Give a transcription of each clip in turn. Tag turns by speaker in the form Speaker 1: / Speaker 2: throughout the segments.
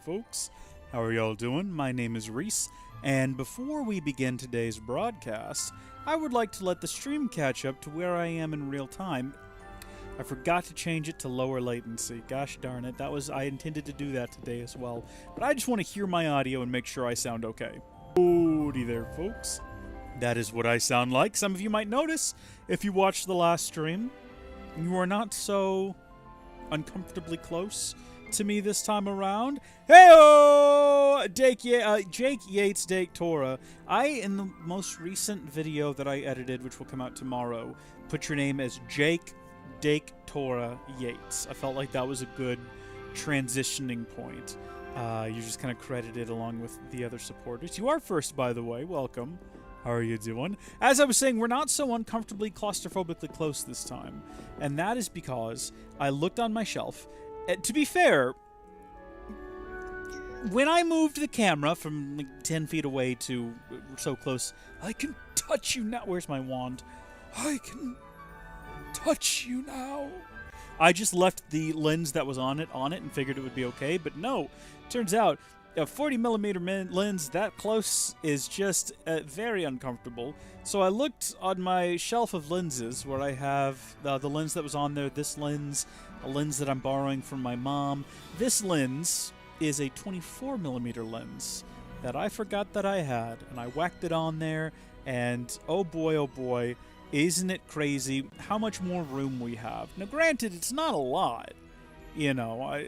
Speaker 1: folks. How are y'all doing? My name is Reese, and before we begin today's broadcast, I would like to let the stream catch up to where I am in real time. I forgot to change it to lower latency. Gosh darn it, I intended to do that today as well, but I just want to hear my audio and make sure I sound okay. Howdy there, folks. That is what I sound like. Some of you might notice if you watched the last stream. You are not so uncomfortably close to me this time around. Hey-o! Jake Yates Dake Tora. In the most recent video that I edited, which will come out tomorrow, put your name as Jake Dake Tora Yates. I felt like that was a good transitioning point. You just kind of credited along with the other supporters. You are first, by the way. Welcome. How are you doing? As I was saying, we're not so uncomfortably claustrophobically close this time. And that is because I looked on my shelf. To be fair, when I moved the camera from like 10 feet away to so close, I can touch you now. Where's my wand? I can touch you now. I just left the lens that was on it and figured it would be okay. But no, turns out a 40mm lens that close is just very uncomfortable. So I looked on my shelf of lenses where I have the lens that was on there, this lens, a lens that I'm borrowing from my mom. This lens is a 24mm lens that I forgot that I had, and I whacked it on there, and oh boy, isn't it crazy how much more room we have. Now granted, it's not a lot, you know,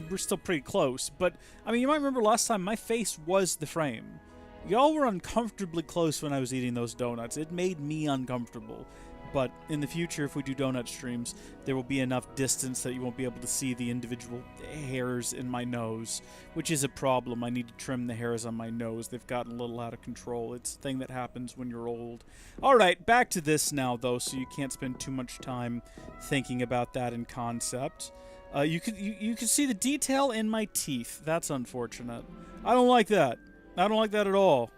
Speaker 1: we're still pretty close, but I mean, you might remember last time my face was the frame. Y'all were uncomfortably close when I was eating those donuts. It made me uncomfortable. But in the future, if we do donut streams, there will be enough distance that you won't be able to see the individual hairs in my nose, which is a problem. I need to trim the hairs on my nose. They've gotten a little out of control. It's a thing that happens when you're old. All right, back to this now, though, so you can't spend too much time thinking about that in concept. You can see the detail in my teeth. That's unfortunate. I don't like that. I don't like that at all.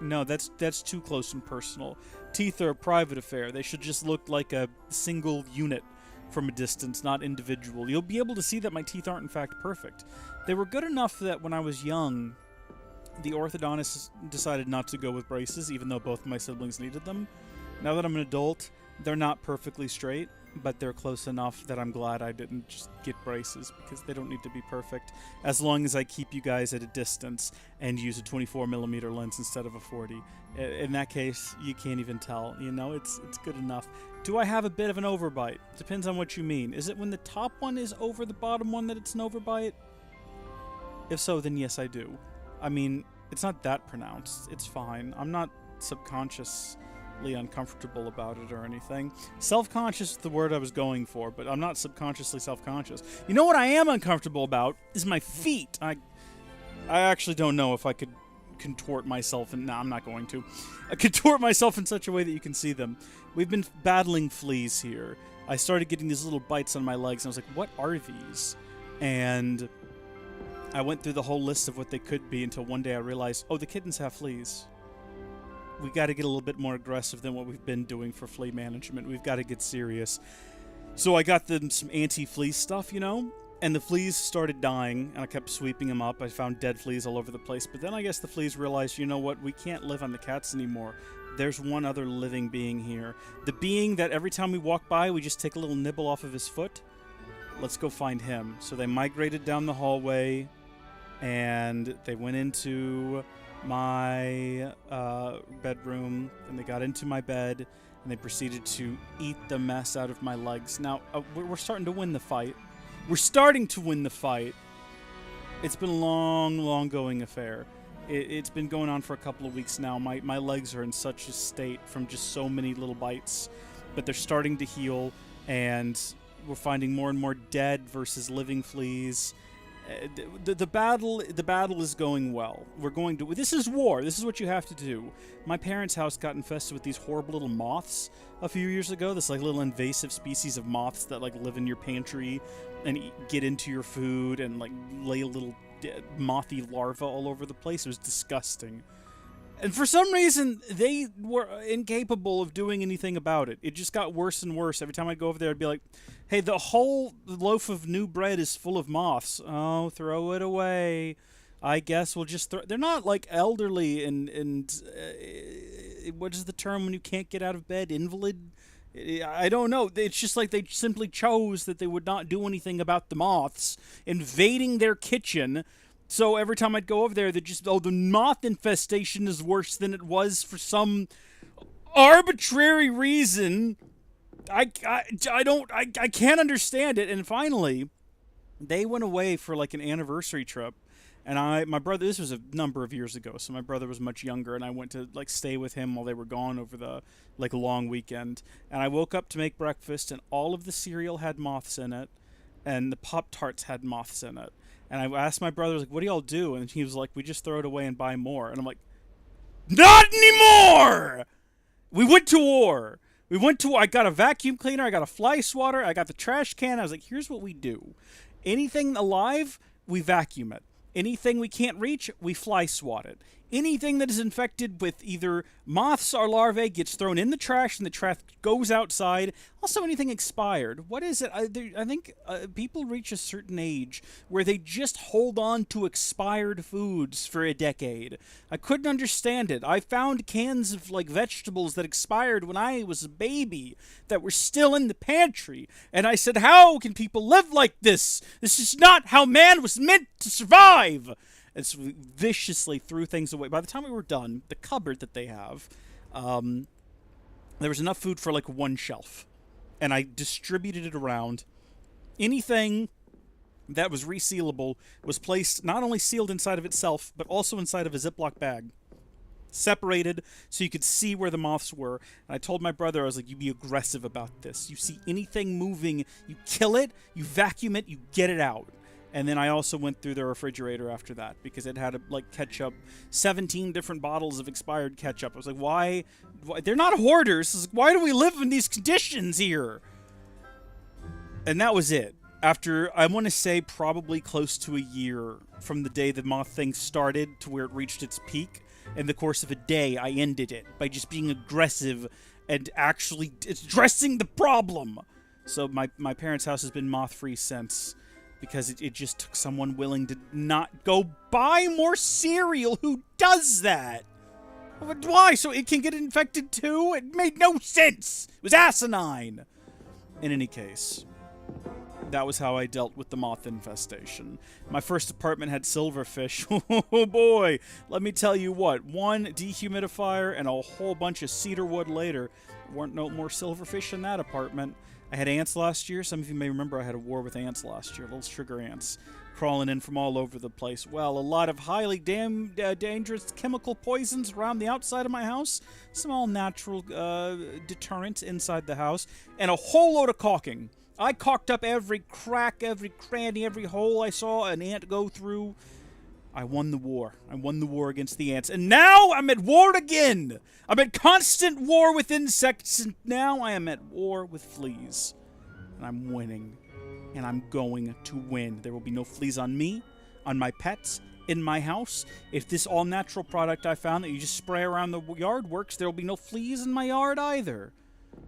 Speaker 1: No, that's too close and personal. Teeth are a private affair. They should just look like a single unit from a distance, not individual. You'll be able to see that my teeth aren't in fact perfect. They were good enough that when I was young, the orthodontist decided not to go with braces, even though both of my siblings needed them. Now that I'm an adult, they're not perfectly straight, but they're close enough that I'm glad I didn't just get braces, because they don't need to be perfect, as long as I keep you guys at a distance and use a 24mm lens instead of a 40. In that case, you can't even tell. You know, it's good enough. Do I have a bit of an overbite? Depends on what you mean. Is it when the top one is over the bottom one that it's an overbite? If so, then yes, I do. I mean, it's not that pronounced. It's fine. I'm not subconsciously uncomfortable about it or anything. Self-conscious is the word I was going for, but I'm not subconsciously self-conscious. You know what I am uncomfortable about is my feet. I actually don't know if I could contort myself, and no, I'm not going to. Contort myself in such a way that you can see them. We've been battling fleas here. I started getting these little bites on my legs, and I was like, what are these? And I went through the whole list of what they could be until one day I realized, oh, the kittens have fleas. We got to get a little bit more aggressive than what we've been doing for flea management. We've got to get serious. So I got them some anti-flea stuff, you know, and the fleas started dying, and I kept sweeping them up. I found dead fleas all over the place, but then I guess the fleas realized, you know what, we can't live on the cats anymore. There's one other living being here. The being that every time we walk by, we just take a little nibble off of his foot. Let's go find him. So they migrated down the hallway, and they went into my bedroom, and they got into my bed, and they proceeded to eat the mess out of my legs. Now, we're starting to win the fight. We're starting to win the fight. It's been a long going affair. It's been going on for a couple of weeks now. My legs are in such a state from just so many little bites, but they're starting to heal, and we're finding more and more dead versus living fleas. The battle is going well. This is war. This is what you have to do. My parents' house got infested with these horrible little moths a few years ago. This like little invasive species of moths that like live in your pantry and get into your food and like lay little mothy larvae all over the place. It was disgusting. And for some reason, they were incapable of doing anything about it. It just got worse and worse. Every time I'd go over there, I'd be like, hey, the whole loaf of new bread is full of moths. Oh, throw it away. I guess we'll just throw... They're not, like, elderly and what is the term when you can't get out of bed? Invalid? I don't know. It's just like they simply chose that they would not do anything about the moths invading their kitchen. So every time I'd go over there, they just, oh, the moth infestation is worse than it was for some arbitrary reason. I can't understand it. And finally, they went away for like an anniversary trip. And my brother, this was a number of years ago, so my brother was much younger, and I went to like stay with him while they were gone over the like long weekend. And I woke up to make breakfast, and all of the cereal had moths in it, and the Pop-Tarts had moths in it. And I asked my brother, like, what do y'all do? And he was like, we just throw it away and buy more. And I'm like, not anymore! We went to war. I got a vacuum cleaner, I got a fly swatter, I got the trash can. I was like, here's what we do. Anything alive, we vacuum it. Anything we can't reach, we fly swat it. Anything that is infected with either moths or larvae gets thrown in the trash, and the trash goes outside. Also, anything expired. What is it? I think people reach a certain age where they just hold on to expired foods for a decade. I couldn't understand it. I found cans of like vegetables that expired when I was a baby that were still in the pantry. And I said, how can people live like this? This is not how man was meant to survive. And so we viciously threw things away. By the time we were done, the cupboard that they have, there was enough food for like one shelf. And I distributed it around. Anything that was resealable was placed not only sealed inside of itself, but also inside of a Ziploc bag. Separated so you could see where the moths were. And I told my brother, I was like, you be aggressive about this. You see anything moving, you kill it, you vacuum it, you get it out. And then I also went through the refrigerator after that because it had, like, ketchup, 17 different bottles of expired ketchup. I was like, why? They're not hoarders. Why do we live in these conditions here? And that was it. After, I want to say, probably close to a year from the day the moth thing started to where it reached its peak, in the course of a day, I ended it by just being aggressive and actually addressing the problem. So my parents' house has been moth-free since. Because it just took someone willing to not go buy more cereal. Who does that? Why? So it can get infected too? It made no sense. It was asinine. In any case, that was how I dealt with the moth infestation. My first apartment had silverfish. Oh boy. Let me tell you what. One dehumidifier and a whole bunch of cedar wood later. Weren't no more silverfish in that apartment. I had ants last year. Some of you may remember I had a war with ants last year. Little sugar ants crawling in from all over the place. Well, a lot of highly dangerous chemical poisons around the outside of my house. Some all-natural deterrent inside the house. And a whole load of caulking. I caulked up every crack, every cranny, every hole I saw an ant go through. I won the war. I won the war against the ants. And now I'm at war again. I'm at constant war with insects, and now I am at war with fleas. And I'm winning. And I'm going to win. There will be no fleas on me, on my pets, in my house. If this all-natural product I found that you just spray around the yard works, there will be no fleas in my yard either.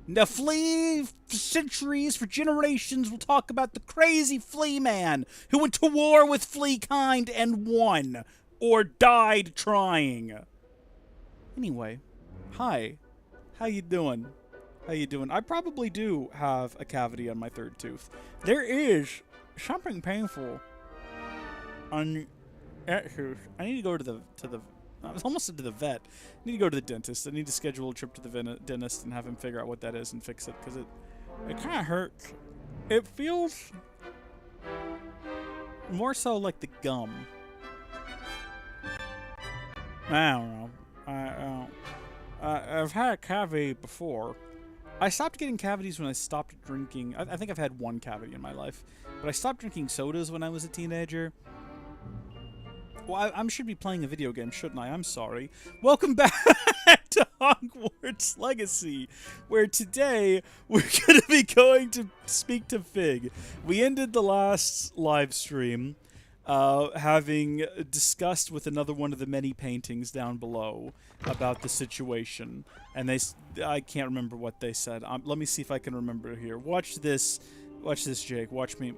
Speaker 1: The flea, for centuries, for generations, we'll talk about the crazy flea man who went to war with flea kind and won, or died trying. Anyway, hi, how you doing? How you doing? I probably do have a cavity on my third tooth. There is something painful on that tooth. I need to go to the I was almost into the vet. I need to go to the dentist. I need to schedule a trip to the dentist and have him figure out what that is and fix it, because it kind of hurts. It feels more so like the gum. I don't know. I've had a cavity before. I stopped getting cavities when I stopped drinking. I think I've had one cavity in my life, but I stopped drinking sodas when I was a teenager. Well, I should be playing a video game, shouldn't I? I'm sorry. Welcome back to Hogwarts Legacy, where today we're going to be going to speak to Fig. We ended the last live stream having discussed with another one of the many paintings down below about the situation, and I can't remember what they said. Let me see if I can remember here. Watch this, Jake. Watch me.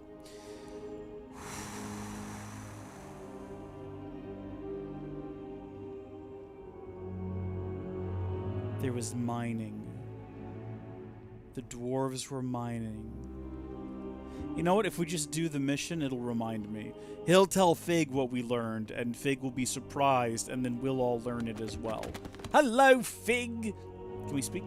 Speaker 1: There was mining. The dwarves were mining. You know what? If we just do the mission, it'll remind me. He'll tell Fig what we learned, and Fig will be surprised, and then we'll all learn it as well. Hello, Fig! Can we speak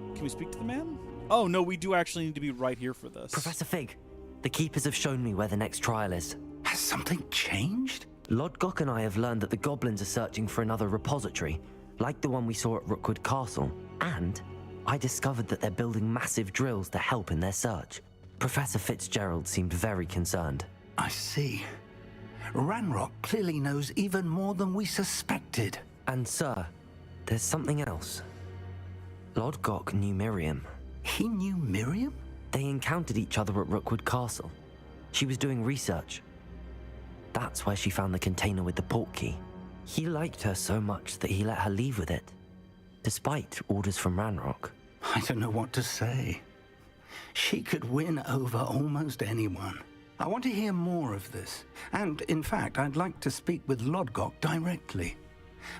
Speaker 1: to the man? Oh, no, we do actually need to be right here for this.
Speaker 2: Professor Fig, the Keepers have shown me where the next trial is.
Speaker 3: Has something changed?
Speaker 2: Lodgok and I have learned that the goblins are searching for another repository, like the one we saw at Rookwood Castle. And I discovered that they're building massive drills to help in their search. Professor Fitzgerald seemed very concerned.
Speaker 3: I see. Ranrock clearly knows even more than we suspected.
Speaker 2: And sir, there's something else. Lodgok knew Miriam.
Speaker 3: He knew Miriam?
Speaker 2: They encountered each other at Rookwood Castle. She was doing research. That's where she found the container with the port key. He liked her so much that he let her leave with it, despite orders from Ranrock.
Speaker 3: I don't know what to say. She could win over almost anyone. I want to hear more of this. And, in fact, I'd like to speak with Lodgok directly.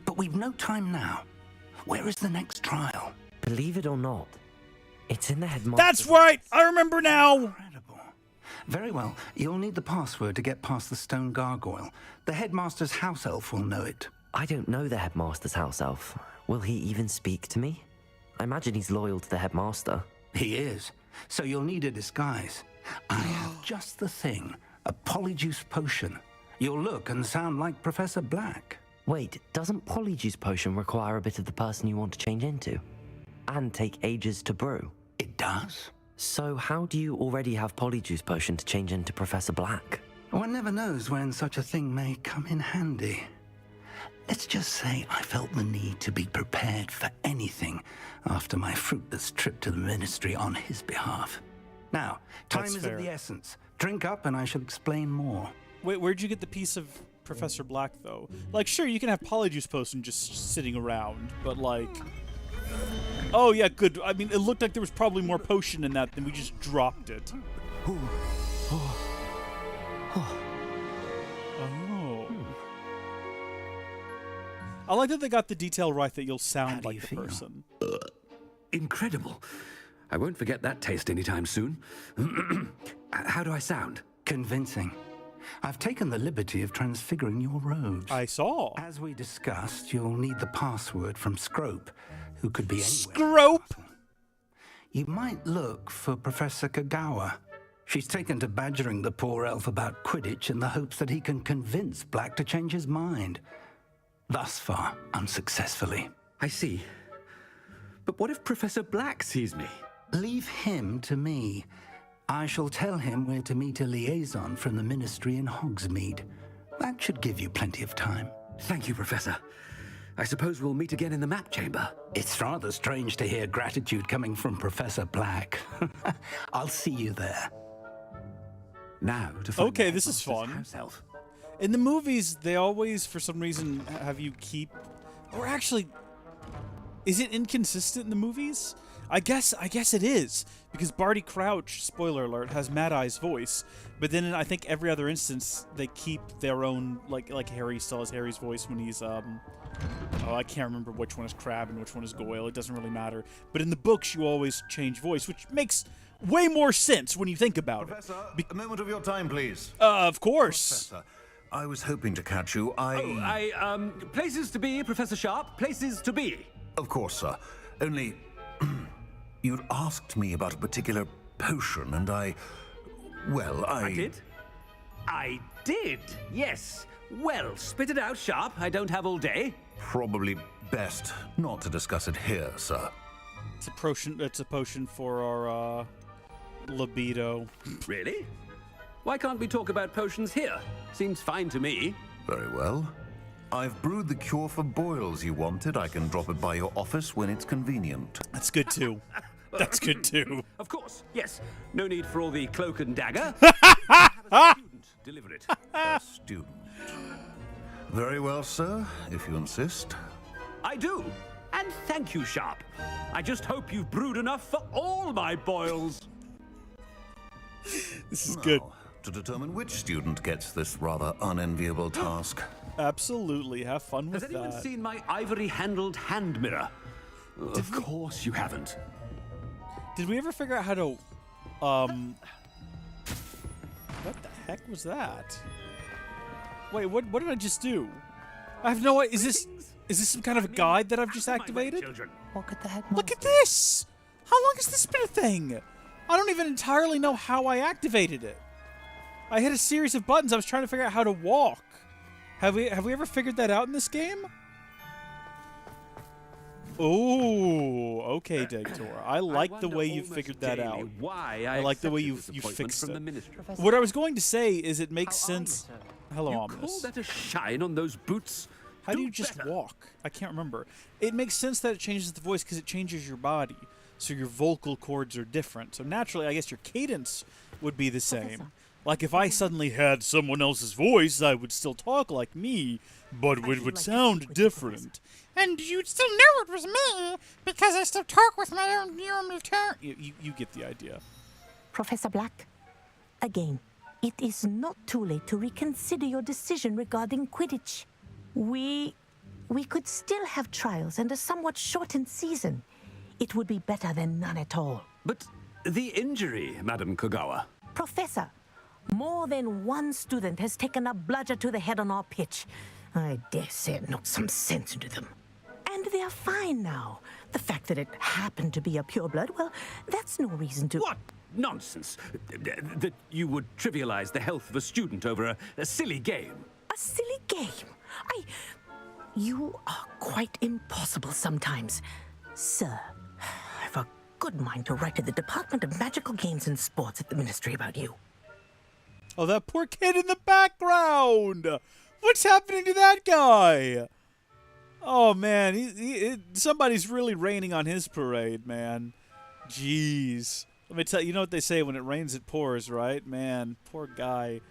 Speaker 3: But we've no time now. Where is the next trial?
Speaker 2: Believe it or not, it's in the headmaster.
Speaker 1: That's right! I remember now!
Speaker 3: Incredible. Very well. You'll need the password to get past the stone gargoyle. The headmaster's house elf will know it.
Speaker 2: I don't know the headmaster's house elf. Will he even speak to me? I imagine he's loyal to the headmaster.
Speaker 3: He is. So you'll need a disguise. I have just the thing. A polyjuice potion. You'll look and sound like Professor Black.
Speaker 2: Wait, doesn't Polyjuice Potion require a bit of the person you want to change into? And take ages to brew?
Speaker 3: It does.
Speaker 2: So how do you already have Polyjuice Potion to change into Professor Black?
Speaker 3: One never knows when such a thing may come in handy. Let's just say I felt the need to be prepared for anything after my fruitless trip to the ministry on his behalf. Now, time is of the essence. Drink up and I shall explain more.
Speaker 1: Wait, where'd you get the piece of Professor Black, though? Like, sure, you can have Polyjuice Potion just sitting around, but, like... Oh, yeah, good. I mean, it looked like there was probably more potion in that than we just dropped it. Oh. I like that they got the detail right that you'll sound like the person.
Speaker 4: Incredible. I won't forget that taste anytime soon. How do I sound?
Speaker 3: Convincing. I've taken the liberty of transfiguring your robes.
Speaker 1: I saw.
Speaker 3: As we discussed, you'll need the password from Scrope, who could be anywhere.
Speaker 1: Scrope?
Speaker 3: You might look for Professor Kagawa. She's taken to badgering the poor elf about Quidditch in the hopes that he can convince Black to change his mind. Thus far, unsuccessfully.
Speaker 4: I see. But what if Professor Black sees me?
Speaker 3: Leave him to me. I shall tell him where to meet a liaison from the ministry in Hogsmeade. That should give you plenty of time.
Speaker 4: Thank you, Professor. I suppose we'll meet again in the map chamber.
Speaker 3: It's rather strange to hear gratitude coming from Professor Black. I'll see you there.
Speaker 4: Now to find
Speaker 1: Okay, this is fun.
Speaker 4: House elf.
Speaker 1: In the movies, they always, for some reason, have you keep... Or actually, is it inconsistent in the movies? I guess it is, because Barty Crouch, spoiler alert, has Mad Eye's voice, but then in, I think, every other instance, they keep their own, like Harry still has Harry's voice when he's, oh, I can't remember which one is Crabbe and which one is Goyle, it doesn't really matter. But in the books, you always change voice, which makes way more sense when you think about
Speaker 5: Professor,
Speaker 1: it.
Speaker 5: a moment of your time, please.
Speaker 1: Of course.
Speaker 5: Professor, I was hoping to catch you.
Speaker 4: Places to be, Professor Sharp, places to be.
Speaker 5: Of course, sir. Only... You'd asked me about a particular potion, and I
Speaker 4: did? I did, yes. Well, spit it out, Sharp. I don't have all day.
Speaker 5: Probably best not to discuss it here, sir.
Speaker 1: It's a potion for our, libido.
Speaker 4: Really? Why can't we talk about potions here? Seems fine to me.
Speaker 5: Very well. I've brewed the cure for boils you wanted. I can drop it by your office when it's convenient.
Speaker 1: That's good, too. That's good, too.
Speaker 4: Of course, yes. No need for all the cloak and dagger. Have a student deliver it.
Speaker 5: A student. Very well, sir, if you insist.
Speaker 4: I do. And thank you, Sharp. I just hope you've brewed enough for all my boils.
Speaker 1: This is good.
Speaker 5: Now, to determine which student gets this rather unenviable task.
Speaker 1: Absolutely. Have fun with
Speaker 4: Has anyone
Speaker 1: that.
Speaker 4: seen my ivory-handled hand mirror? Of course you haven't.
Speaker 1: Did we ever figure out how to... What the heck was that? Wait, what did I just do? I have no idea. Is this some kind of a guide that I've just activated?
Speaker 2: Walk at the head.
Speaker 1: Look at this! How long has this been a thing? I don't even entirely know how I activated it. I hit a series of buttons. I was trying to figure out how to walk. Have we ever figured that out in this game? Oh, okay, Degtor. I like the way you figured that out. I like the way you fixed it. What I was going to say is it makes sense. Hello,
Speaker 4: You
Speaker 1: Ominous.
Speaker 4: call that a shine on those boots?
Speaker 1: How do you just walk? I can't remember. It makes sense that it changes the voice because it changes your body. So your vocal cords are different. So naturally, I guess your cadence would be the same. Like if I suddenly had someone else's voice, I would still talk like me, but it would sound different. And you'd still know it was me because I still talk with my own tone. You get the idea.
Speaker 6: Professor Black, again, it is not too late to reconsider your decision regarding Quidditch. We could still have trials and a somewhat shortened season. It would be better than none at all.
Speaker 4: But the injury, Madam Kogawa.
Speaker 6: Professor, more than one student has taken a bludger to the head on our pitch. I dare say it knocked some sense into them. And they are fine now. The fact that it happened to be a pureblood, well, that's no reason to...
Speaker 4: What nonsense! That you would trivialize the health of a student over a silly game.
Speaker 6: A silly game? You are quite impossible sometimes. Sir, I've a good mind to write to the Department of Magical Games and Sports at the Ministry about you.
Speaker 1: Oh, that poor kid in the background! What's happening to that guy? Oh, man, somebody's really raining on his parade, man. Jeez. Let me tell you, you know what they say, when it rains it pours, right? Man, poor guy.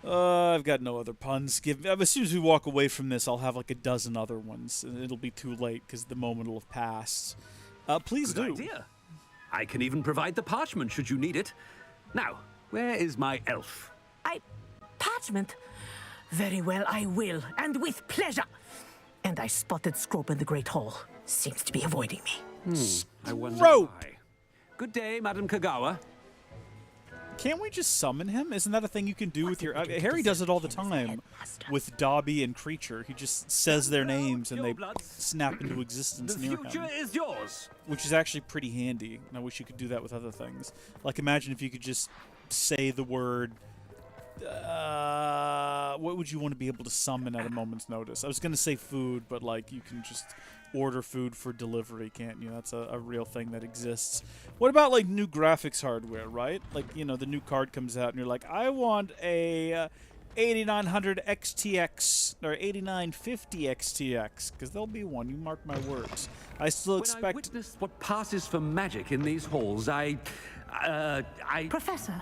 Speaker 1: I've got no other puns. As soon as we walk away from this, I'll have like a dozen other ones, and it'll be too late because the moment will have passed. Please
Speaker 4: Good
Speaker 1: do.
Speaker 4: idea. I can even provide the parchment should you need it. Now, where is my elf?
Speaker 6: Parchment? Very well, I will, and with pleasure. And I spotted Scrope in the Great Hall. Seems to be avoiding me.
Speaker 4: I wonder
Speaker 1: Rope.
Speaker 4: why. Good day, Madam Kogawa.
Speaker 1: Can't we just summon him? Isn't that a thing you can do with your... Harry does it all the time with Dobby and Creature. He just says their names and they snap into existence
Speaker 4: The
Speaker 1: near
Speaker 4: future
Speaker 1: him.
Speaker 4: is yours.
Speaker 1: Which is actually pretty handy. And I wish you could do that with other things. Like, imagine if you could just say the word... what would you want to be able to summon at a moment's notice? I was going to say food, but, like, you can just order food for delivery, can't you? That's a real thing that exists. What about, like, new graphics hardware, right? Like, you know, the new card comes out and you're like, I want a 8900 XTX or 8950 XTX, because there'll be one. You mark my words. I still
Speaker 4: When I
Speaker 1: expect...
Speaker 4: witness what passes for magic in these halls, I...
Speaker 7: Professor,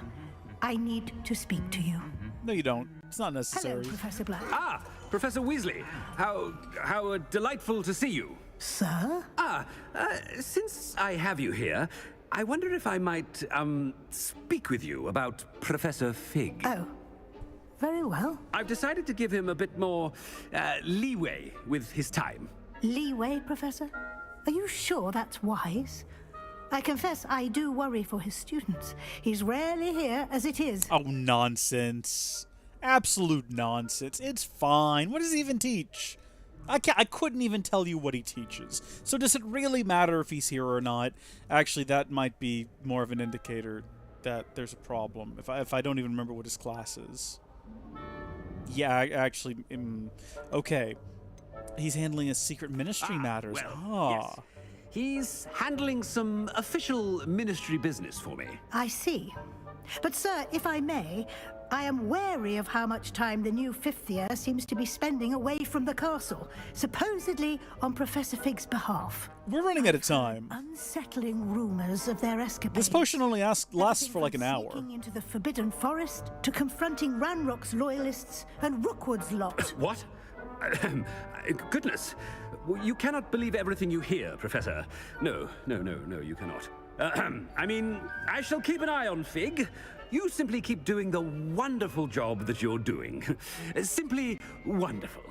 Speaker 7: I need to speak to you.
Speaker 1: No, you don't. It's not
Speaker 7: Hello,
Speaker 1: necessary.
Speaker 7: Professor Black.
Speaker 4: Ah, Professor Weasley. How delightful to see you.
Speaker 7: Sir?
Speaker 4: Since I have you here, I wonder if I might, speak with you about Professor Fig.
Speaker 7: Oh, very well.
Speaker 4: I've decided to give him a bit more, leeway with his time.
Speaker 7: Leeway, Professor? Are you sure that's wise? I confess I do worry for his students. He's rarely here as it is.
Speaker 1: Oh, nonsense. Absolute nonsense. It's fine. What does he even teach? I couldn't even tell you what he teaches. So does it really matter if he's here or not? Actually, that might be more of an indicator that there's a problem. If I don't even remember what his class is. Yeah, actually, okay. He's handling a secret ministry matters.
Speaker 4: Yes. He's handling some official ministry business for me.
Speaker 7: I see. But, sir, if I may, I am wary of how much time the new fifth year seems to be spending away from the castle, supposedly on Professor Fig's behalf.
Speaker 1: We're running out of time.
Speaker 7: Unsettling rumors of their escapades.
Speaker 1: This potion only lasts for like an hour.
Speaker 7: Sneaking into the Forbidden Forest to confronting Ranrock's loyalists and Rookwood's lot.
Speaker 4: What? Goodness. You cannot believe everything you hear, Professor. No, you cannot. I mean, I shall keep an eye on Fig. You simply keep doing the wonderful job that you're doing. Simply wonderful.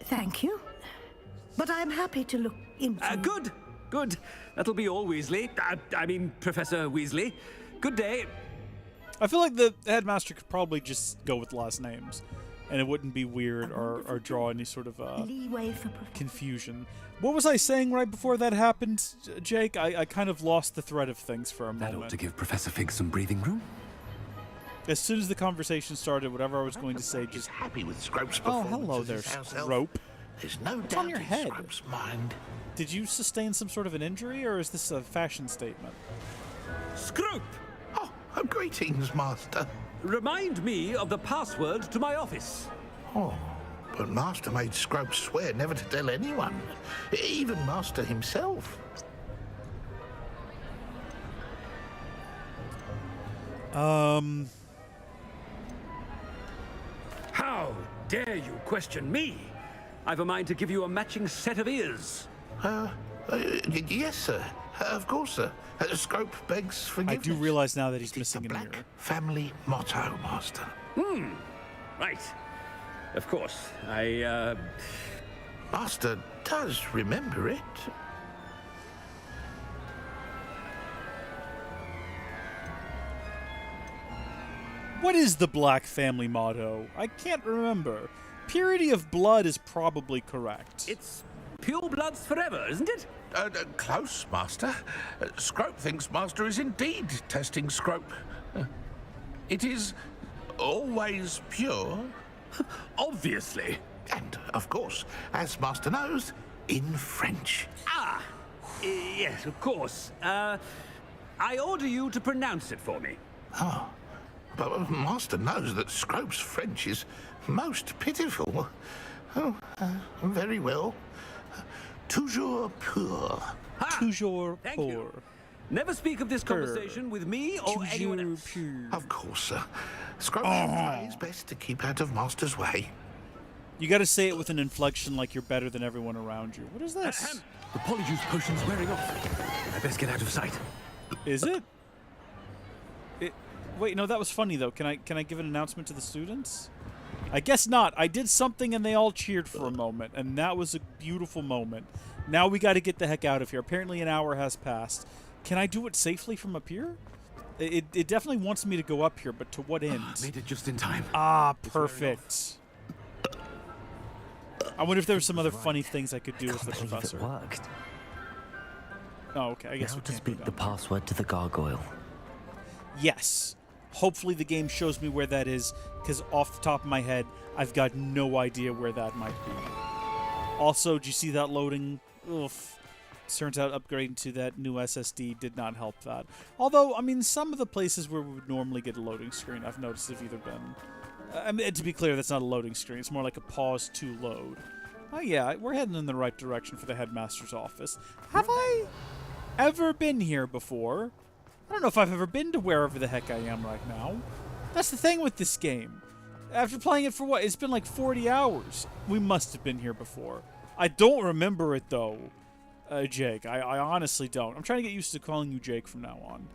Speaker 7: Thank you. But I'm happy to look into...
Speaker 4: Good. That'll be all, Weasley. I mean, Professor Weasley. Good day.
Speaker 1: I feel like the headmaster could probably just go with last names, and it wouldn't be weird or draw any sort of
Speaker 7: leeway for
Speaker 1: confusion. What was I saying right before that happened, Jake? I kind of lost the thread of things for a moment.
Speaker 4: That ought to give Professor Fig some breathing room.
Speaker 1: As soon as the conversation started, whatever I was going to say just...
Speaker 8: happy with Scrope's
Speaker 1: Oh,
Speaker 8: performance
Speaker 1: hello
Speaker 8: as
Speaker 1: there,
Speaker 8: his house elf.
Speaker 1: Scrope.
Speaker 8: There's no
Speaker 1: What's
Speaker 8: doubt
Speaker 1: on your
Speaker 8: in
Speaker 1: head?
Speaker 8: Scrope's mind.
Speaker 1: Did you sustain some sort of an injury, or is this a fashion statement?
Speaker 4: Scrope!
Speaker 8: Oh, greetings, Master.
Speaker 4: Remind me of the password to my office.
Speaker 8: Oh, but Master made Scrope swear never to tell anyone, even Master himself.
Speaker 4: How dare you question me? I've a mind to give you a matching set of ears.
Speaker 8: Yes, sir. Of course, sir. Scrope begs
Speaker 1: I
Speaker 8: forgiveness.
Speaker 1: do realize now that he's
Speaker 8: It's
Speaker 1: missing
Speaker 8: the
Speaker 1: an
Speaker 8: black
Speaker 1: ear.
Speaker 8: family motto, Master.
Speaker 4: Right. Of course.
Speaker 8: Master does remember it.
Speaker 1: What is the Black family motto? I can't remember. Purity of blood is probably correct.
Speaker 4: It's pure bloods forever, isn't it?
Speaker 8: Close, Master. Scrope thinks Master is indeed testing Scrope. It is always pure.
Speaker 4: Obviously.
Speaker 8: And, of course, as Master knows, in French.
Speaker 4: Yes, of course. I order you to pronounce it for me.
Speaker 8: But Master knows that Scrope's French is most pitiful. Very well. Toujours pur.
Speaker 1: Toujours
Speaker 4: Thank
Speaker 1: pour.
Speaker 4: you. Never speak of this conversation with me or anyone
Speaker 1: Toujours
Speaker 4: else.
Speaker 1: pur.
Speaker 8: Of course, sir. Scrope should try his best to keep out of Master's way.
Speaker 1: You gotta say it with an inflection like you're better than everyone around you. What is this?
Speaker 4: Ahem. The polyjuice potion's wearing off. I best get out of sight.
Speaker 1: Is it? Wait, no, that was funny though. Can I give an announcement to the students? I guess not. I did something and they all cheered for a moment, and that was a beautiful moment. Now we got to get the heck out of here. Apparently an hour has passed. Can I do it safely from up here? It definitely wants me to go up here, but to what end?
Speaker 4: Made it just in time.
Speaker 1: Perfect. I wonder if there were some other funny things I could do with the
Speaker 2: Can't believe
Speaker 1: professor.
Speaker 2: it worked.
Speaker 1: Oh, okay. I guess
Speaker 2: Now
Speaker 1: we
Speaker 2: to
Speaker 1: can't go
Speaker 2: speak the
Speaker 1: down.
Speaker 2: password to the gargoyle.
Speaker 1: Yes. Hopefully the game shows me where that is, because off the top of my head, I've got no idea where that might be. Also, do you see that loading? Oof. Turns out upgrading to that new SSD did not help that. Although, I mean, some of the places where we would normally get a loading screen, I've noticed have either been... I mean, to be clear, that's not a loading screen. It's more like a pause to load. Oh yeah, we're heading in the right direction for the headmaster's office. Have I ever been here before? I don't know if I've ever been to wherever the heck I am right now. That's the thing with this game. After playing it for what? It's been like 40 hours. We must have been here before. I don't remember it though, Jake. I honestly don't. I'm trying to get used to calling you Jake from now on.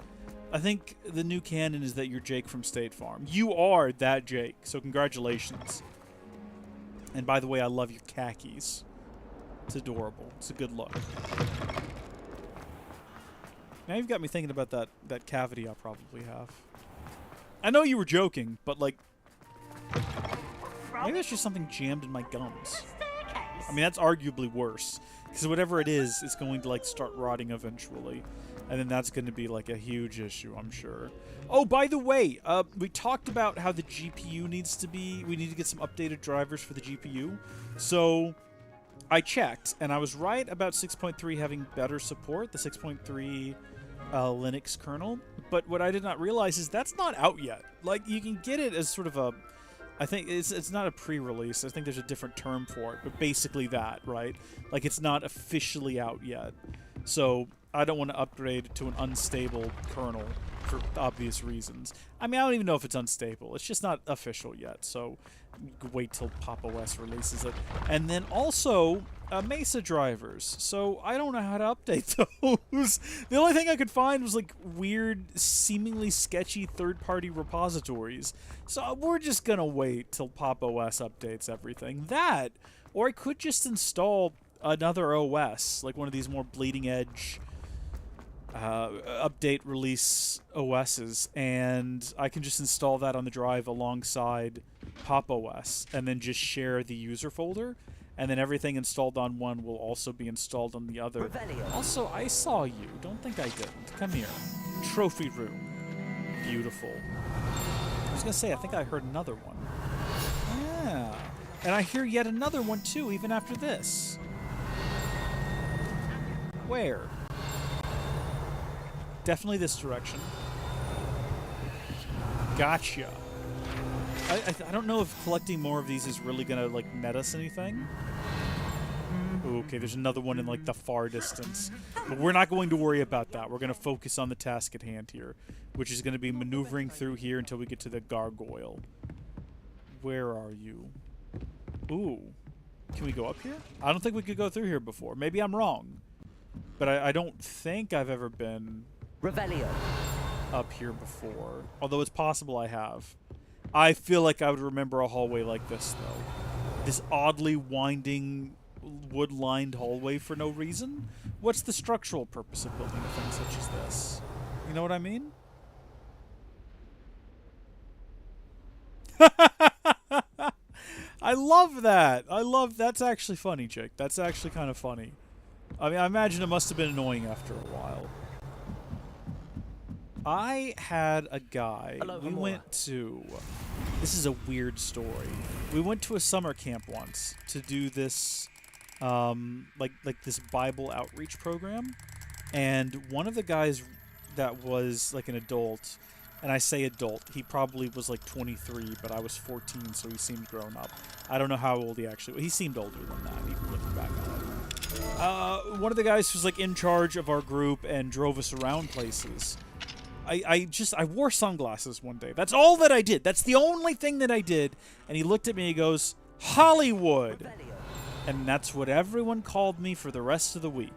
Speaker 1: I think the new canon is that you're Jake from State Farm. You are that Jake, so congratulations. And by the way, I love your khakis. It's adorable. It's a good look. Now you've got me thinking about that cavity I'll probably have. I know you were joking, but like... maybe that's just something jammed in my gums. I mean, that's arguably worse. Because whatever it is, it's going to like start rotting eventually. And then that's going to be like a huge issue, I'm sure. Oh, by the way, we talked about how the GPU needs to be... we need to get some updated drivers for the GPU. So... I checked, and I was right about 6.3 having better support. The 6.3 Linux kernel. But what I did not realize is that's not out yet. Like, you can get it as sort of a... I think it's not a pre-release. I think there's a different term for it. But basically that, right? Like, it's not officially out yet. So I don't want to upgrade to an unstable kernel for obvious reasons. I mean, I don't even know if it's unstable. It's just not official yet. So wait till Pop! OS releases it. And then also Mesa drivers. So I don't know how to update those. The only thing I could find was like weird, seemingly sketchy third-party repositories. So we're just gonna wait till Pop! OS updates everything. That, or I could just install another OS, like one of these more bleeding edge update release OSs, and I can just install that on the drive alongside Pop! OS, and then just share the user folder, and then everything installed on one will also be installed on the other.
Speaker 2: Revelio.
Speaker 1: Also, I saw you. Don't think I didn't. Come here. Trophy room. Beautiful. I was gonna say, I think I heard another one. Yeah. And I hear yet another one too, even after this. Where? Definitely this direction. Gotcha. I don't know if collecting more of these is really gonna like net us anything. Ooh, okay, there's another one in like the far distance, but we're not going to worry about that. We're gonna focus on the task at hand here, which is gonna be maneuvering through here until we get to the gargoyle. Where are you? Ooh, can we go up here? I don't think we could go through here before. Maybe I'm wrong, but I don't think I've ever been
Speaker 2: Revelio.
Speaker 1: up here before. Although it's possible I have. I feel like I would remember a hallway like this, though. This oddly winding, wood-lined hallway for no reason? What's the structural purpose of building a thing such as this? You know what I mean? I love that! That's actually funny, Jake. That's actually kind of funny. I mean, I imagine it must have been annoying after a while. I had a guy, we went to, this is a weird story. We went to a summer camp once to do this, like this Bible outreach program. And one of the guys that was like an adult, and I say adult, he probably was like 23, but I was 14, so he seemed grown up. I don't know how old he actually was. He seemed older than that, even looking back on it. One of the guys was like in charge of our group and drove us around places. I wore sunglasses one day. That's all that I did. That's the only thing that I did. And he looked at me and he goes, Hollywood! And that's what everyone called me for the rest of the week.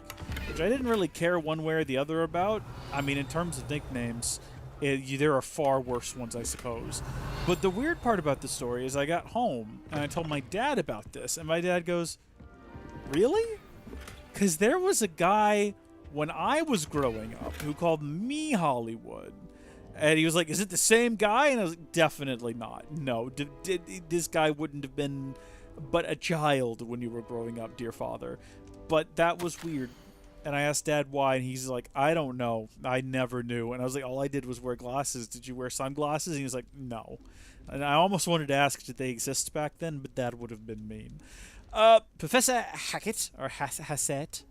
Speaker 1: Which I didn't really care one way or the other about. I mean, in terms of nicknames, there are far worse ones, I suppose. But the weird part about the story is I got home and I told my dad about this. And my dad goes, really? Because there was a guy when I was growing up who called me Hollywood. And he was like, is it the same guy? And I was like, definitely not. No, this guy wouldn't have been but a child when you were growing up, dear father. But that was weird. And I asked Dad why, and he's like, I don't know. I never knew. And I was like, all I did was wear glasses. Did you wear sunglasses? And he was like, no. And I almost wanted to ask, did they exist back then? But that would have been mean. Professor Hackett, or Hassett.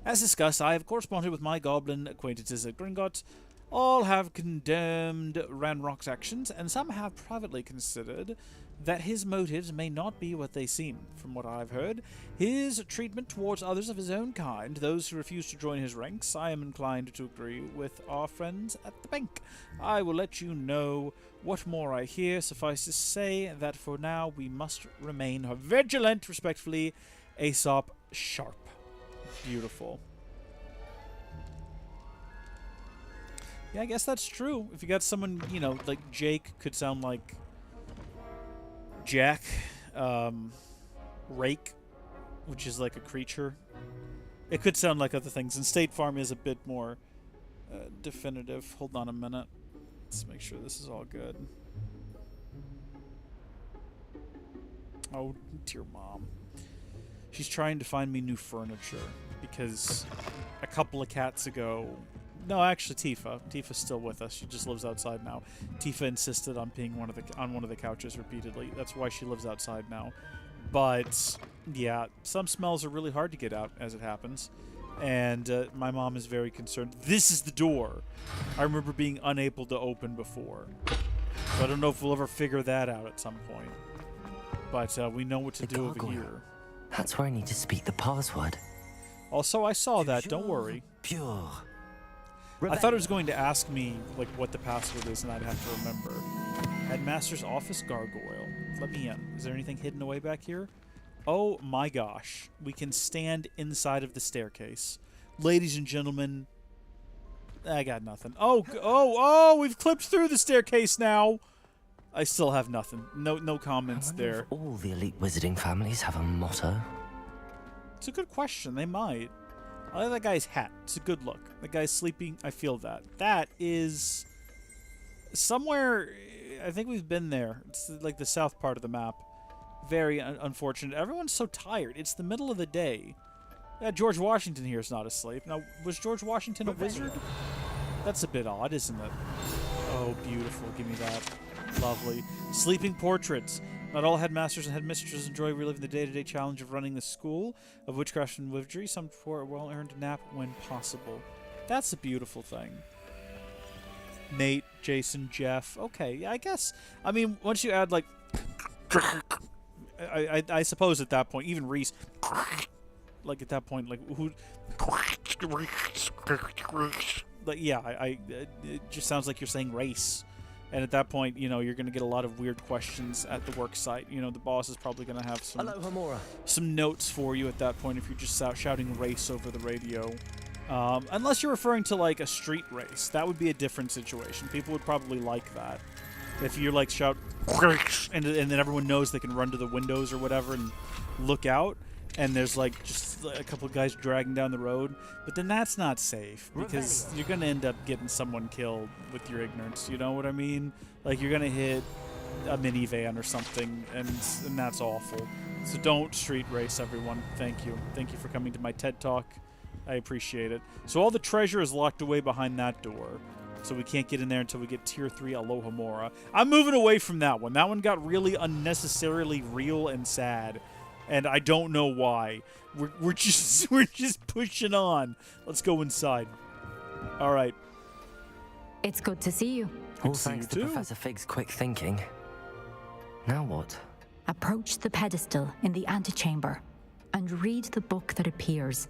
Speaker 1: As discussed, I have corresponded with my goblin acquaintances at Gringotts. All have condemned Ranrock's actions, and some have privately considered that his motives may not be what they seem. From what I've heard, his treatment towards others of his own kind, those who refuse to join his ranks, I am inclined to agree with our friends at the bank. I will let you know what more I hear. Suffice to say that for now we must remain vigilant. Respectfully, Aesop Sharp. Beautiful. Yeah, I guess that's true. If you got someone, you know, like Jake, could sound like Jack. Rake, which is like a creature. It could sound like other things. And State Farm is a bit more definitive. Hold on a minute. Let's make sure this is all good. Oh, dear mom. She's trying to find me new furniture because a couple of cats ago... No, actually, Tifa. Tifa's still with us. She just lives outside now. Tifa insisted on being on one of the couches repeatedly. That's why she lives outside now. But, yeah, some smells are really hard to get out, as it happens. And my mom is very concerned. This is the door I remember being unable to open before. So I don't know if we'll ever figure that out at some point. But we know what to do over here.
Speaker 2: That's where I need to speak the password.
Speaker 1: Also, I saw that. Don't worry.
Speaker 2: Pure.
Speaker 1: I thought it was going to ask me like what the password is, and I'd have to remember. Headmaster's office gargoyle. Let me in. Is there anything hidden away back here? Oh my gosh. We can stand inside of the staircase. Ladies and gentlemen, I got nothing. Oh, we've clipped through the staircase now. I still have nothing. No comments there.
Speaker 2: If all the elite wizarding families have a motto.
Speaker 1: It's a good question. They might. I like that guy's hat. It's a good look. The guy's sleeping. I feel that. That is somewhere. I think we've been there. It's like the south part of the map. Very unfortunate. Everyone's so tired. It's the middle of the day. Yeah, George Washington here is not asleep. Now, was George Washington a wizard? That's a bit odd, isn't it? Oh, beautiful. Give me that. Lovely. Sleeping portraits. Not all headmasters and headmistresses enjoy reliving the day-to-day challenge of running the school of witchcraft and wizardry. Some prefer a well-earned nap when possible. That's a beautiful thing. Nate, Jason, Jeff. Okay, yeah, I guess. I mean, once you add, like... I suppose at that point, even Reese... Like, at that point, like, who... Like, yeah, it just sounds like you're saying race. And at that point, you know, you're going to get a lot of weird questions at the work site. You know, the boss is probably going to have some notes for you at that point if you're just shouting race over the radio. Unless you're referring to, like, a street race. That would be a different situation. People would probably like that. If you, like, shout, and then everyone knows they can run to the windows or whatever and look out, and there's, like, just a couple of guys dragging down the road. But then that's not safe, because you're going to end up getting someone killed with your ignorance, you know what I mean? Like, you're going to hit a minivan or something, and that's awful. So don't street race, everyone. Thank you. Thank you for coming to my TED Talk. I appreciate it. So all the treasure is locked away behind that door. So we can't get in there until we get Tier 3 Alohomora. I'm moving away from that one. That one got really unnecessarily real and sad. And I don't know why. We're just pushing on. Let's go inside. All right.
Speaker 9: It's good to see you.
Speaker 2: All thanks to Professor Fig's quick thinking. Now what?
Speaker 9: Approach the pedestal in the antechamber and read the book that appears.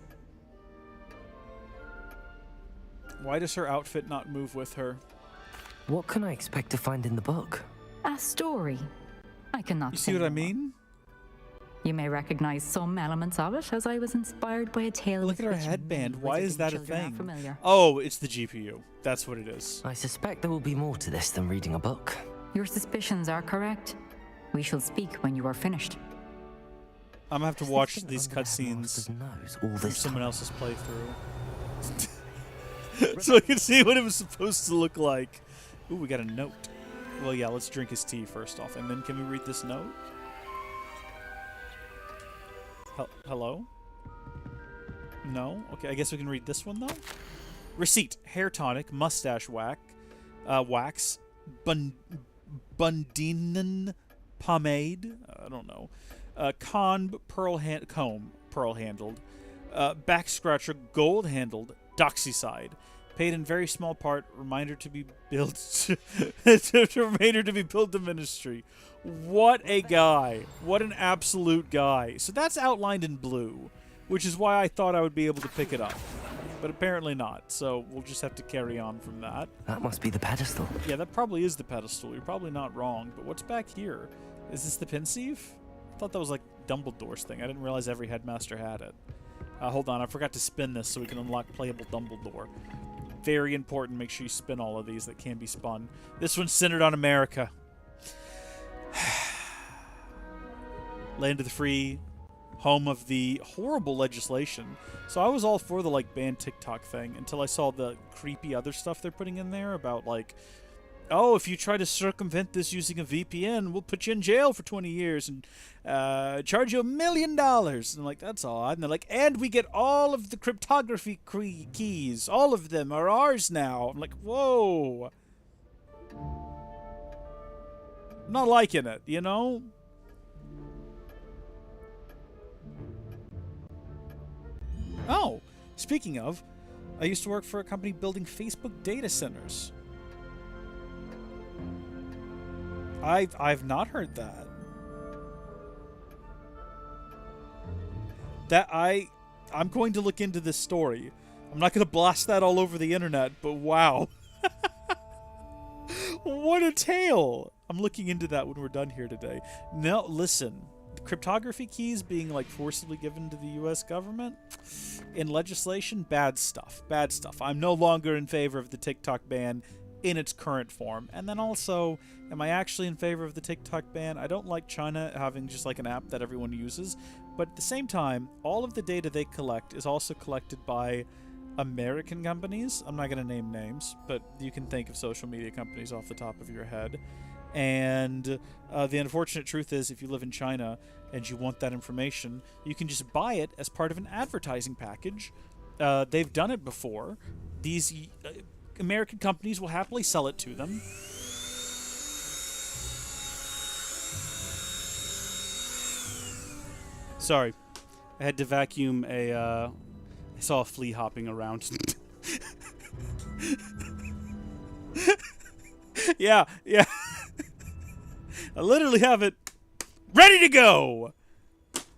Speaker 1: Why does her outfit not move with her?
Speaker 2: What can I expect to find in the book?
Speaker 9: A story. I cannot.
Speaker 1: You see what I mean?
Speaker 9: You may recognize some elements of it, as I was inspired by a tale.
Speaker 1: Look at her headband. Why is that a thing?
Speaker 9: Familiar.
Speaker 1: Oh, it's the GPU. That's what it is.
Speaker 2: I suspect there will be more to this than reading a book.
Speaker 9: Your suspicions are correct. We shall speak when you are finished.
Speaker 1: I'm gonna have to watch these cutscenes
Speaker 2: from
Speaker 1: someone else's playthrough. So I can see what it was supposed to look like. Ooh, we got a note. Well, yeah, let's drink his tea first off. And then can we read this note? Hello? No? Okay, I guess we can read this one, though. Receipt. Hair tonic, mustache wax, Bundinen pomade, I don't know. Comb, pearl handled. Back scratcher, gold handled. Doxycide. Paid in very small part. Reminder to be built. Reminder to be built to ministry. What a guy. What an absolute guy. So that's outlined in blue, which is why I thought I would be able to pick it up. But apparently not. So we'll just have to carry on from that.
Speaker 2: That must be the pedestal.
Speaker 1: Yeah, that probably is the pedestal. You're probably not wrong. But what's back here? Is this the pensieve? I thought that was like Dumbledore's thing. I didn't realize every headmaster had it. Hold on, I forgot to spin this so we can unlock playable Dumbledore. Very important, make sure you spin all of these that can be spun. This one's centered on America. Land of the free, home of the horrible legislation. So I was all for the, like, ban TikTok thing until I saw the creepy other stuff they're putting in there about, like, oh, if you try to circumvent this using a VPN, we'll put you in jail for 20 years and charge you $1 million. And I'm like, that's odd. And they're like, and we get all of the cryptography keys. All of them are ours now. I'm like, whoa. I'm not liking it, you know? Oh, Speaking of, I used to work for a company building Facebook data centers. I've not heard that. I'm going to look into this story. I'm not going to blast that all over the internet, but wow. What a tale! I'm looking into that when we're done here today. No, listen. Cryptography keys being like forcibly given to the US government in legislation, bad stuff. Bad stuff. I'm no longer in favor of the TikTok ban in its current form. And then also, am I actually in favor of the TikTok ban? I don't like China having just like an app that everyone uses, but at the same time, all of the data they collect is also collected by American companies. I'm not going to name names, but you can think of social media companies off the top of your head. And the unfortunate truth is, if you live in China and you want that information, you can just buy it as part of an advertising package. They've done it before. These American companies will happily sell it to them. Sorry, I had to vacuum I saw a flea hopping around. Yeah. I literally have it ready to go,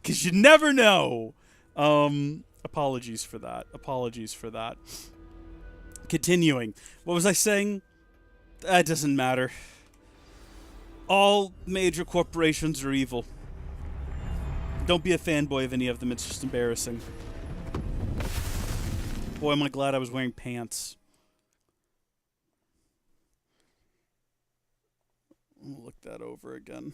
Speaker 1: because you never know. Apologies for that. Continuing. What was I saying? That doesn't matter. All major corporations are evil. Don't be a fanboy of any of them. It's just embarrassing. Boy, am I glad I was wearing pants. I'll look that over again.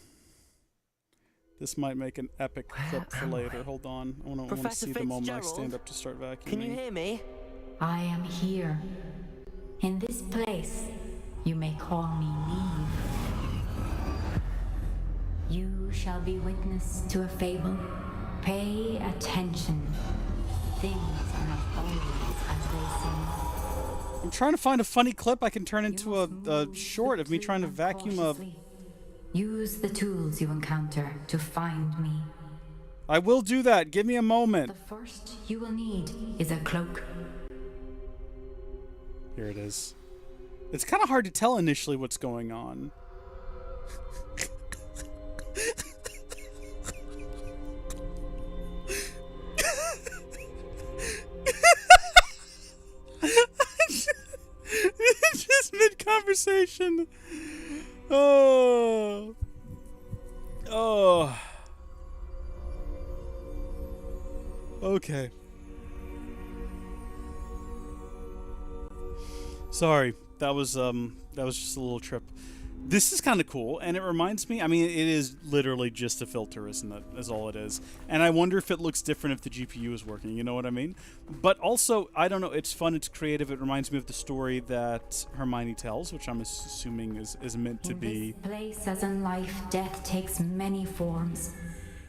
Speaker 1: This might make an epic clip for later. Hold on. I want to see the moment I stand up to start vacuuming.
Speaker 2: Can you hear me?
Speaker 9: I am here. In this place, you may call me Neve. You shall be witness to a fable. Pay attention. Things are not always as they seem.
Speaker 1: I'm trying to find a funny clip I can turn into a short of me trying to vacuum a...
Speaker 9: Use the tools you encounter to find me.
Speaker 1: I will do that. Give me a moment.
Speaker 9: The first you will need is a cloak.
Speaker 1: Here it is. It's kind of hard to tell initially what's going on. Just mid-conversation. Oh. Okay. Sorry, that was just a little trip. This is kind of cool, and it reminds me, I mean, it is literally just a filter, isn't it? Is all it is. And I wonder if it looks different if the GPU is working, you know what I mean? But also, I don't know, it's fun, it's creative, it reminds me of the story that Hermione tells, which I'm assuming is meant to be...
Speaker 9: In this place, as in life, death takes many forms.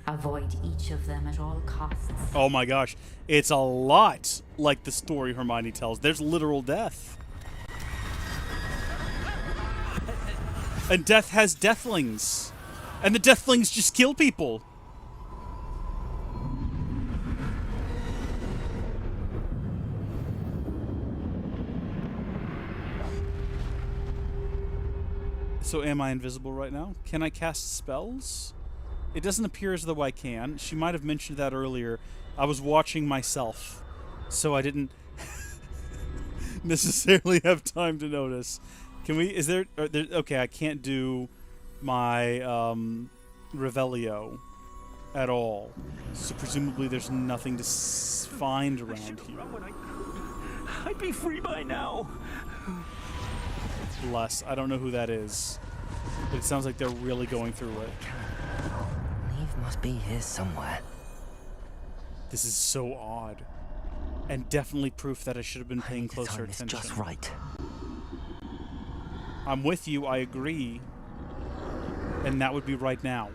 Speaker 9: Avoid each of them at all costs.
Speaker 1: Oh my gosh, it's a lot like the story Hermione tells. There's literal death. And death has deathlings. And the deathlings just kill people. So am I invisible right now? Can I cast spells? It doesn't appear as though I can. She might have mentioned that earlier. I was watching myself, so I didn't necessarily have time to notice. Can we, okay, I can't do my, Revelio at all. So presumably there's nothing to find around here.
Speaker 4: I'd be free by now.
Speaker 1: Bless. I don't know who that is. But it sounds like they're really going through it.
Speaker 2: Neve must be here somewhere.
Speaker 1: This is so odd. And definitely proof that I should have been paying closer attention.
Speaker 2: Just right.
Speaker 1: I'm with you, I agree. And that would be right now.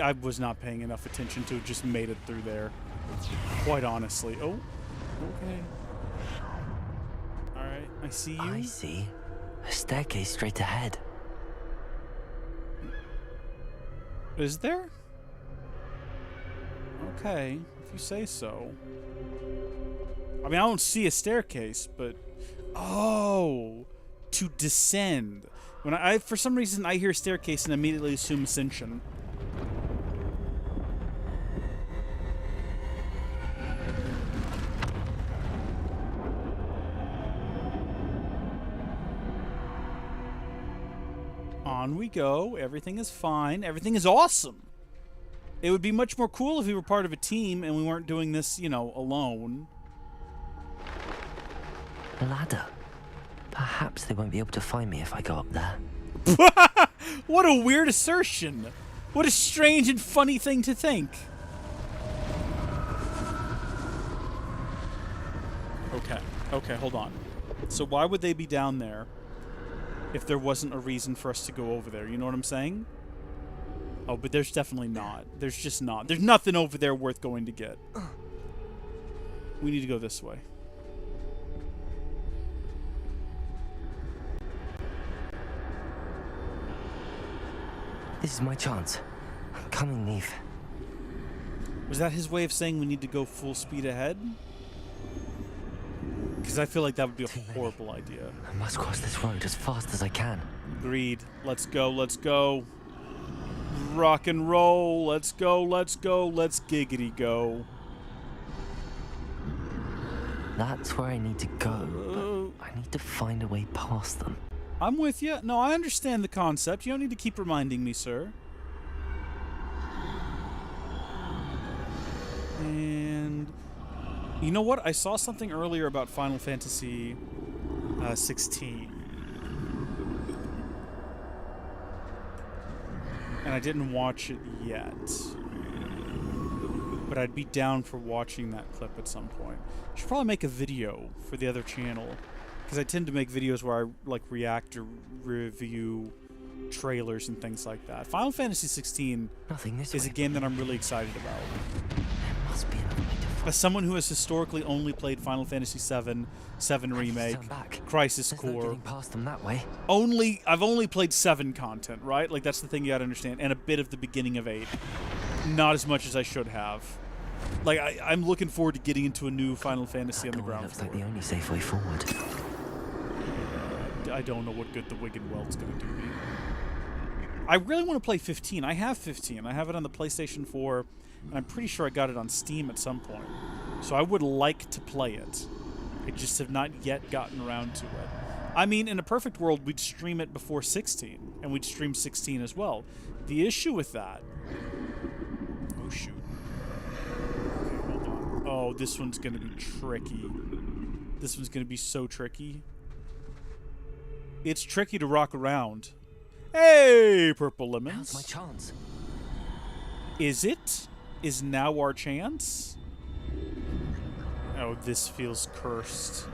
Speaker 1: I was not paying enough attention to have just made it through there. Quite honestly. Oh, okay. Alright, I see you.
Speaker 2: I see. A staircase straight ahead.
Speaker 1: Is there? Okay, if you say so. I mean, I don't see a staircase, but... Oh! To descend. When I for some reason, I hear staircase and immediately assume ascension. On we go. Everything is fine. Everything is awesome. It would be much more cool if we were part of a team and we weren't doing this, you know, alone.
Speaker 2: Ladder. Perhaps they won't be able to find me if I go up there.
Speaker 1: What a weird assertion. What a strange and funny thing to think. Okay, hold on. So why would they be down there if there wasn't a reason for us to go over there? You know what I'm saying? Oh, but there's definitely not. There's just not. There's nothing over there worth going to get. We need to go this way.
Speaker 2: This is my chance. I'm coming, Neve.
Speaker 1: Was that his way of saying we need to go full speed ahead? Because I feel like that would be a horrible idea.
Speaker 2: I must cross this road as fast as I can.
Speaker 1: Agreed. Let's go, let's go. Rock and roll. Let's go, let's go, let's giggity go.
Speaker 2: That's where I need to go, but I need to find a way past them.
Speaker 1: I'm with you. No, I understand the concept. You don't need to keep reminding me, sir. And you know what? I saw something earlier about Final Fantasy 16. And I didn't watch it yet. But I'd be down for watching that clip at some point. I should probably make a video for the other channel. Because I tend to make videos where I like react or review trailers and things like that. Final Fantasy 16 is a game that I'm really excited about.
Speaker 2: There must be another way to find.
Speaker 1: As someone who has historically only played Final Fantasy 7 Remake, Crisis Core,
Speaker 2: getting past them that way.
Speaker 1: I've only played 7 content, right? Like that's the thing you gotta understand, and a bit of the beginning of 8. Not as much as I should have. Like I'm looking forward to getting into a new Final Fantasy on the ground
Speaker 2: looks
Speaker 1: floor.
Speaker 2: like the only safe way forward.
Speaker 1: I don't know what good the Wigan Welt's going to do me. I really want to play 15. I have 15. I have it on the PlayStation 4, and I'm pretty sure I got it on Steam at some point. So I would like to play it. I just have not yet gotten around to it. I mean, in a perfect world, we'd stream it before 16, and we'd stream 16 as well. The issue with that... Oh, shoot. Okay, hold on. Oh, this one's going to be tricky. This one's going to be so tricky. It's tricky to rock around. Hey, Purple Lemons.
Speaker 2: Now's my chance.
Speaker 1: Is it? Is now our chance? Oh, this feels cursed.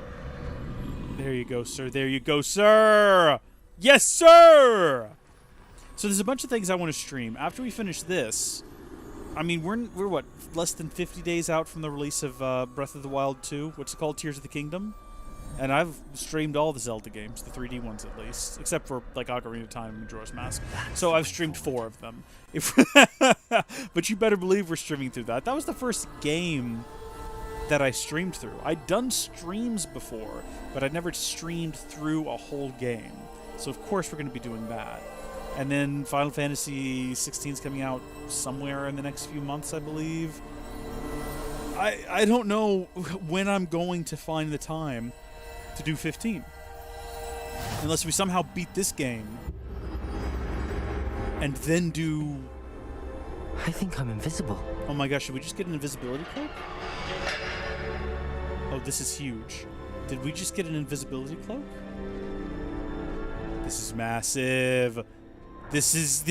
Speaker 1: There you go, sir. There you go, sir! Yes, sir! So there's a bunch of things I want to stream. After we finish this, I mean, we're what, less than 50 days out from the release of Breath of the Wild 2? What's it called? Tears of the Kingdom? And I've streamed all the Zelda games, the 3D ones at least, except for like Ocarina of Time and Majora's Mask. So I've streamed 4 of them. But you better believe we're streaming through that. That was the first game that I streamed through. I'd done streams before, but I'd never streamed through a whole game. So of course we're going to be doing that. And then Final Fantasy 16 is coming out somewhere in the next few months, I believe. I don't know when I'm going to find the time to do 15. Unless we somehow beat this game and then do...
Speaker 2: I think I'm invisible.
Speaker 1: Oh my gosh, should we just get an invisibility cloak? Oh, this is huge. Did we just get an invisibility cloak? This is massive. This is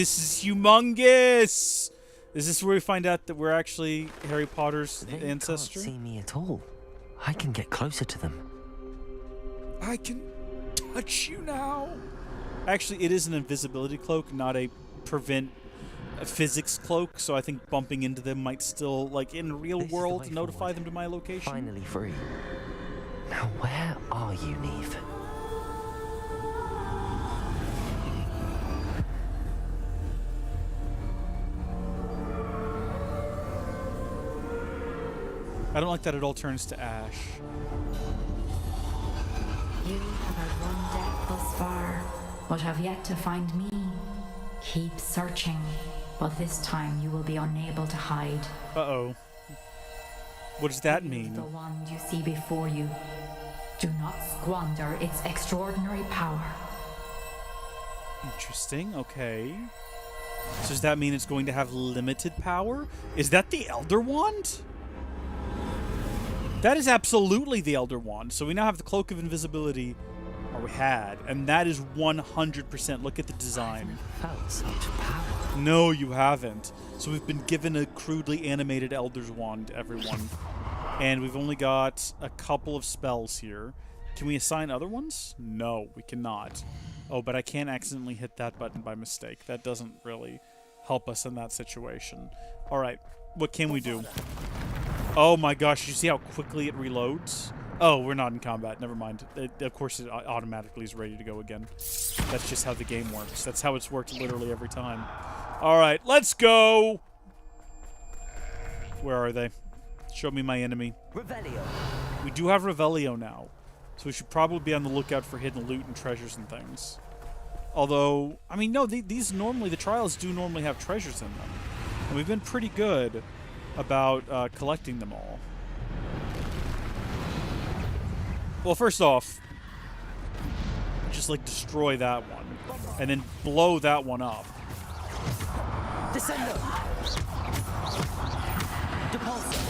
Speaker 1: humongous. Is this where we find out that we're actually Harry Potter's ancestor?
Speaker 2: They can't see me at all. I can get closer to them.
Speaker 1: I can touch you now. Actually, it is an invisibility cloak, not a prevent physics cloak, so I think bumping into them might still, like in the real world, notify them to my location.
Speaker 2: Finally free. Now where are you, Neve?
Speaker 1: I don't like that it all turns to ash.
Speaker 9: You have had one death thus far, but have yet to find me. Keep searching, but this time you will be unable to hide.
Speaker 1: Uh-oh. What does that
Speaker 9: Use
Speaker 1: mean?
Speaker 9: the wand you see before you. Do not squander its extraordinary power.
Speaker 1: Interesting, okay. So does that mean it's going to have limited power? Is that the Elder Wand? That is absolutely the Elder Wand. So we now have the Cloak of Invisibility, or we had, and that is 100%. Look at the design.
Speaker 2: Felt such power.
Speaker 1: No, you haven't. So we've been given a crudely animated Elder's Wand, everyone. And we've only got a couple of spells here. Can we assign other ones? No, we cannot. Oh, but I can't accidentally hit that button by mistake. That doesn't really help us in that situation. Alright, what can we do? Oh my gosh, you see how quickly it reloads? Oh, we're not in combat. Never mind. Of course, it automatically is ready to go again. That's just how the game works. That's how it's worked literally every time. Alright, let's go! Where are they? Show me my enemy.
Speaker 2: Revelio.
Speaker 1: We do have Revelio now, so we should probably be on the lookout for hidden loot and treasures and things. Although, I mean, no, these normally, the trials do normally have treasures in them. And we've been pretty good about collecting them all. Well, first off, just like destroy that one, and then blow that one up.
Speaker 2: Descendo. Depulso.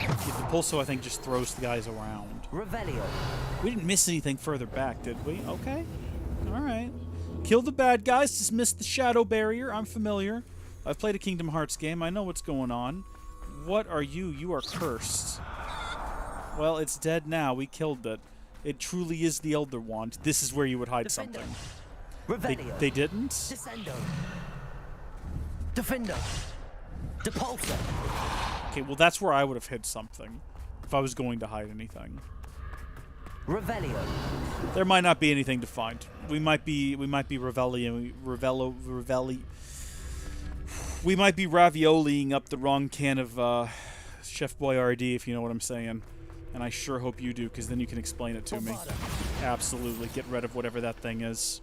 Speaker 1: Yeah, the Pulso, I think, just throws the guys around.
Speaker 2: Revelio.
Speaker 1: We didn't miss anything further back, did we? Okay. Alright. Kill the bad guys, dismiss the shadow barrier. I'm familiar. I've played a Kingdom Hearts game. I know what's going on. What are you? You are cursed. Well, it's dead now. We killed it. It truly is the Elder Wand. This is where you would hide
Speaker 2: Defendo.
Speaker 1: something.
Speaker 2: Revelio.
Speaker 1: They didn't?
Speaker 2: Descendo. Defender. Depulso.
Speaker 1: Okay, well, that's where I would have hid something if I was going to hide anything.
Speaker 2: Revelio.
Speaker 1: There might not be anything to find. We might be Revelli. We might be ravioliing up the wrong can of Chef Boyardee, if you know what I'm saying. And I sure hope you do, because then you can explain it to me. Absolutely. Get rid of whatever that thing is.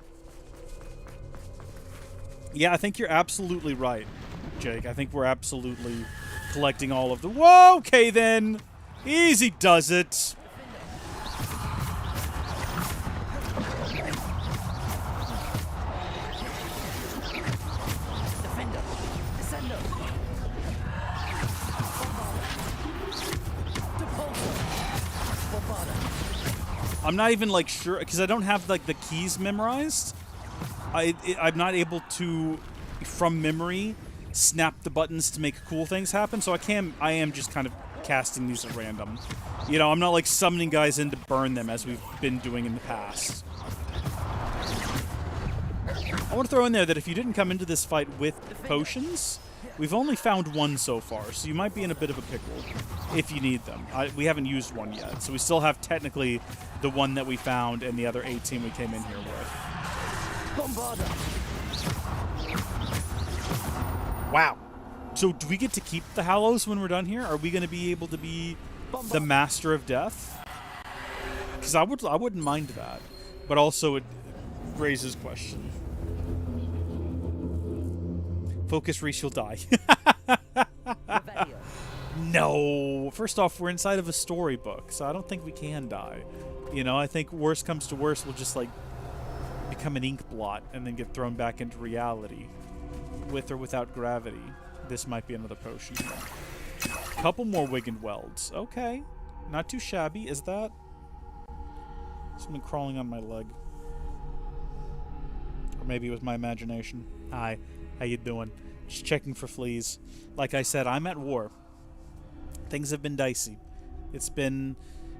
Speaker 1: Yeah, I think you're absolutely right, Jake. I think we're absolutely collecting all of the... Whoa, okay then! Easy does it!
Speaker 2: Defender. Descendo.
Speaker 1: I'm not even, like, sure, because I don't have, like, the keys memorized. I'm not able to, from memory, snap the buttons to make cool things happen, so I am just kind of casting these at random. You know, I'm not, like, summoning guys in to burn them, as we've been doing in the past. I want to throw in there that if you didn't come into this fight with potions, we've only found one so far, so you might be in a bit of a pickle if you need them. We haven't used one yet, so we still have technically the one that we found and the other 18 we came in here with.
Speaker 2: Bombarda.
Speaker 1: Wow. So do we get to keep the Hallows when we're done here? Are we going to be able to be the Master of Death? Because I wouldn't mind that, but also it raises questions. Focus, Reese, you'll die. No. First off, we're inside of a storybook, so I don't think we can die. You know, I think worst comes to worst, we'll just, like, become an ink blot and then get thrown back into reality. With or without gravity. This might be another potion. Couple more Wigand Welds. Okay. Not too shabby. Is that... something crawling on my leg? Or maybe it was my imagination. Hi. How you doing? Just checking for fleas. Like I said, I'm at war. Things have been dicey. It's been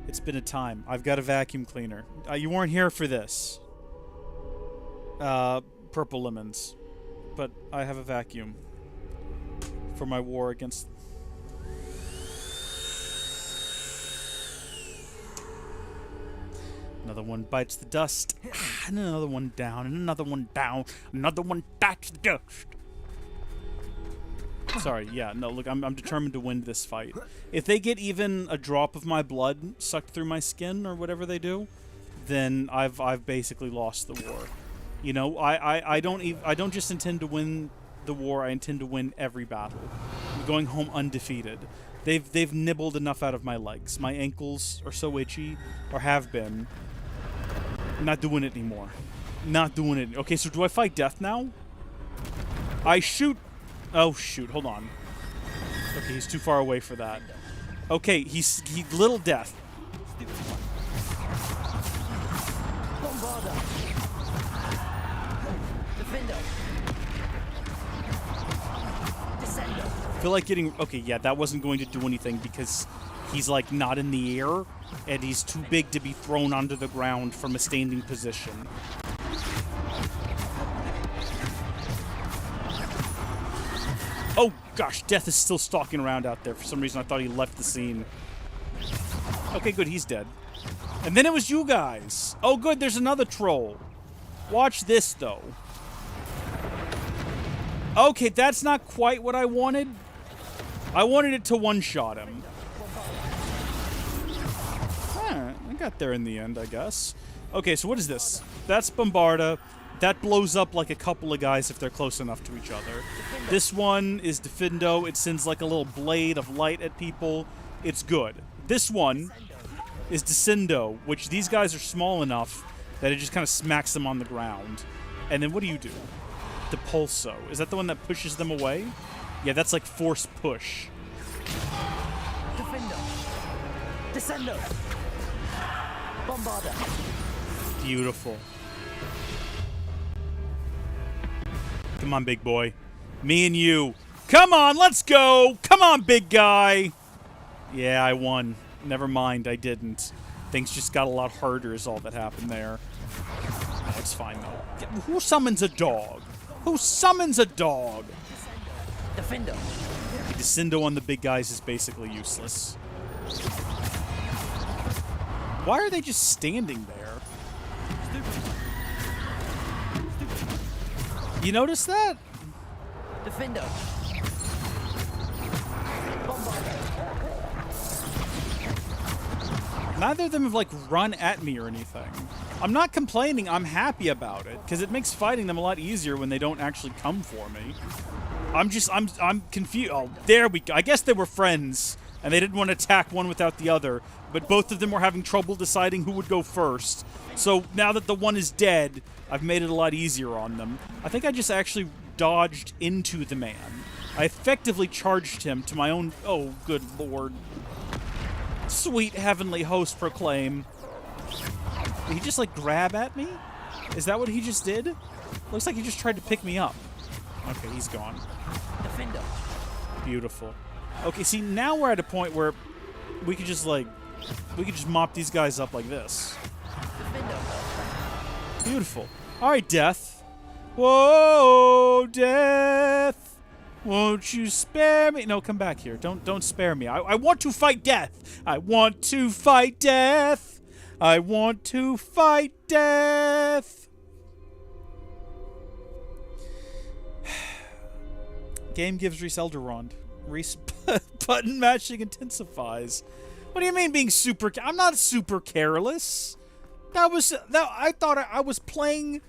Speaker 1: a time. I've got a vacuum cleaner. You weren't here for this. Purple lemons. But I have a vacuum. For my war against... Another one bites the dust. And another one down. And another one down. Another one bites the dust. Sorry, yeah, no, look, I'm determined to win this fight. If they get even a drop of my blood sucked through my skin or whatever they do, then I've basically lost the war. You know, I don't just intend to win the war, I intend to win every battle. I'm going home undefeated. They've nibbled enough out of my legs. My ankles are so itchy, or have been. I'm not doing it anymore. Not doing it. Okay, so do I fight death now? I shoot. Oh shoot! Hold on. Okay, he's too far away for that. Okay, he's little death. I feel like getting... Okay, yeah, that wasn't going to do anything because he's, like, not in the air, and he's too big to be thrown onto the ground from a standing position. Oh, gosh, Death is still stalking around out there. For some reason, I thought he left the scene. Okay, good, he's dead. And then it was you guys. Oh, good, there's another troll. Watch this, though. Okay, that's not quite what I wanted. I wanted it to one-shot him. Huh, I got there in the end, I guess. Okay, so what is this? That's Bombarda. That blows up like a couple of guys if they're close enough to each other. This one is Defendo. It sends like a little blade of light at people. It's good. This one is Descendo, which these guys are small enough that it just kind of smacks them on the ground. And then what do you do? Depulso. Is that the one that pushes them away? Yeah, that's like force push.
Speaker 2: Defendo. Descendo. Bombarda.
Speaker 1: Beautiful. Come on, big boy. Me and you. Come on, let's go. Come on, big guy. Yeah, I won. Never mind, I didn't. Things just got a lot harder is all that happened there. That's fine, though. Who summons a dog? Who summons a dog?
Speaker 2: Defendo.
Speaker 1: Descendo on the big guys is basically useless. Why are they just standing there? You notice that?
Speaker 2: Defendo.
Speaker 1: Neither of them have, like, run at me or anything. I'm not complaining. I'm happy about it, because it makes fighting them a lot easier when they don't actually come for me. I'm confused. Oh, there we go. I guess they were friends, and they didn't want to attack one without the other, but both of them were having trouble deciding who would go first. So now that the one is dead, I've made it a lot easier on them. I think I just actually dodged into the man. I effectively charged him to my own... Oh, good lord. Sweet heavenly host proclaim. Did he just, like, grab at me? Is that what he just did? Looks like he just tried to pick me up. Okay, he's gone.
Speaker 2: Defendo.
Speaker 1: Beautiful. Okay, see, now we're at a point where we could just, like... We could just mop these guys up like this.
Speaker 2: Defendo.
Speaker 1: Beautiful. Alright, Death. Whoa, Death! Won't you spare me? No, come back here. Don't spare me. I want to fight Death! I want to fight Death! I want to fight Death! Game gives Reese Elderond. Reese button matching intensifies. What do you mean being super... I'm not super careless. I thought I was playing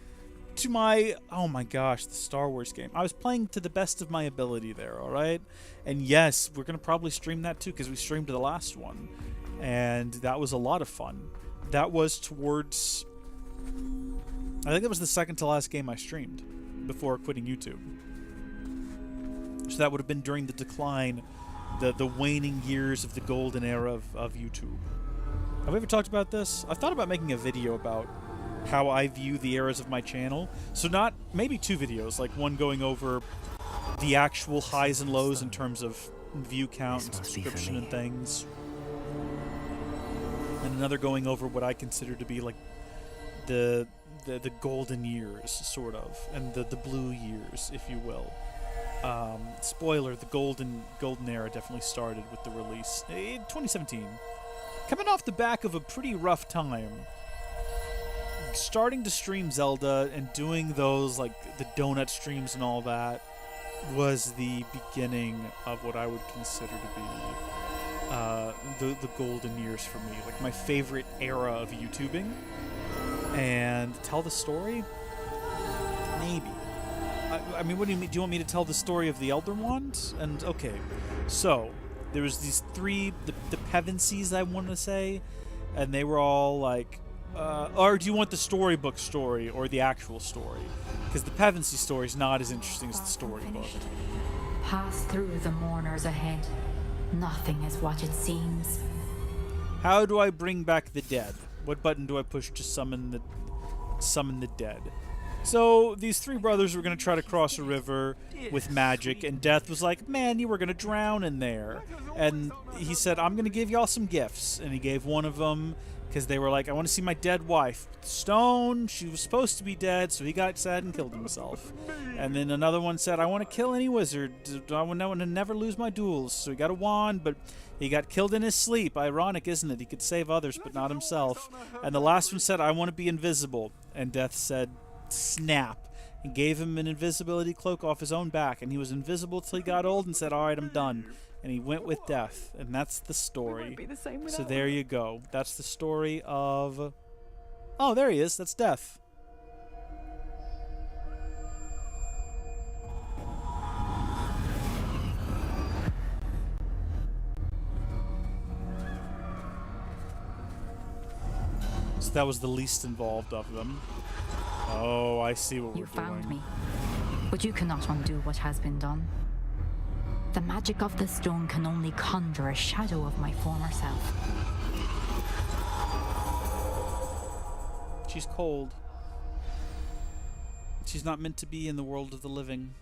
Speaker 1: to my... Oh my gosh, the Star Wars game. I was playing to the best of my ability there, alright? And yes, we're going to probably stream that too, because we streamed the last one. And that was a lot of fun. That was towards... I think that was the second to last game I streamed before quitting YouTube. So that would have been during the decline, the waning years of the golden era of YouTube. Have we ever talked about this? I've thought about making a video about how I view the eras of my channel. So not, maybe two videos, like one going over the actual highs and lows in terms of view count and subscription and things. And another going over what I consider to be like the golden years, sort of, and the blue years, if you will. Spoiler, the golden era definitely started with the release in 2017. Coming off the back of a pretty rough time. Starting to stream Zelda and doing those, like, the donut streams and all that. was the beginning of what I would consider to be the golden years for me, like my favorite era of YouTubing. And tell the story? Maybe. I mean, what do you mean? Do you want me to tell the story of the Elder Wand? And okay, so there was these three, the Pevensies, I want to say, and they were all like, or do you want the storybook story or the actual story? Because the Pevensey story is not as interesting as the storybook.
Speaker 9: Pass through the mourners ahead. Nothing is what it seems.
Speaker 1: How do I bring back the dead? What button do I push to summon the dead? So these three brothers were going to try to cross a river with magic, and Death was like, man, you were going to drown in there. And he said, I'm going to give y'all some gifts. And he gave one of them, because they were like, I want to see my dead wife. Stone, she was supposed to be dead, so he got sad and killed himself. And then another one said, I want to kill any wizard. I want to never lose my duels. So he got a wand, but he got killed in his sleep. Ironic, isn't it? He could save others, but not himself. And the last one said, I want to be invisible. And Death said, snap, and gave him an invisibility cloak off his own back, and he was invisible till he got old and said, alright, I'm done. And he went with Death, and that's the story. So there you go. That's the story of... Oh, there he is. That's Death. So that was the least involved of them. Oh, I see what we're doing.
Speaker 9: You found me, but you cannot undo what has been done. The magic of the stone can only conjure a shadow of my former self.
Speaker 1: She's cold. She's not meant to be in the world of the living.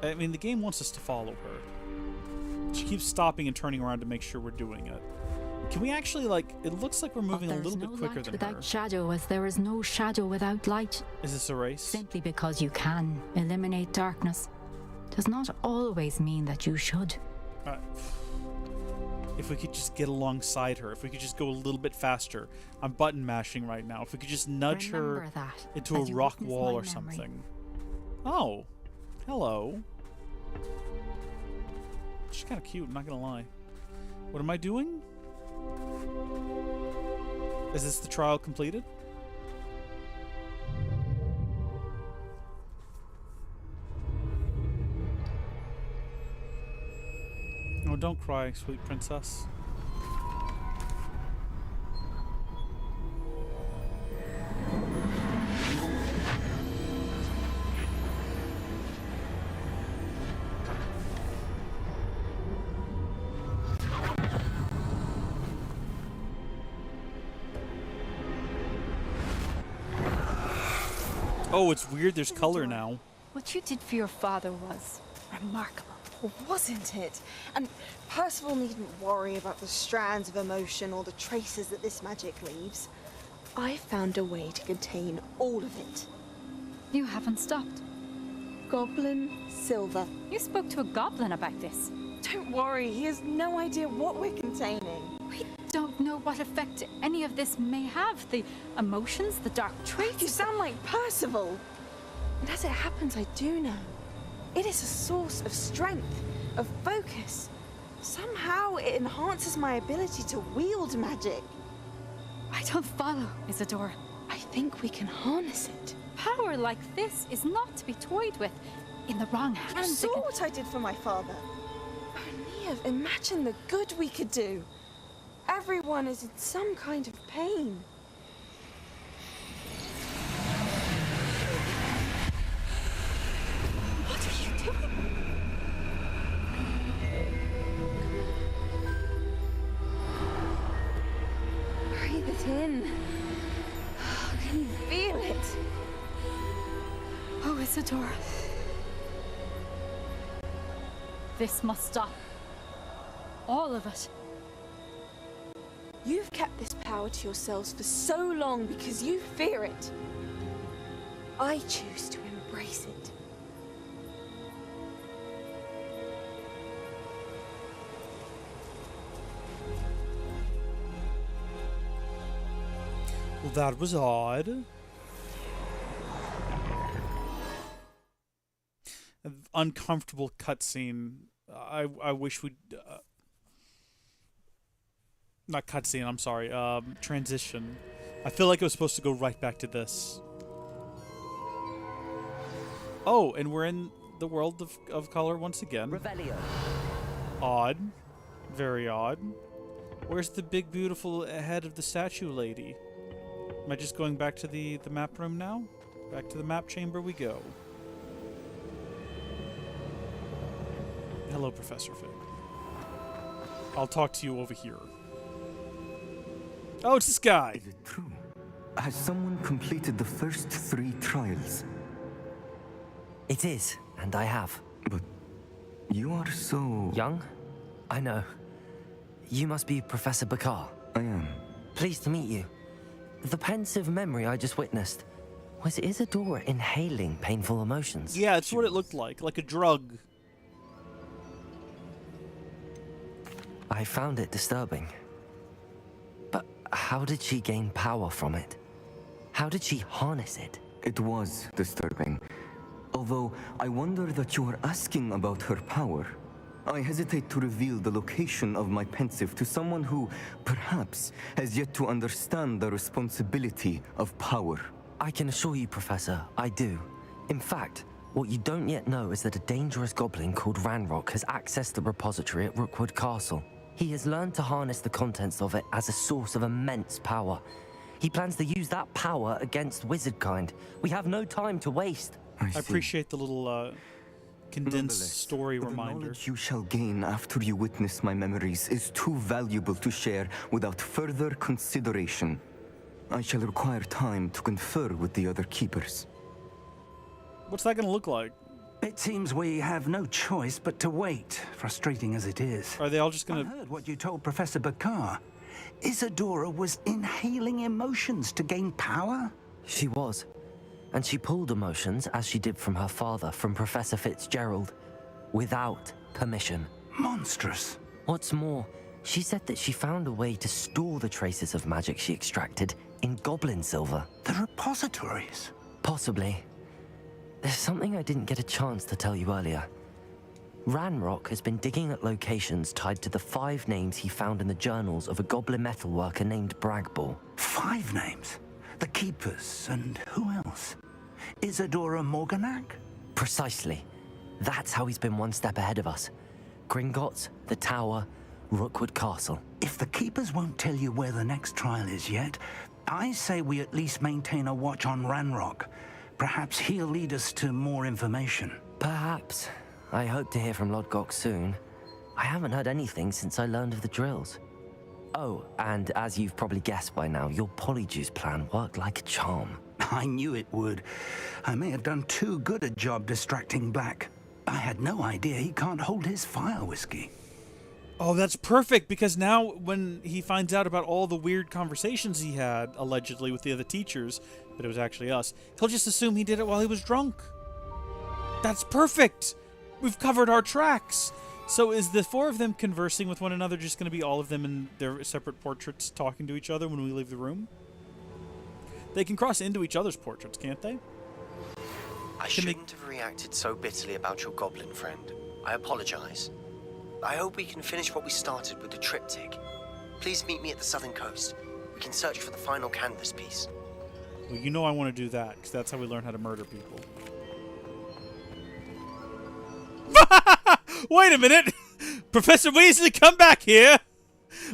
Speaker 1: I mean, the game wants us to follow her. She keeps stopping and turning around to make sure we're doing it. Can we actually, like, it looks like we're moving a little bit quicker than her.
Speaker 9: Without shadow, as there is no shadow without light.
Speaker 1: Is this a race?
Speaker 9: Simply because you can eliminate darkness does not always mean that you should.
Speaker 1: If we could just get alongside her, if we could just go a little bit faster. I'm button mashing right now. If we could just nudge her into a rock wall or something. Oh, hello. She's kind of cute, I'm not gonna lie. What am I doing? Is this the trial completed? Oh, don't cry, sweet princess. Oh, it's weird. There's color now.
Speaker 10: What you did for your father was remarkable.
Speaker 11: Wasn't it? And Percival needn't worry about the strands of emotion or the traces that this magic leaves. I found a way to contain all of it.
Speaker 10: You haven't stopped.
Speaker 11: Goblin Silver.
Speaker 10: You spoke to a goblin about this.
Speaker 11: Don't worry, he has no idea what we're containing.
Speaker 10: We don't know what effect any of this may have. The emotions, the dark traits.
Speaker 11: You sound like Percival. And as it happens, I do know. It is a source of strength, of focus. Somehow it enhances my ability to wield magic.
Speaker 10: I don't follow, Isadora.
Speaker 11: I think we can harness it.
Speaker 10: Power like this is not to be toyed with. In the wrong hands.
Speaker 11: You saw what I did for my father. Oh, Nia, imagine the good we could do. Everyone is in some kind of pain.
Speaker 10: What are you doing?
Speaker 11: Breathe it in. Can you feel it?
Speaker 10: Oh, Isadora. This must stop. All of it.
Speaker 11: You've kept this power to yourselves for so long because you fear it. I choose to embrace it.
Speaker 1: Well, that was odd. uncomfortable cutscene. I wish we'd not cutscene. I'm sorry. Transition. I feel like it was supposed to go right back to this. Oh, and we're in the world of color once again.
Speaker 2: Revelio.
Speaker 1: Odd. Very odd. Where's the big, beautiful head of the statue lady? Am I just going back to the map room now? Back to the map chamber we go. Hello, Professor Fig. I'll talk to you over here. Oh, it's this guy.
Speaker 12: Is it true? Has someone completed the first 3 trials?
Speaker 2: It is, and I have.
Speaker 12: But you are so...
Speaker 2: Young? I know. You must be Professor Bakar.
Speaker 12: I am.
Speaker 2: Pleased to meet you. The pensive memory I just witnessed. Was Isadora inhaling painful emotions?
Speaker 1: Yeah, it's what it looked like a drug.
Speaker 2: I found it disturbing. But how did she gain power from it? How did she harness it?
Speaker 12: It was disturbing. Although I wonder that you are asking about her power. I hesitate to reveal the location of my pensive to someone who, perhaps, has yet to understand the responsibility of power.
Speaker 2: I can assure you, Professor, I do. In fact, what you don't yet know is that a dangerous goblin called Ranrock has accessed the repository at Rookwood Castle. He has learned to harness the contents of it as a source of immense power. He plans to use that power against wizardkind. We have no time to waste.
Speaker 1: I appreciate the little condensed story reminder.
Speaker 12: The knowledge you shall gain after you witness my memories is too valuable to share without further consideration. I shall require time to confer with the other keepers.
Speaker 1: What's that going to look like?
Speaker 3: It seems we have no choice but to wait, frustrating as it is.
Speaker 1: Are they all just going to...
Speaker 3: I heard what you told Professor Bakar. Isadora was inhaling emotions to gain power?
Speaker 2: She was. And she pulled emotions, as she did from her father, from Professor Fitzgerald, without permission.
Speaker 3: Monstrous.
Speaker 2: What's more, she said that she found a way to store the traces of magic she extracted in goblin silver.
Speaker 3: The repositories?
Speaker 2: Possibly. There's something I didn't get a chance to tell you earlier. Ranrock has been digging at locations tied to the 5 names he found in the journals of a goblin metalworker named Bragball.
Speaker 3: 5 names? The Keepers, and who else? Isadora Morganac?
Speaker 2: Precisely. That's how he's been one step ahead of us. Gringotts, the Tower, Rookwood Castle.
Speaker 3: If the Keepers won't tell you where the next trial is yet, I say we at least maintain a watch on Ranrock. Perhaps he'll lead us to more information.
Speaker 2: Perhaps. I hope to hear from Lodgok soon. I haven't heard anything since I learned of the drills. Oh, and as you've probably guessed by now, your Polyjuice plan worked like a charm.
Speaker 3: I knew it would. I may have done too good a job distracting Black. I had no idea he can't hold his fire whiskey.
Speaker 1: Oh, that's perfect, because now when he finds out about all the weird conversations he had, allegedly, with the other teachers, but it was actually us, he'll just assume he did it while he was drunk. That's perfect! We've covered our tracks! So is the 4 of them conversing with one another just going to be all of them in their separate portraits talking to each other when we leave the room? They can cross into each other's portraits, can't they?
Speaker 13: I shouldn't have reacted so bitterly about your goblin friend. I apologize. I hope we can finish what we started with the triptych. Please meet me at the southern coast. We can search for the final canvas piece.
Speaker 1: Well, you know I want to do that, because that's how we learn how to murder people. Wait a minute! Professor Weasley, come back here!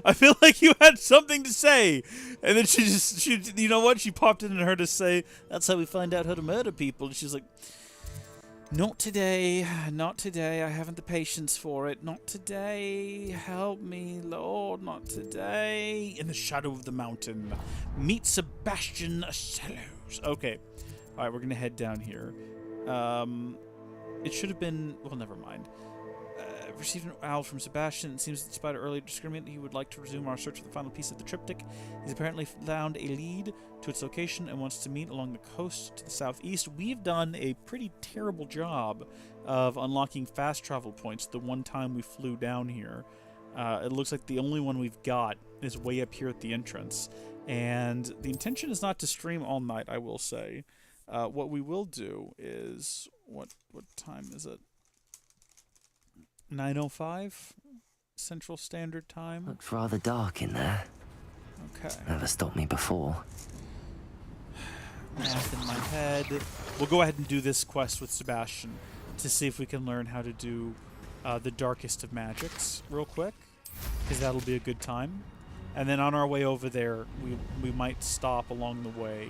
Speaker 1: I feel like you had something to say. And then she you know what? She popped in and heard us say, that's how we find out how to murder people. And she's like, not today, not today. I haven't the patience for it. Not today. Help me, Lord, not today. In the shadow of the mountain, meet Sebastian Sellows. Okay. All right, we're going to head down here. It should have been, well, never mind. Received an owl from Sebastian. It seems that despite our earlier disagreement, he would like to resume our search for the final piece of the triptych. He's apparently found a lead to its location and wants to meet along the coast to the southeast. We've done a pretty terrible job of unlocking fast travel points the one time we flew down here. It looks like the only one we've got is way up here at the entrance. And the intention is not to stream all night, I will say. What we will do is... What time is it? 9:05 Central Standard Time.
Speaker 2: Looks rather dark in there.
Speaker 1: Okay.
Speaker 2: Never stopped me before.
Speaker 1: Math in my head. We'll go ahead and do this quest with Sebastian to see if we can learn how to do the Darkest of Magics real quick, because that'll be a good time. And then on our way over there, we might stop along the way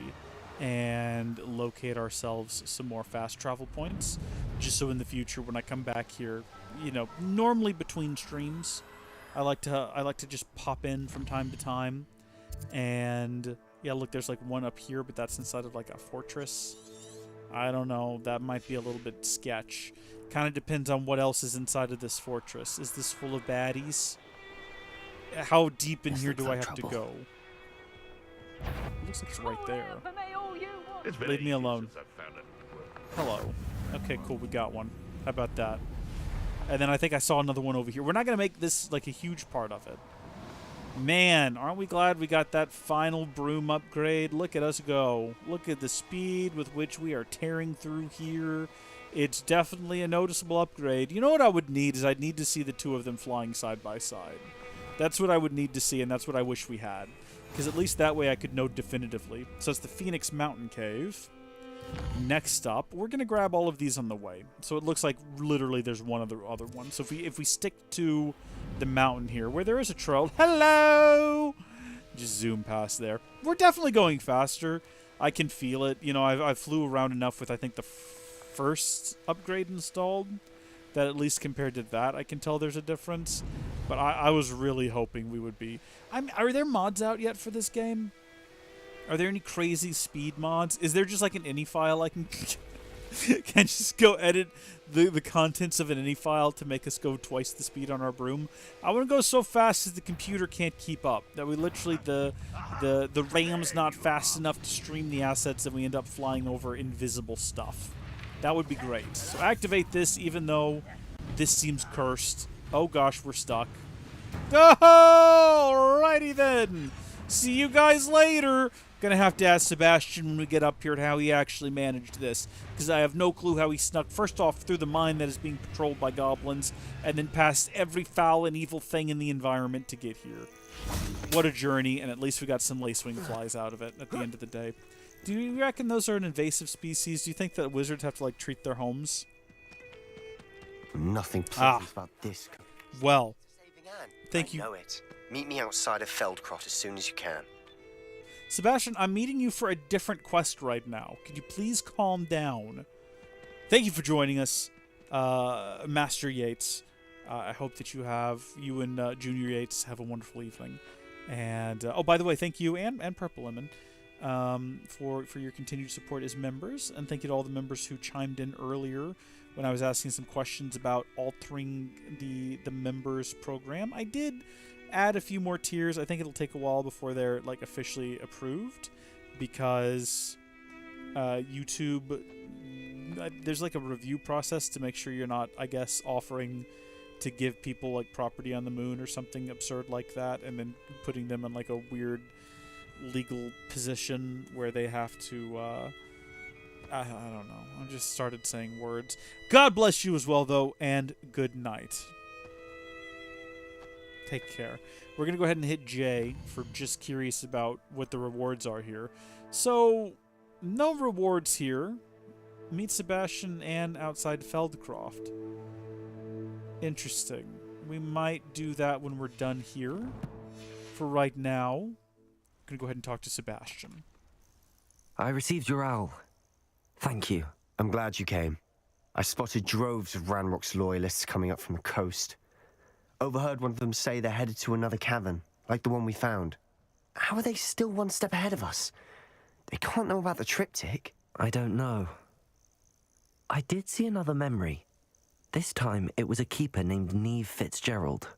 Speaker 1: and locate ourselves some more fast travel points, just so in the future when I come back here, normally between streams, I like to just pop in from time to time. And yeah, look, there's like one up here, but that's inside of like a fortress. I don't know, that might be a little bit sketch. Kind of depends on what else is inside of this fortress. Is this full of baddies? How deep in here do I have to go? It looks like it's right there. Leave me alone. Hello. Okay, cool, we got one. How about that? And then I think I saw another one over here. We're not going to make this like a huge part of it. Man, aren't we glad we got that final broom upgrade? Look at us go. Look at the speed with which we are tearing through here. It's definitely a noticeable upgrade. You know what I would need is I'd need to see the two of them flying side by side. That's what I would need to see, and that's what I wish we had. Because at least that way I could know definitively. So it's the Phoenix Mountain Cave. Next up, we're going to grab all of these on the way. So it looks like literally there's one other one. So if we stick to the mountain here, where there is a trail. Hello! Just zoom past there. We're definitely going faster. I can feel it. I flew around enough with, I think, the first upgrade installed, that at least compared to that, I can tell there's a difference. But I was really hoping we would be. Are there mods out yet for this game? Are there any crazy speed mods? Is there just like an ini file I can can just go edit the contents of an ini file to make us go twice the speed on our broom? I want to go so fast as the computer can't keep up. That we literally the RAM's not fast enough to stream the assets, and we end up flying over invisible stuff. That would be great. So activate this, even though this seems cursed. Oh gosh, we're stuck. Oh, alrighty then. See you guys later. Gonna have to ask Sebastian when we get up here how he actually managed this, because I have no clue how he snuck first off through the mine that is being patrolled by goblins, and then past every foul and evil thing in the environment to get here. What a journey, and at least we got some lacewing flies out of it at the end of the day. Do you reckon those are an invasive species? Do you think that wizards have to like treat their homes?
Speaker 13: Nothing pleasant about this.
Speaker 1: Well, thank you.
Speaker 13: I know it. Meet me outside of Feldcroft as soon as you can.
Speaker 1: Sebastian, I'm meeting you for a different quest right now. Could you please calm down? Thank you for joining us, Master Yates. I hope that you and Junior Yates have a wonderful evening. And oh, by the way, thank you and Purple Lemon for your continued support as members, and thank you to all the members who chimed in earlier when I was asking some questions about altering the members program. I did add a few more tiers. I think it'll take a while before they're like officially approved, because YouTube, there's like a review process to make sure you're not, I guess, offering to give people like property on the moon or something absurd like that, and then putting them in like a weird legal position where they have to I don't know. I just started saying words. God bless you as well, though, and good night. Take care. We're going to go ahead and hit J for just curious about what the rewards are here. So, no rewards here. Meet Sebastian and outside Feldcroft. Interesting. We might do that when we're done here. For right now, I'm going to go ahead and talk to Sebastian.
Speaker 2: I received your owl. Thank you.
Speaker 13: I'm glad you came. I spotted droves of Ranrock's loyalists coming up from the coast. Overheard one of them say they're headed to another cavern, like the one we found. How are they still one step ahead of us? They can't know about the triptych.
Speaker 2: I don't know. I did see another memory. This time, it was a keeper named Neve Fitzgerald.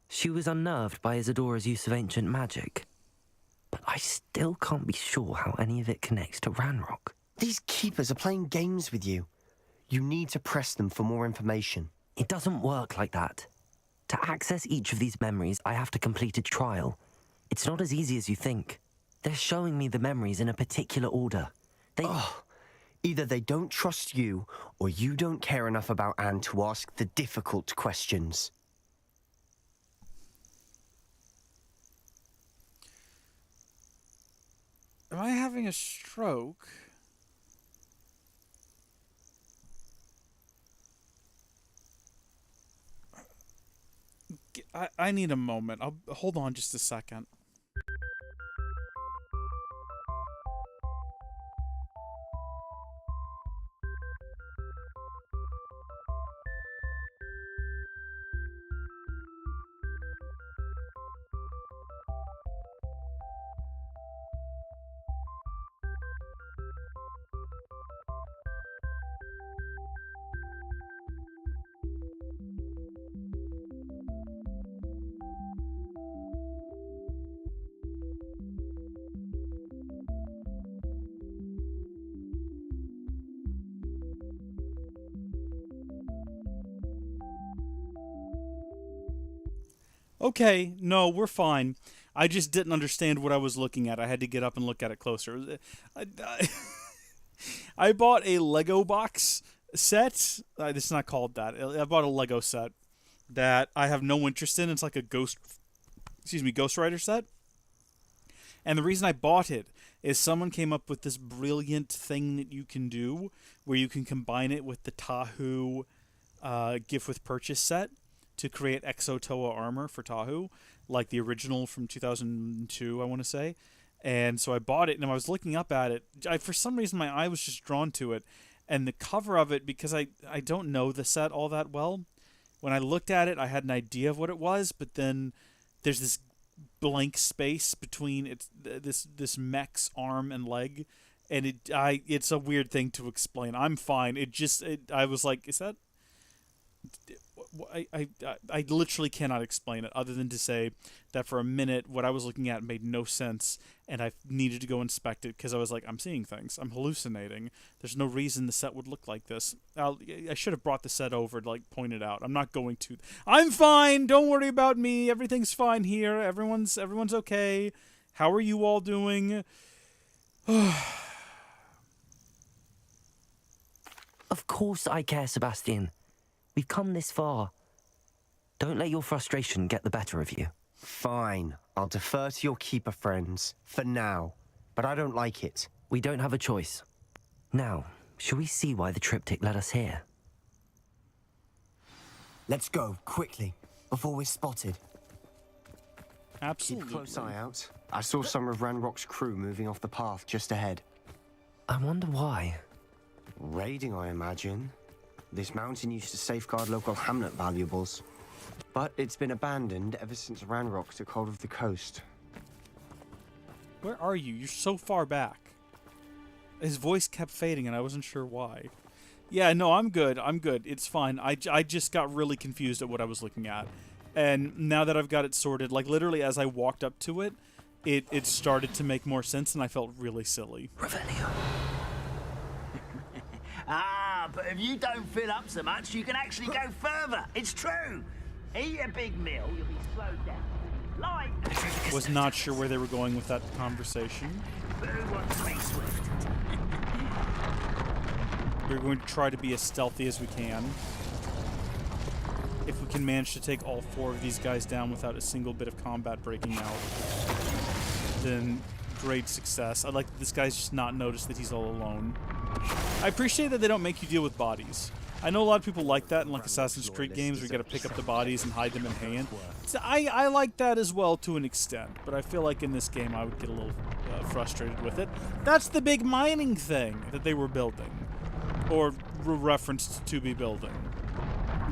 Speaker 2: She was unnerved by Isadora's use of ancient magic. But I still can't be sure how any of it connects to Ranrock.
Speaker 13: These keepers are playing games with you. You need to press them for more information.
Speaker 2: It doesn't work like that. To access each of these memories, I have to complete a trial. It's not as easy as you think. They're showing me the memories in a particular order.
Speaker 13: Oh, Either they don't trust you, or you don't care enough about Anne to ask the difficult questions.
Speaker 1: Am I having a stroke? I need a moment. I'll hold on just a second. Okay, no, we're fine. I just didn't understand what I was looking at. I had to get up and look at it closer. I bought a Lego box set. It's not called that. I bought a Lego set that I have no interest in. It's like a Ghost Rider set. And the reason I bought it is someone came up with this brilliant thing that you can do where you can combine it with the Tahu gift with purchase set to create Exo Toa armor for Tahu, like the original from 2002, I want to say. And so I bought it, and I was looking up at it. For some reason, my eye was just drawn to it. And the cover of it, because I don't know the set all that well, when I looked at it, I had an idea of what it was, but then there's this blank space between this mech's arm and leg, and it's a weird thing to explain. I'm fine. I was like, is that... I literally cannot explain it other than to say that for a minute what I was looking at made no sense, and I needed to go inspect it because I was like, I'm seeing things. I'm hallucinating. There's no reason the set would look like this. I should have brought the set over to like point it out. I'm not going to. I'm fine. Don't worry about me. Everything's fine here. Everyone's okay. How are you all doing?
Speaker 2: Of course I care, Sebastian. We've come this far. Don't let your frustration get the better of you.
Speaker 13: Fine. I'll defer to your keeper friends, for now. But I don't like it.
Speaker 2: We don't have a choice. Now, shall we see why the triptych led us here?
Speaker 13: Let's go, quickly, before we're spotted.
Speaker 1: Absolutely.
Speaker 13: Keep a close eye out. I saw some of Ranrock's crew moving off the path just ahead.
Speaker 2: I wonder why.
Speaker 13: Raiding, I imagine. This mountain used to safeguard local hamlet valuables. But it's been abandoned ever since Ranrock took hold of the coast.
Speaker 1: Where are you? You're so far back. His voice kept fading and I wasn't sure why. Yeah, no, I'm good. I'm good. It's fine. I just got really confused at what I was looking at. And now that I've got it sorted, like literally as I walked up to it, it started to make more sense and I felt really silly.
Speaker 2: Revelio.
Speaker 14: But if you don't fill up so much, you can actually go further. It's true. Eat a big meal, you'll be slowed down. Like...
Speaker 1: Was not sure where they were going with that conversation.
Speaker 14: Who wants to be swift?
Speaker 1: We're going to try to be as stealthy as we can. If we can manage to take all 4 of these guys down without a single bit of combat breaking out, then great success. I like that this guy's just not noticed that he's all alone. I appreciate that they don't make you deal with bodies. I know a lot of people like that in like Assassin's Creed games where you gotta pick up the bodies and hide them in hand. So I like that as well to an extent, but I feel like in this game I would get a little frustrated with it. That's the big mining thing that they were building, or referenced to be building.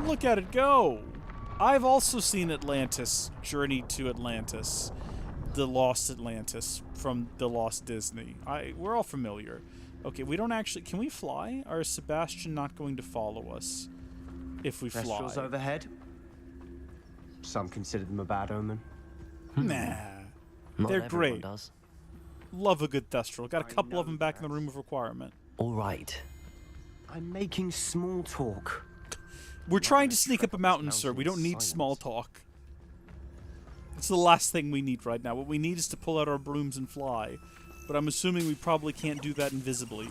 Speaker 1: Look at it go! I've also seen Atlantis, Journey to Atlantis, the Lost Atlantis from the Lost Disney. We're all familiar. Okay, we don't actually... Can we fly? Or is Sebastian not going to follow us if we fly?
Speaker 13: Kestrels overhead? Some consider them a bad omen.
Speaker 1: Nah. They're great.
Speaker 2: Does.
Speaker 1: Love a good Thestral. Got a couple of them back in the room of requirement.
Speaker 2: All right.
Speaker 13: I'm making small talk.
Speaker 1: We're trying to sneak up a mountain, sir. We don't need small talk. It's the last thing we need right now. What we need is to pull out our brooms and fly. But I'm assuming we probably can't do that invisibly.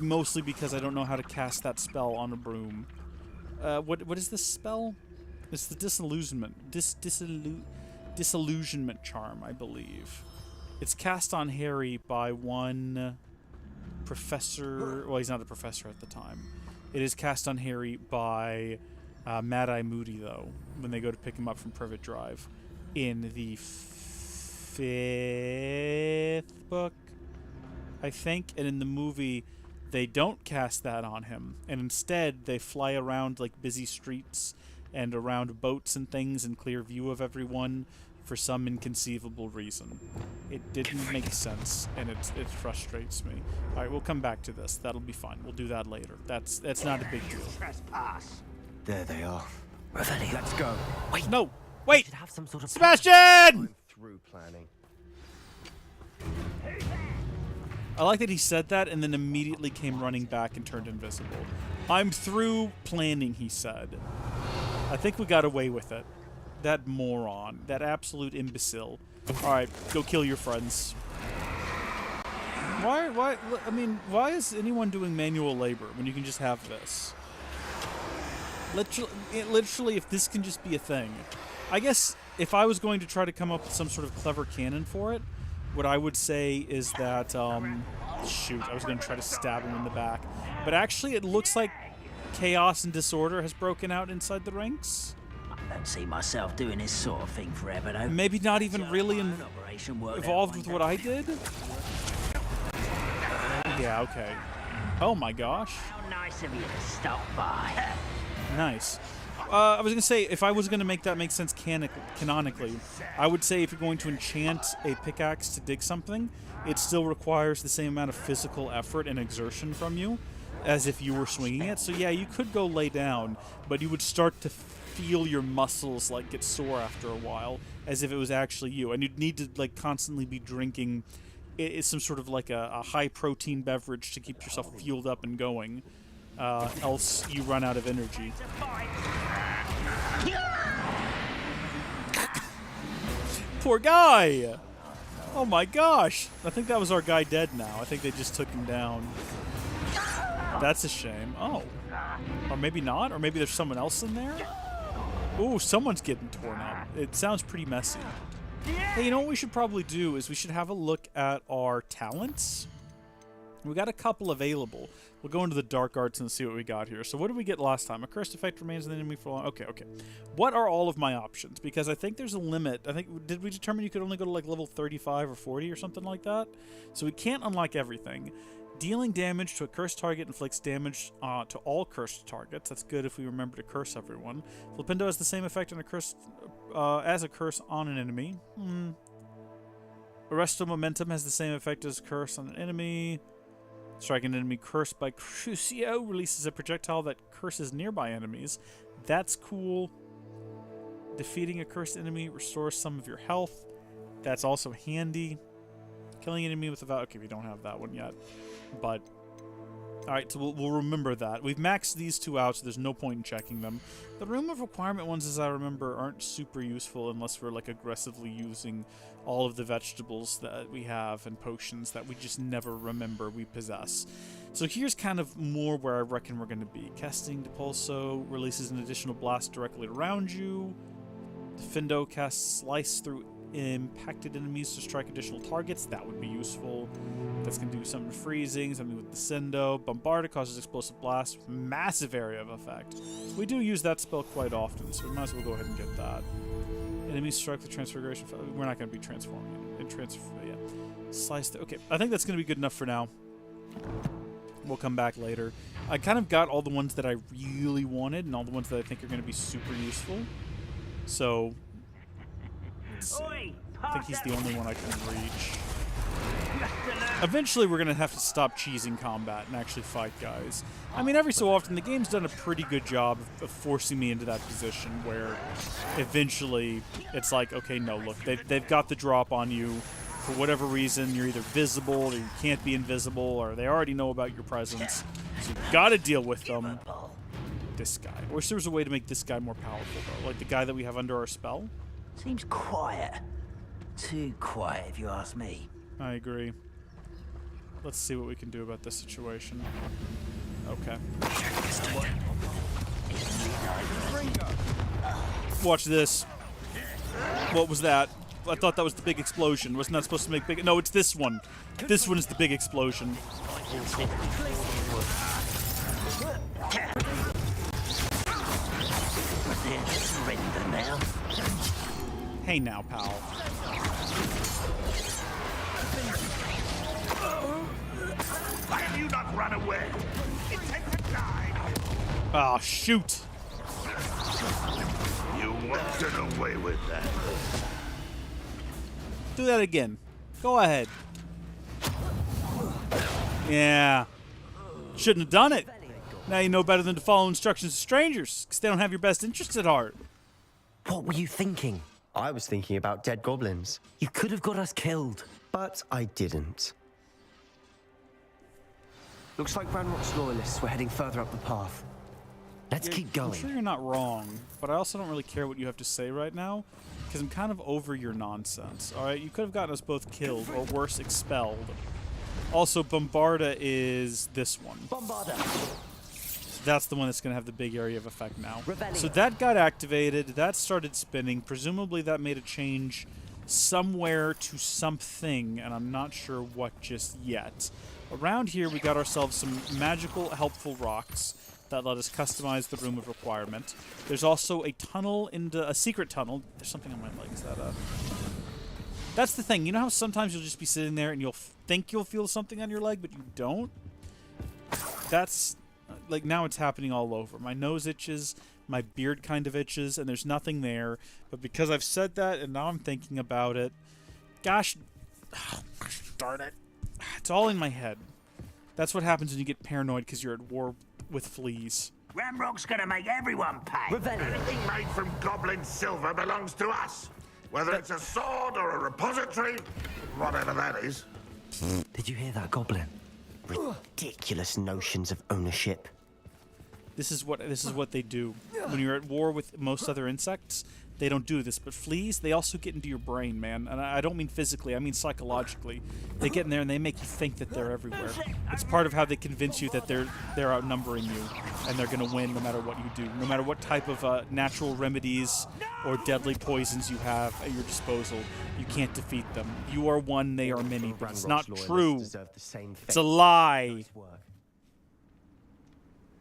Speaker 1: mostly because I don't know how to cast that spell on a broom. What is this spell? It's the disillusionment charm, I believe. It's cast on Harry by one professor. Well, he's not a professor at the time. It is cast on Harry by Mad Eye Moody, though, when they go to pick him up from Privet Drive in the 5th book, I think. And in the movie, they don't cast that on him, and instead they fly around like busy streets and around boats and things in clear view of everyone for some inconceivable reason. It didn't make sense, and it frustrates me. All right, we'll come back to this. That'll be fine. We'll do that later. That's not a big deal.
Speaker 14: Trespass.
Speaker 12: There they are.
Speaker 2: Revelio.
Speaker 14: Let's go.
Speaker 1: Wait, no, wait,
Speaker 2: should have some sort of
Speaker 1: Sebastian!
Speaker 14: I'm through planning.
Speaker 1: I like that he said that and then immediately came running back and turned invisible. I'm through planning, he said. I think we got away with it. That moron. That absolute imbecile. Alright, go kill your friends. Why, I mean, why is anyone doing manual labor when you can just have this? Literally, if this can just be a thing. I guess if I was going to try to come up with some sort of clever canon for it, what I would say is that, shoot, I was going to try to stab him in the back. But actually, it looks like chaos and disorder has broken out inside the ranks.
Speaker 14: I don't see myself doing this sort of thing forever, though.
Speaker 1: Maybe not even really involved with what I did? Yeah, okay. Oh my gosh.
Speaker 14: How nice of you to stop by.
Speaker 1: Nice. I was going to say, if I was going to make that make sense canonically, I would say if you're going to enchant a pickaxe to dig something, it still requires the same amount of physical effort and exertion from you as if you were swinging it. So yeah, you could go lay down, but you would start to feel your muscles like get sore after a while, as if it was actually you. And you'd need to like constantly be drinking some sort of like a high-protein beverage to keep yourself fueled up and going. Else you run out of energy. Poor guy! Oh my gosh! I think that was our guy dead now. I think they just took him down. That's a shame. Oh. Or maybe not? Or maybe there's someone else in there? Ooh, someone's getting torn up. It sounds pretty messy. Hey, you know what we should probably do is we should have a look at our talents. We got a couple available. We'll go into the dark arts and see what we got here. So what did we get last time? A cursed effect remains in the enemy for long. Okay. What are all of my options? Because I think there's a limit. I think, did we determine you could only go to like level 35 or 40 or something like that? So we can't unlock everything. Dealing damage to a cursed target inflicts damage to all cursed targets. That's good if we remember to curse everyone. Flippendo has the same effect on a curse as a curse on an enemy. Arresto Momentum has the same effect as curse on an enemy. Striking an enemy cursed by Crucio releases a projectile that curses nearby enemies. That's cool. Defeating a cursed enemy restores some of your health. That's also handy. Killing an enemy with a vow. Okay, we don't have that one yet. But, alright, so we'll remember that. We've maxed these two out, so there's no point in checking them. The Room of Requirement ones, as I remember, aren't super useful unless we're, like, aggressively using all of the vegetables that we have and potions that we just never remember we possess. So here's kind of more where I reckon we're going to be. Casting Depulso releases an additional blast directly around you. Defendo casts Slice through impacted enemies to strike additional targets. That would be useful. That's going to do something freezing, something with Descendo. Bombard causes explosive blast with massive area of effect. We do use that spell quite often, so we might as well go ahead and get that. Enemies strike with Transfiguration. We're not going to be transforming it. Yeah. Slice. Okay, I think that's going to be good enough for now. We'll come back later. I kind of got all the ones that I really wanted and all the ones that I think are going to be super useful. So, let's see. I think he's the only one I can reach. Eventually, we're going to have to stop cheesing combat and actually fight guys. I mean, every so often, the game's done a pretty good job of forcing me into that position where eventually it's like, okay, no, look, they've got the drop on you. For whatever reason, you're either visible or you can't be invisible, or they already know about your presence. So you've got to deal with them. This guy. I wish there was a way to make this guy more powerful, though. Like the guy that we have under our spell.
Speaker 14: Seems quiet. Too quiet, if you ask me.
Speaker 1: I agree. Let's see what we can do about this situation. Okay. Watch this. What was that? I thought that was the big explosion. Wasn't that supposed to make big... No, it's this one. This one is the big explosion. Hey now, pal.
Speaker 8: Why have you not run away? It takes a guide.
Speaker 1: Oh, shoot.
Speaker 8: You won't get away with that.
Speaker 1: Do that again. Go ahead. Yeah. Shouldn't have done it. Now you know better than to follow instructions of strangers, because they don't have your best interests at heart.
Speaker 2: What were you thinking?
Speaker 13: I was thinking about dead goblins.
Speaker 2: You could have got us killed.
Speaker 13: But I didn't.
Speaker 15: Looks like Ranrock's loyalists were heading further up the path.
Speaker 2: Let's keep going.
Speaker 1: I'm sure you're not wrong, but I also don't really care what you have to say right now, because I'm kind of over your nonsense, alright? You could have gotten us both killed, or worse, expelled. Also, Bombarda is this one.
Speaker 2: Bombarda!
Speaker 1: That's the one that's going to have the big area of effect now.
Speaker 2: Rebellion.
Speaker 1: So that got activated, that started spinning, presumably that made a change somewhere to something, and I'm not sure what just yet. Around here, we got ourselves some magical, helpful rocks that let us customize the room of requirement. There's also a tunnel into a secret tunnel. There's something on my leg. Is that That's the thing. You know how sometimes you'll just be sitting there and you'll think you'll feel something on your leg, but you don't? That's like now it's happening all over. My nose itches, my beard kind of itches, and there's nothing there. But because I've said that and now I'm thinking about it, gosh darn it. It's all in my head. That's what happens when you get paranoid because you're at war with fleas.
Speaker 14: Ranrock's gonna make everyone pay.
Speaker 8: Anything made from goblin silver belongs to us. Whether it's a sword or a repository, whatever that is.
Speaker 2: Did you hear that, Goblin?
Speaker 13: Ridiculous notions of ownership.
Speaker 1: This is what they do. When you're at war with most other insects, they don't do this. But fleas, they also get into your brain, man. And I don't mean physically, I mean psychologically. They get in there and they make you think that they're everywhere. It's part of how they convince you that they're outnumbering you and they're going to win no matter what you do. No matter what type of natural remedies or deadly poisons you have at your disposal, you can't defeat them. You are one, they are many. But it's not true. It's a lie.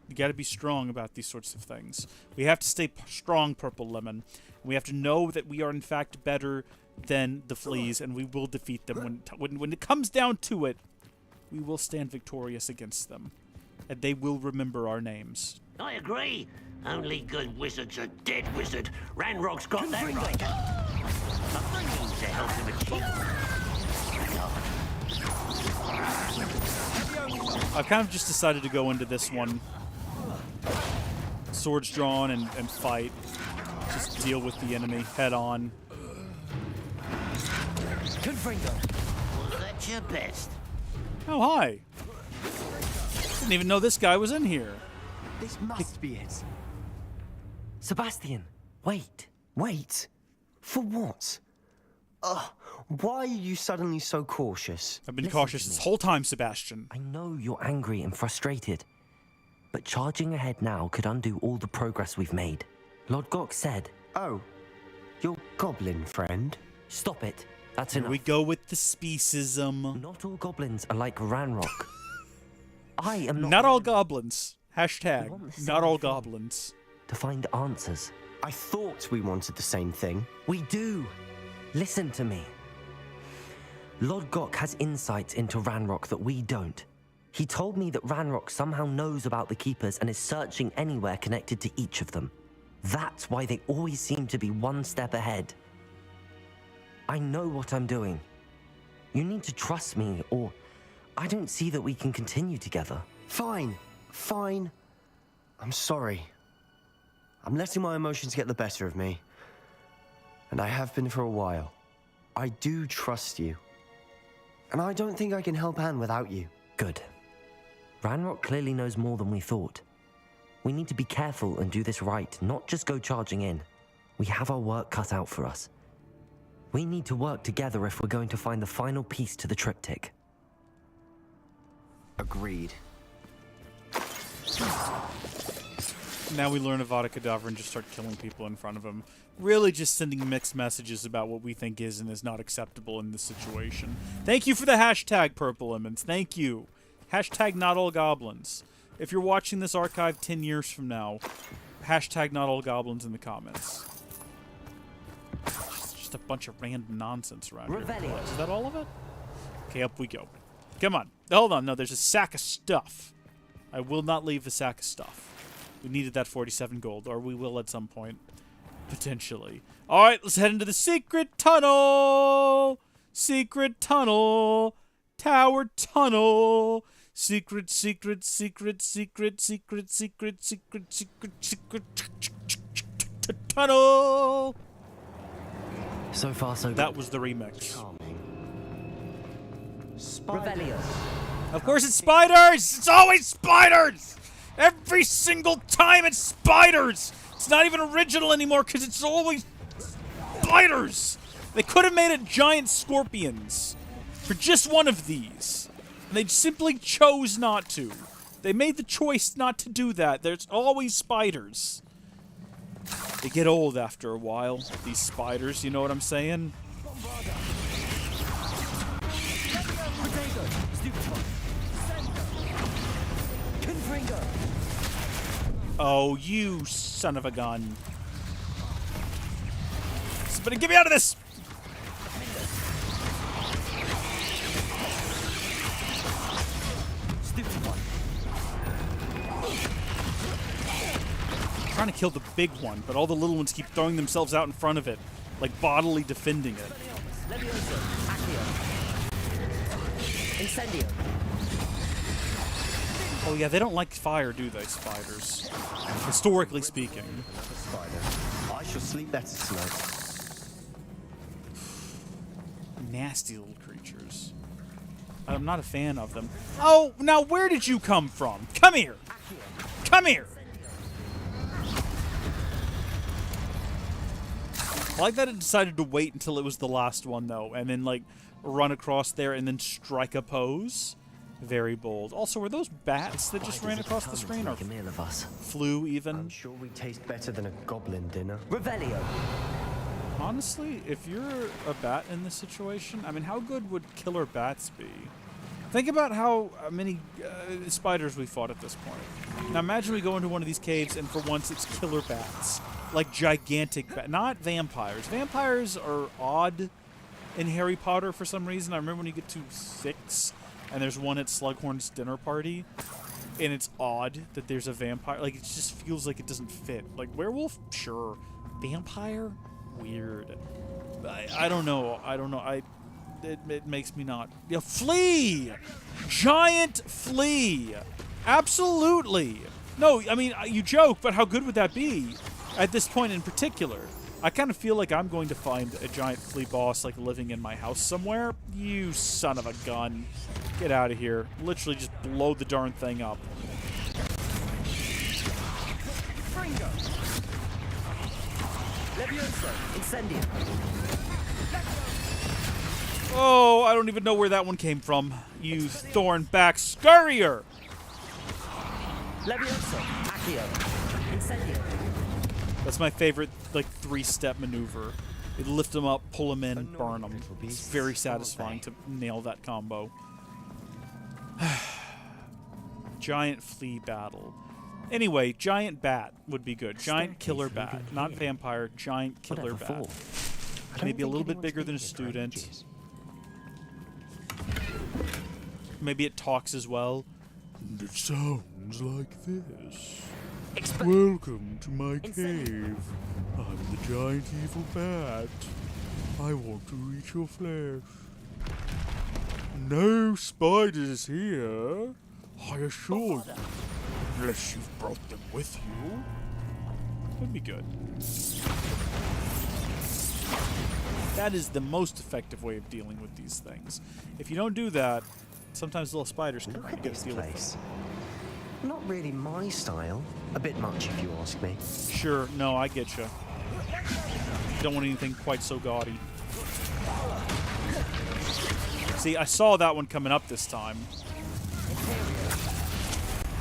Speaker 1: You got to be strong about these sorts of things. We have to stay strong, Purple Lemon. We have to know that we are, in fact, better than the fleas, and we will defeat them. When it comes down to it, we will stand victorious against them. And they will remember our names.
Speaker 14: I agree. Only good wizards are dead wizard. Ranrock's got that right. I need to help him achieve.
Speaker 1: I've kind of just decided to go into this one. Swords drawn and fight. Just deal with the enemy head on.
Speaker 14: That's your best.
Speaker 1: Oh, hi. Didn't even know this guy was in here.
Speaker 15: This must be it.
Speaker 2: Sebastian, wait.
Speaker 13: Wait? For what? Why are you suddenly so cautious?
Speaker 1: I've been cautious this whole time, Sebastian.
Speaker 2: I know you're angry and frustrated, but charging ahead now could undo all the progress we've made. Lord Gok said...
Speaker 13: Oh, your goblin friend?
Speaker 2: Stop it. That's
Speaker 1: Here
Speaker 2: enough.
Speaker 1: we go with the speciesism.
Speaker 2: Not all goblins are like Ranrock. I am
Speaker 1: Not all goblins. Hashtag, not all goblins.
Speaker 2: To find answers.
Speaker 13: I thought we wanted the same thing.
Speaker 2: We do. Listen to me. Lord Gok has insights into Ranrock that we don't. He told me that Ranrock somehow knows about the Keepers and is searching anywhere connected to each of them. That's why they always seem to be one step ahead. I know what I'm doing. You need to trust me, or I don't see that we can continue together.
Speaker 13: Fine. I'm sorry. I'm letting my emotions get the better of me. And I have been for a while. I do trust you. And I don't think I can help Anne without you.
Speaker 2: Good. Ranrock clearly knows more than we thought. We need to be careful and do this right, not just go charging in. We have our work cut out for us. We need to work together if we're going to find the final piece to the triptych.
Speaker 15: Agreed.
Speaker 1: Now we learn Avada Kedavra and just start killing people in front of him. Really just sending mixed messages about what we think is and is not acceptable in this situation. Thank you for the hashtag, Purple Lemons. Thank you. Hashtag not all goblins. If you're watching this archive 10 years from now, hashtag not all goblins in the comments. Just a bunch of random nonsense around here. Is that all of it? Okay, up we go. Come on. Hold on. No, there's a sack of stuff. I will not leave the sack of stuff. We needed that 47 gold, or we will at some point. Potentially. Alright, let's head into the secret tunnel! Secret tunnel! Tower tunnel! Secret, secret, secret, secret, secret, secret, secret, secret, secret, tunnel!
Speaker 2: So far, so good.
Speaker 1: That was the remix.
Speaker 15: Revelio.
Speaker 1: Of course it's spiders! It's always spiders! Every single time it's spiders! It's not even original anymore because it's always spiders! They could have made it giant scorpions for just one of these. And they simply chose not to. They made the choice not to do that. There's always spiders. They get old after a while, these spiders, you know what I'm saying? Oh, you son of a gun. Somebody get me out of this! I'm trying to kill the big one, but all the little ones keep throwing themselves out in front of it, like bodily defending it.
Speaker 15: Incendio.
Speaker 1: Oh yeah, they don't like fire, do they, spiders? Historically speaking.
Speaker 15: I shall sleep better tonight.
Speaker 1: Nasty little creatures. I'm not a fan of them. Oh, now where did you come from? Come here! Come here! I like that it decided to wait until it was the last one, though, and then, like, run across there and then strike a pose. Very bold. Also, were those bats that just ran across the screen, or flew even?
Speaker 15: I'm sure we taste better than a goblin dinner. Revelio.
Speaker 1: Honestly, if you're a bat in this situation, I mean, how good would killer bats be? Think about how many spiders we fought at this point. Now imagine we go into one of these caves and for once it's killer bats. Like gigantic bats. Not vampires. Vampires are odd in Harry Potter for some reason. I remember when you get to 6 and there's one at Slughorn's dinner party and it's odd that there's a vampire. Like, it just feels like it doesn't fit. Like, werewolf? Sure. Vampire? Weird. I don't know. I don't know. It makes me not. Yeah, flea! Giant flea! Absolutely! No, I mean, you joke, but how good would that be at this point in particular? I kind of feel like I'm going to find a giant flea boss, like, living in my house somewhere. You son of a gun. Get out of here. Literally just blow the darn thing up.
Speaker 15: Fringo. Levioso. Incendio.
Speaker 1: Oh, I don't even know where that one came from. You thornback scurrier!
Speaker 15: Levioso. Accio. Incendio.
Speaker 1: That's my favorite, like, 3-step maneuver. You lift them up, pull them in, burn them. It's very satisfying to nail that combo. Giant flea battle. Anyway, giant bat would be good. Giant killer bat. Not vampire, giant killer bat. Maybe a little bit bigger than a student. Maybe it talks as well. And it sounds like this. Welcome to my cave. I'm the giant evil bat. I want to eat your flesh. No spiders here, I assure you. Unless you've brought them with you. That'd be good. That is the most effective way of dealing with these things. If you don't do that, sometimes little spiders can
Speaker 15: Look at
Speaker 1: get
Speaker 15: this
Speaker 1: deal with
Speaker 15: place. Not really my style. A bit much, if you ask me.
Speaker 1: Sure, no, I get you. Don't want anything quite so gaudy. See, I saw that one coming up this time.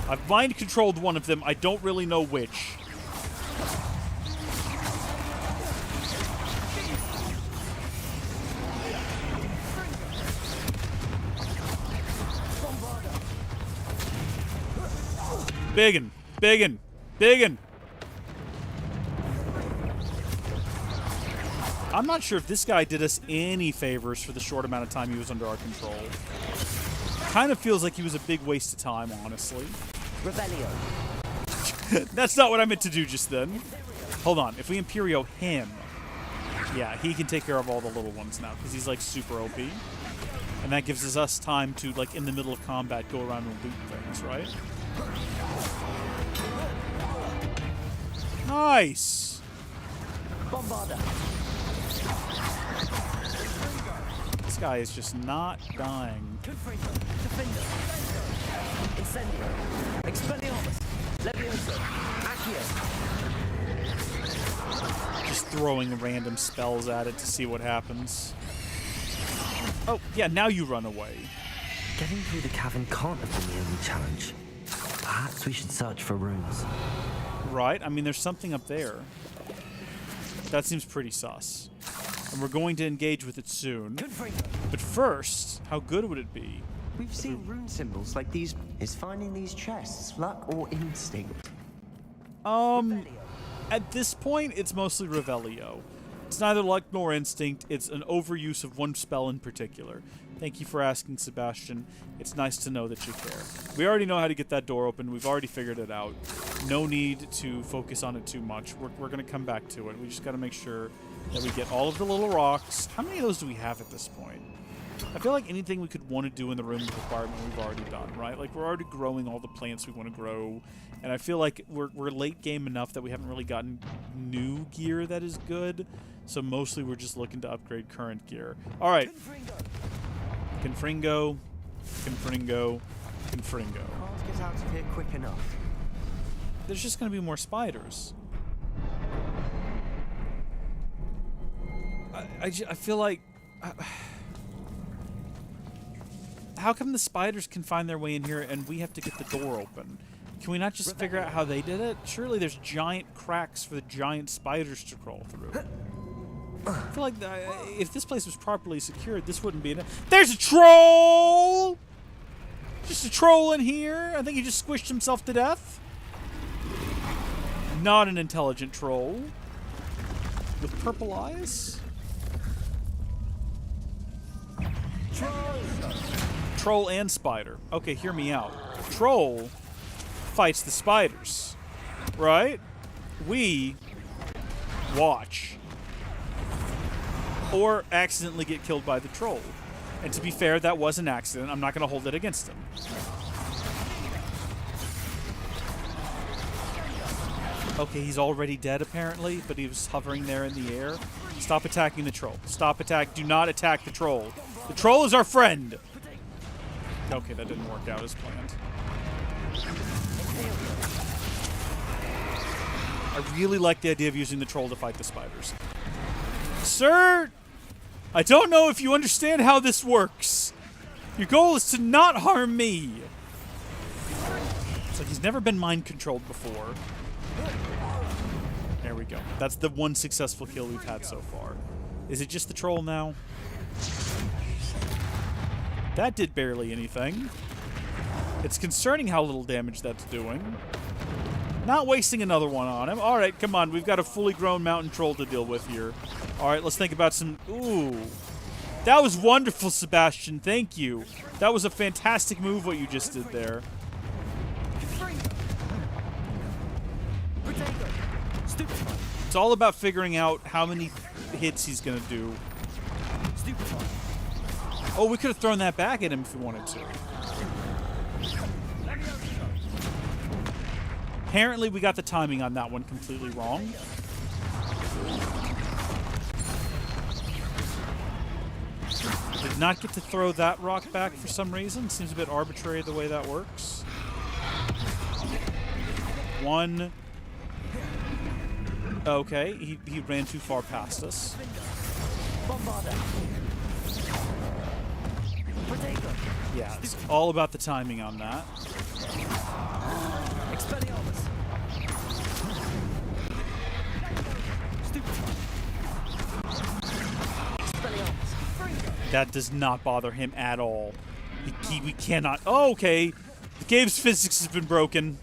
Speaker 1: I've mind-controlled one of them. I don't really know which. Biggin. Biggin. Biggin. I'm not sure if this guy did us any favors for the short amount of time he was under our control. Kind of feels like he was a big waste of time, honestly.
Speaker 2: Rebellion.
Speaker 1: That's not what I meant to do just then. Hold on. If we Imperio him, yeah, he can take care of all the little ones now because he's like super OP. And that gives us time to, like, in the middle of combat, go around and loot things, right? Nice!
Speaker 2: Bombarder.
Speaker 1: This guy is just not dying.
Speaker 2: Incendio. Expelliarmus. Levioso. Accio.
Speaker 1: Just throwing random spells at it to see what happens. Oh, yeah, now you run away.
Speaker 2: Getting through the cavern can't have been the only challenge. Perhaps we should search for runes.
Speaker 1: Right? I mean, there's something up there. That seems pretty sus. And we're going to engage with it soon. But first, how good would it be?
Speaker 15: We've seen rune symbols like these. Is finding these chests luck or instinct?
Speaker 1: At this point, it's mostly Revelio. It's neither luck nor instinct. It's an overuse of one spell in particular. Thank you for asking, Sebastian. It's nice to know that you care. We already know how to get that door open. We've already figured it out. No need to focus on it too much. We're going to come back to it. We just got to make sure that we get all of the little rocks. How many of those do we have at this point? I feel like anything we could want to do in the room of requirement we've already done, right? Like, we're already growing all the plants we want to grow. And I feel like we're late game enough that we haven't really gotten new gear that is good. So mostly we're just looking to upgrade current gear. All right. Confringo, Confringo, Confringo.
Speaker 15: Can't get out of here quick enough.
Speaker 1: There's just going to be more spiders. I feel like... how come the spiders can find their way in here and we have to get the door open? Can we not just figure out how they did it? Surely there's giant cracks for the giant spiders to crawl through. I feel like if this place was properly secured, this wouldn't be enough. There's a troll! Just a troll in here. I think he just squished himself to death. Not an intelligent troll. With purple eyes. Troll and spider. Okay, hear me out. Troll fights the spiders. Right? We watch. Or accidentally get killed by the troll. And to be fair, that was an accident. I'm not going to hold it against him. Okay, he's already dead apparently, but he was hovering there in the air. Stop attacking the troll. Stop attack. Do not attack the troll. The troll is our friend. Okay, that didn't work out as planned. I really like the idea of using the troll to fight the spiders. Sir, I don't know if you understand how this works. Your goal is to not harm me. It's like he's never been mind-controlled before. There we go. That's the one successful kill we've had so far. Is it just the troll now? That did barely anything. It's concerning how little damage that's doing. Not wasting another one on him. All right, come on. We've got a fully grown mountain troll to deal with here. All right, let's think about some... Ooh. That was wonderful, Sebastian. Thank you. That was a fantastic move what you just did there. It's all about figuring out how many hits he's going to do. Oh, we could have thrown that back at him if we wanted to. Apparently, we got the timing on that one completely wrong. Did not get to throw that rock back for some reason. Seems a bit arbitrary the way that works. One. Okay, he ran too far past us. Yeah, it's all about the timing on that.
Speaker 2: Expelliarmus!
Speaker 1: That does not bother him at all. We cannot. Oh, okay. The game's physics has been broken.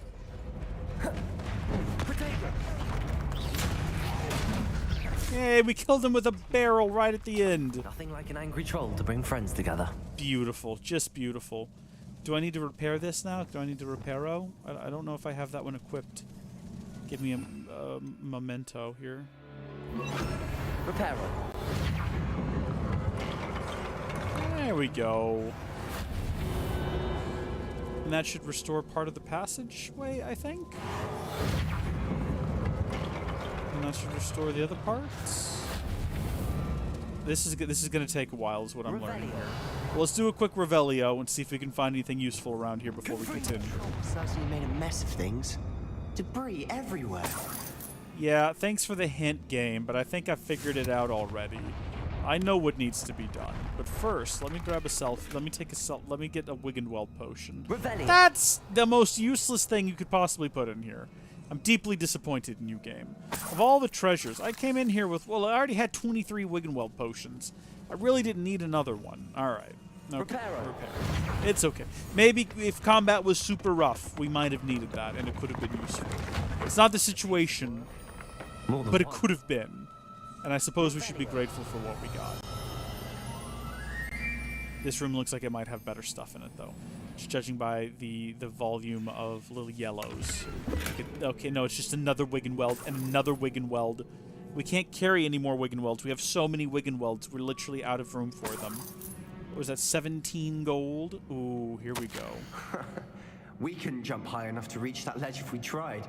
Speaker 1: Hey, we killed him with a barrel right at the end.
Speaker 2: Nothing like an angry troll to bring friends together.
Speaker 1: Beautiful, just beautiful. Do I need to repair this now? Do I need to reparo? I don't know if I have that one equipped. Give me a memento here.
Speaker 2: Reparo.
Speaker 1: There we go. And that should restore part of the passageway, I think. And that should restore the other parts. This is going to take a while, is what I'm learning here. Well, let's do a quick Revelio and see if we can find anything useful around here before we continue.
Speaker 15: Certainly made a mess of things. Debris everywhere.
Speaker 1: Yeah, thanks for the hint, game, but I think I figured it out already. I know what needs to be done. But first, let me grab a self. Let me take a self. Let me get a Wiggenweld potion.
Speaker 2: Revelio.
Speaker 1: That's the most useless thing you could possibly put in here. I'm deeply disappointed in you, game. Of all the treasures, I came in here with, well, I already had 23 Wiggenweld potions. I really didn't need another one. All right. Okay. Repair. It's okay. Maybe if combat was super rough, we might have needed that, and it could have been useful. It's not the situation, but it could have been. And I suppose we should be grateful for what we got. This room looks like it might have better stuff in it, though. Just judging by the volume of little yellows. Okay, no, it's just another Wiggenweld and another Wiggenweld. We can't carry any more Wiggenwelds. We have so many Wiggenwelds, we're literally out of room for them. What was that, 17 gold? Ooh, here we go.
Speaker 12: We couldn't jump high enough to reach that ledge if we tried.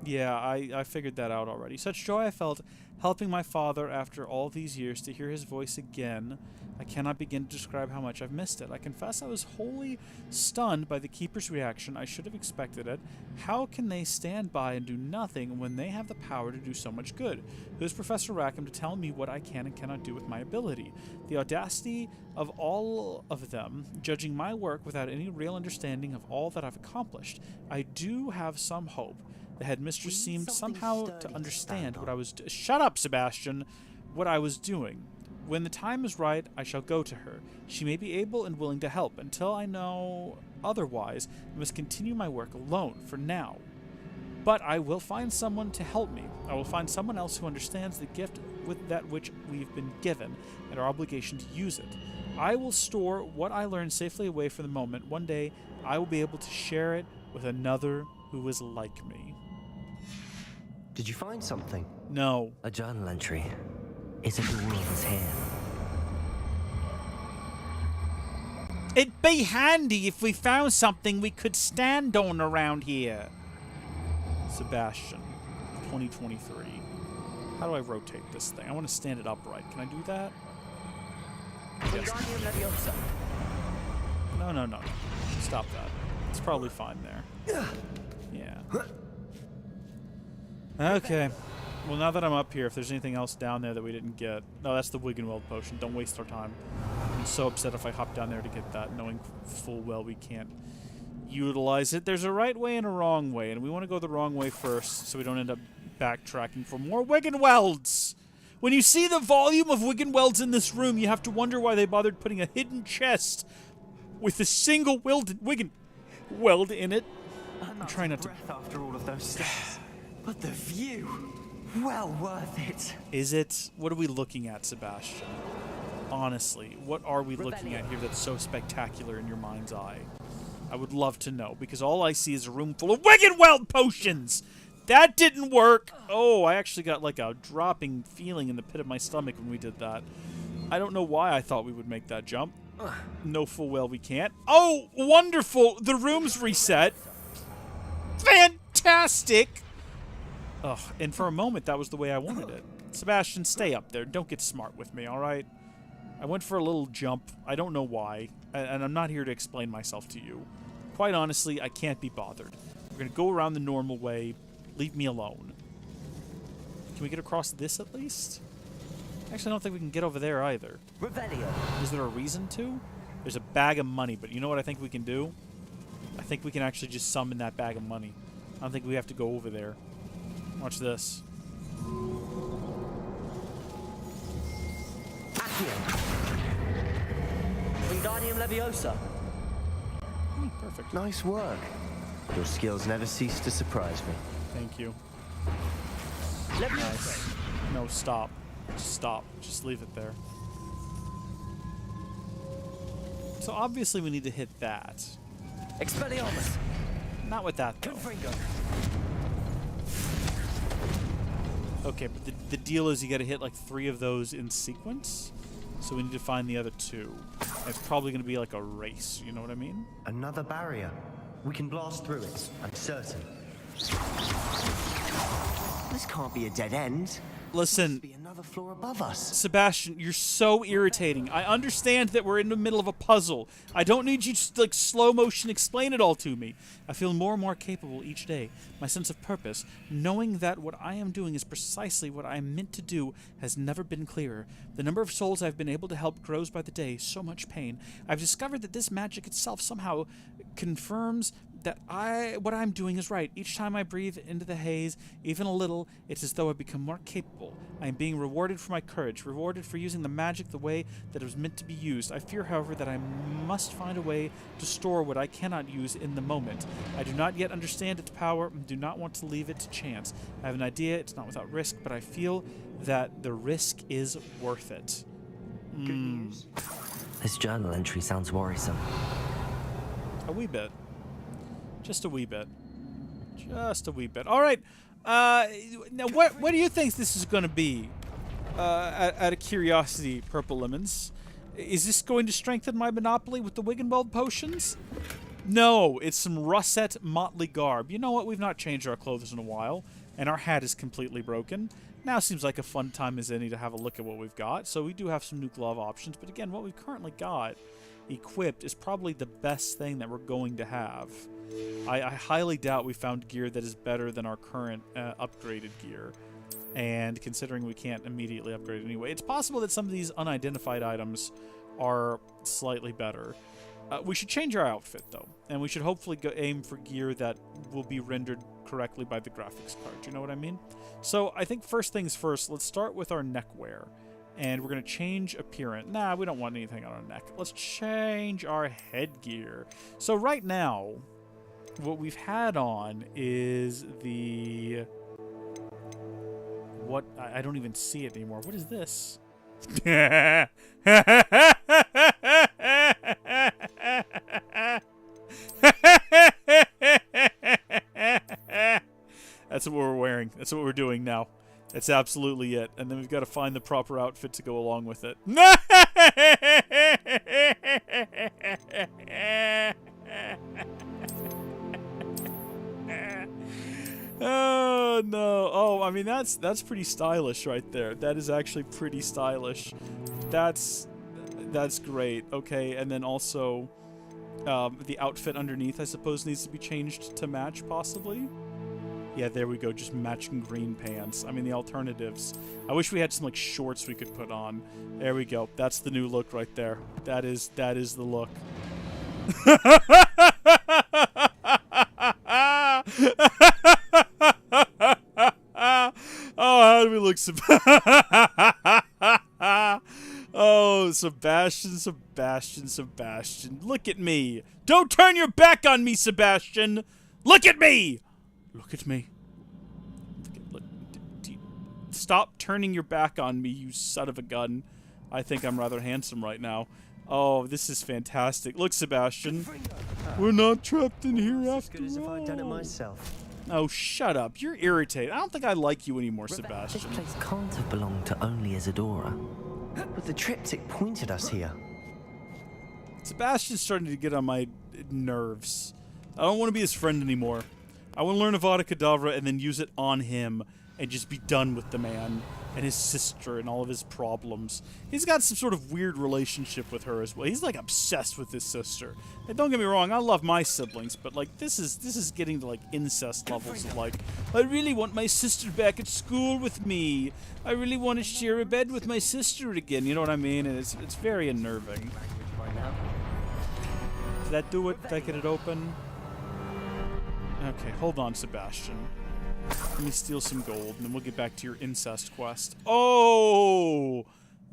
Speaker 1: Yeah, I figured that out already. Such joy I felt helping my father after all these years to hear his voice again. I cannot begin to describe how much I've missed it. I confess I was wholly stunned by the Keeper's reaction. I should have expected it. How can they stand by and do nothing when they have the power to do so much good? Who's Professor Rackham to tell me what I can and cannot do with my ability? The audacity of all of them, judging my work without any real understanding of all that I've accomplished. I do have some hope. The headmistress seemed somehow to understand what I was doing. Shut up, Sebastian! What I was doing. When the time is right, I shall go to her. She may be able and willing to help. Until I know otherwise, I must continue my work alone, for now. But I will find someone to help me. I will find someone else who understands the gift with that which we've been given, and our obligation to use it. I will store what I learned safely away for the moment. One day, I will be able to share it with another who is like me.
Speaker 15: Did you find something?
Speaker 1: No.
Speaker 2: A journal entry. Isidore was here.
Speaker 1: It'd be handy if we found something we could stand on around here. Sebastian, 2023. How do I rotate this thing? I want to stand it upright. Can I do that? Yes. No. Stop that. It's probably fine there. Yeah. Okay. Well, now that I'm up here, if there's anything else down there that we didn't get... No, that's the Wiggenweld potion. Don't waste our time. I'm so upset if I hop down there to get that, knowing full well we can't utilize it. There's a right way and a wrong way, and we want to go the wrong way first so we don't end up backtracking for more Wiggenwelds! When you see the volume of Wiggenwelds in this room, you have to wonder why they bothered putting a hidden chest with a single Wiggenweld in it. I'm trying not to...
Speaker 12: After all of those steps. But the view... Well worth it.
Speaker 1: Is it? What are we looking at, Sebastian? Honestly, what are we looking at here that's so spectacular in your mind's eye? I would love to know, because all I see is a room full of Wiggenweld potions! That didn't work! Oh, I actually got like a dropping feeling in the pit of my stomach when we did that. I don't know why I thought we would make that jump. Know full well we can't. Oh, wonderful! The room's reset! Fantastic! Ugh, and for a moment, that was the way I wanted it. Sebastian, stay up there. Don't get smart with me, alright? I went for a little jump. I don't know why. And I'm not here to explain myself to you. Quite honestly, I can't be bothered. We're going to go around the normal way. Leave me alone. Can we get across this at least? Actually, I don't think we can get over there either.
Speaker 2: Revelio.
Speaker 1: Is there a reason to? There's a bag of money, but you know what I think we can do? I think we can actually just summon that bag of money. I don't think we have to go over there. Watch this.
Speaker 15: Wingardium Leviosa.
Speaker 1: Perfect.
Speaker 15: Nice work. Your skills never cease to surprise me.
Speaker 1: Thank you. Nice. No, stop. Just stop. Just leave it there. So obviously we need to hit that.
Speaker 15: Expelliarmus.
Speaker 1: Not with that, though. Okay, but the deal is you gotta hit like 3 of those in sequence. So we need to find the other 2. And it's probably gonna be like a race, you know what I mean?
Speaker 15: Another barrier. We can blast through it, I'm certain. This can't be a dead end.
Speaker 1: Listen,
Speaker 15: Must be another floor above us.
Speaker 1: Sebastian, you're so irritating. I understand that we're in the middle of a puzzle. I don't need you to like slow motion explain it all to me. I feel more and more capable each day. My sense of purpose, knowing that what I am doing is precisely what I am meant to do, has never been clearer. The number of souls I've been able to help grows by the day. So much pain. I've discovered that this magic itself somehow confirms that what I'm doing is right. Each time I breathe into the haze, even a little, it's as though I become more capable. I am being rewarded for my courage, rewarded for using the magic the way that it was meant to be used. I fear, however, that I must find a way to store what I cannot use in the moment. I do not yet understand its power and do not want to leave it to chance. I have an idea, it's not without risk, but I feel that the risk is worth it.
Speaker 15: Good news.
Speaker 2: This journal entry sounds worrisome.
Speaker 1: A wee bit. Just a wee bit. Just a wee bit. All right. Now, what do you think this is going to be? Out of curiosity, Purple Lemons, is this going to strengthen my monopoly with the Wiggenweld potions? No, it's some russet motley garb. You know what? We've not changed our clothes in a while, and our hat is completely broken. Now seems like a fun time as any to have a look at what we've got. So we do have some new glove options, but again, what we've currently got equipped is probably the best thing that we're going to have. I highly doubt we found gear that is better than our current upgraded gear. And considering we can't immediately upgrade anyway, it's possible that some of these unidentified items are slightly better. We should change our outfit, though. And we should hopefully aim for gear that will be rendered correctly by the graphics card. Do you know what I mean? So I think first things first, let's start with our neckwear. And we're going to change appearance. Nah, we don't want anything on our neck. Let's change our headgear. So right now, what we've had on is the... What? I don't even see it anymore. What is this? That's what we're wearing. That's what we're doing now. That's absolutely it. And then we've got to find the proper outfit to go along with it. Oh no. Oh, I mean that's pretty stylish right there. That is actually pretty stylish. That's great. Okay, and then also the outfit underneath I suppose needs to be changed to match possibly. Yeah, there we go, just matching green pants. I mean the alternatives. I wish we had some like shorts we could put on. There we go. That's the new look right there. That is the look. Oh, how do we look, Oh, Sebastian. Look at me. Don't turn your back on me, Sebastian. Look at me. Look at me. Stop turning your back on me, you son of a gun. I think I'm rather handsome right now. Oh, this is fantastic. Look, Sebastian. We're not trapped in here after all.
Speaker 15: As good as if I'd done it myself.
Speaker 1: Oh, shut up. You're irritated. I don't think I like you anymore, Sebastian.
Speaker 2: This place can't have belonged to only Isadora.
Speaker 15: But the triptych pointed us here.
Speaker 1: Sebastian's starting to get on my nerves. I don't want to be his friend anymore. I want to learn Avada Kedavra and then use it on him and just be done with the man and his sister and all of his problems. He's got some sort of weird relationship with her as well. He's like obsessed with his sister. And don't get me wrong, I love my siblings, but like this is getting to like incest levels of like, I really want my sister back at school with me. I really want to share a bed with my sister again. You know what I mean? And it's very unnerving. Did that do it? Did I get it open? Okay, hold on, Sebastian. Let me steal some gold, and then we'll get back to your incest quest. Oh!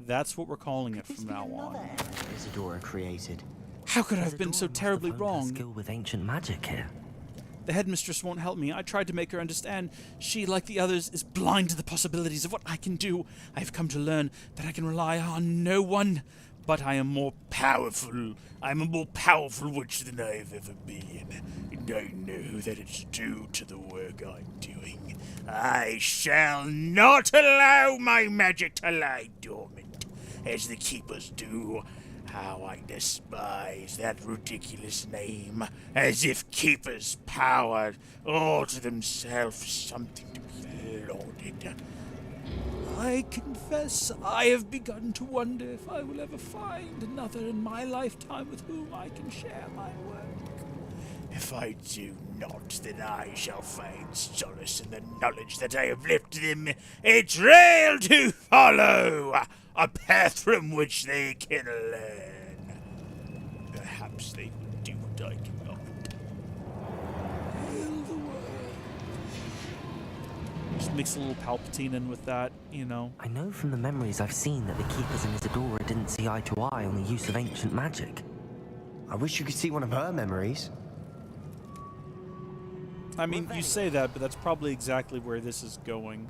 Speaker 1: That's what we're calling it from now on.
Speaker 15: Isadora created.
Speaker 1: How could I have been so terribly wrong?
Speaker 2: Skill with ancient magic here.
Speaker 1: The headmistress won't help me. I tried to make her understand. She, like the others, is blind to the possibilities of what I can do. I have come to learn that I can rely on no one. But I am more powerful. I'm a more powerful witch than I've ever been. And I know that it's due to the work I'm doing. I shall not allow my magic to lie dormant, as the keepers do. How I despise that ridiculous name, as if keepers powered all to themselves something to be lauded. I confess I have begun to wonder if I will ever find another in my lifetime with whom I can share my work. If I do not, then I shall find solace in the knowledge that I have left them a trail to follow, a path from which they can learn. Perhaps they will do what I cannot. Heal the world. Just mix a little Palpatine in with that, you know.
Speaker 2: I know from the memories I've seen that the Keepers and Isadora didn't see eye to eye on the use of ancient magic.
Speaker 15: I wish you could see one of her memories.
Speaker 1: I mean, you say that, but that's probably exactly where this is going.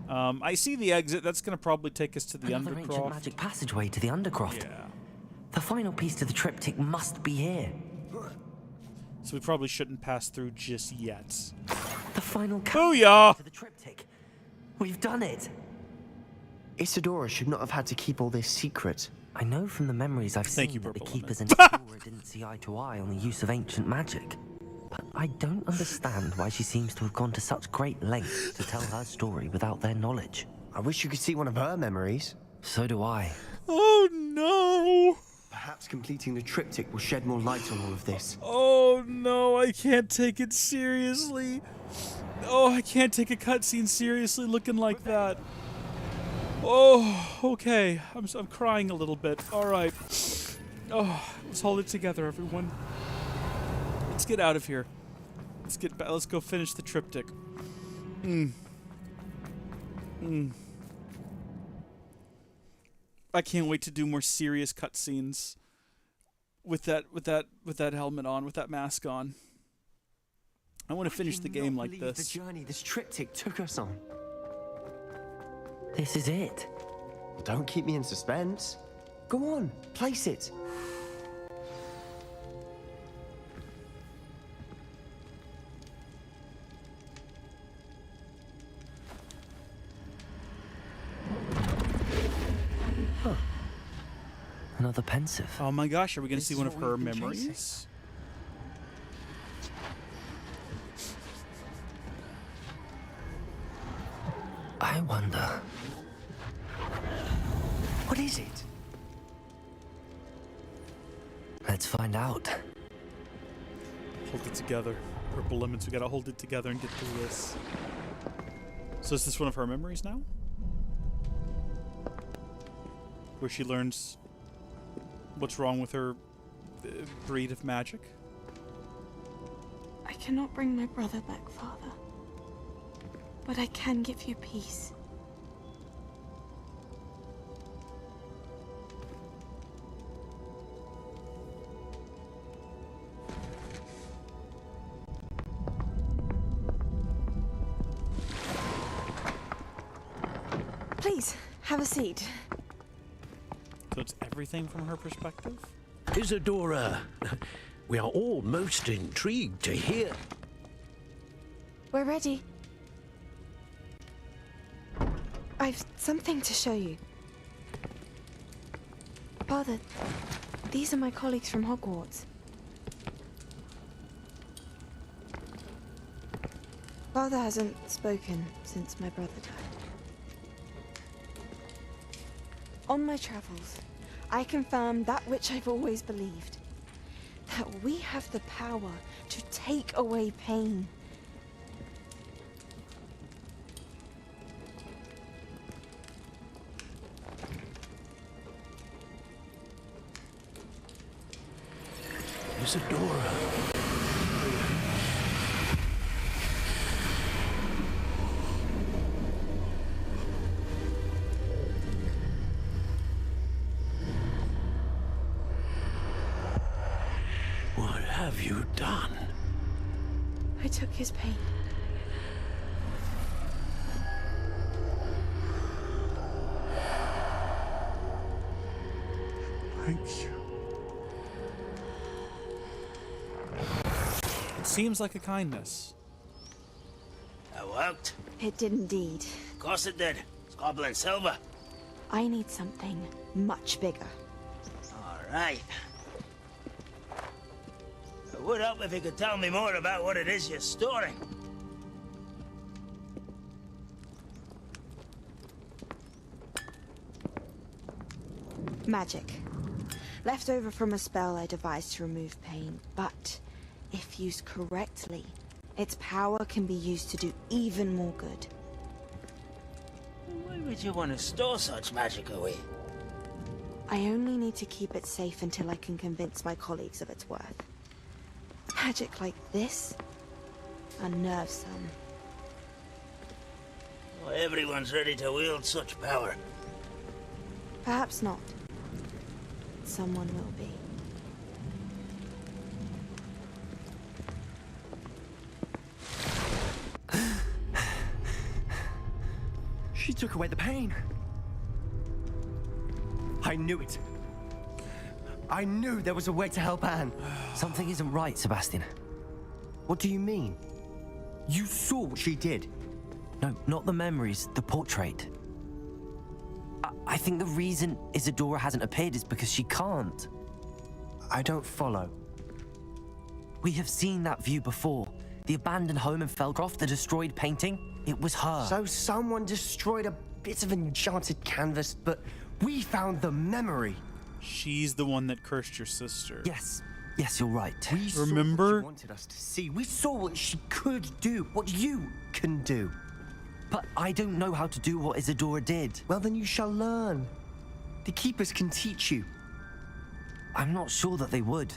Speaker 1: I see the exit. That's going to probably take us to the
Speaker 2: Another ancient
Speaker 1: Undercroft.
Speaker 2: magic passageway to the Undercroft.
Speaker 1: Yeah.
Speaker 2: The final piece to the triptych must be here.
Speaker 1: So we probably shouldn't pass through just yet.
Speaker 2: The final
Speaker 1: Booyah!
Speaker 2: To the triptych. We've done it.
Speaker 15: Isadora should not have had to keep all this secret.
Speaker 2: I know from the memories I've
Speaker 1: Thank
Speaker 2: seen
Speaker 1: you,
Speaker 2: that the
Speaker 1: Purple
Speaker 2: Keepers
Speaker 1: Lemon.
Speaker 2: and Isadora didn't see eye to eye on the use of ancient magic. But I don't understand why she seems to have gone to such great lengths to tell her story without their knowledge.
Speaker 15: I wish you could see one of her memories.
Speaker 2: So do I.
Speaker 1: Oh no!
Speaker 15: Perhaps completing the triptych will shed more light on all of this.
Speaker 1: Oh no, I can't take it seriously. Oh, I can't take a cutscene seriously looking like that. Oh, okay. I'm crying a little bit. All right. Oh, let's hold it together, everyone. Let's get out of here. Let's get back. Let's go finish the triptych. I can't wait to do more serious cutscenes with that helmet on, with that mask on. I want to finish the game like this.
Speaker 15: The journey this triptych took us on.
Speaker 2: This is it.
Speaker 15: Don't keep me in suspense. Go on, place it.
Speaker 2: Huh. Another pensive.
Speaker 1: Oh my gosh, are we going to
Speaker 15: This
Speaker 1: see
Speaker 15: is
Speaker 1: one of
Speaker 15: what
Speaker 1: her
Speaker 15: we've been
Speaker 1: memories?
Speaker 2: I wonder.
Speaker 15: What is it?
Speaker 2: Let's find out.
Speaker 1: Hold it together. Purple Lemons, we gotta hold it together and get through this. So is this one of her memories now? Where she learns what's wrong with her breed of magic?
Speaker 11: I cannot bring my brother back, Father. But I can give you peace. Please, have a seat.
Speaker 1: So it's everything from her perspective?
Speaker 16: Isadora, we are all most intrigued to hear.
Speaker 11: We're ready. I've something to show you. Father, these are my colleagues from Hogwarts. Father hasn't spoken since my brother died. On my travels, I confirmed that which I've always believed. That we have the power to take away pain.
Speaker 16: Isadora. done?
Speaker 11: I took his pain.
Speaker 1: Thank you. It seems like a kindness.
Speaker 14: That worked?
Speaker 11: It did indeed.
Speaker 14: Of course it did. It's goblin silver.
Speaker 11: I need something much bigger.
Speaker 14: All right. It would help if you could tell me more about what it is you're storing.
Speaker 11: Magic. Left over from a spell I devised to remove pain, but if used correctly, its power can be used to do even more good.
Speaker 14: Why would you want to store such magic away?
Speaker 11: I only need to keep it safe until I can convince my colleagues of its worth. Magic like this unnerves some.
Speaker 14: Well, everyone's ready to wield such power.
Speaker 11: Perhaps not. Someone will be.
Speaker 17: She took away the pain. I knew it. I knew there was a way to help Anne.
Speaker 2: Something isn't right, Sebastian.
Speaker 17: What do you mean? You saw what she did.
Speaker 2: No, not the memories, the portrait. I think the reason Isadora hasn't appeared is because she can't.
Speaker 17: I don't follow.
Speaker 2: We have seen that view before. The abandoned home in Feldcroft, the destroyed painting, it was her.
Speaker 17: So someone destroyed a bit of enchanted canvas, but we found the memory.
Speaker 1: She's the one that cursed your sister.
Speaker 2: Yes, you're right.
Speaker 17: We
Speaker 1: Remember?
Speaker 17: saw what she wanted us to see. We saw what she could do, what you can do.
Speaker 2: But I don't know how to do what Isadora did.
Speaker 17: Well, then you shall learn. The Keepers can teach you.
Speaker 2: I'm not sure that they would.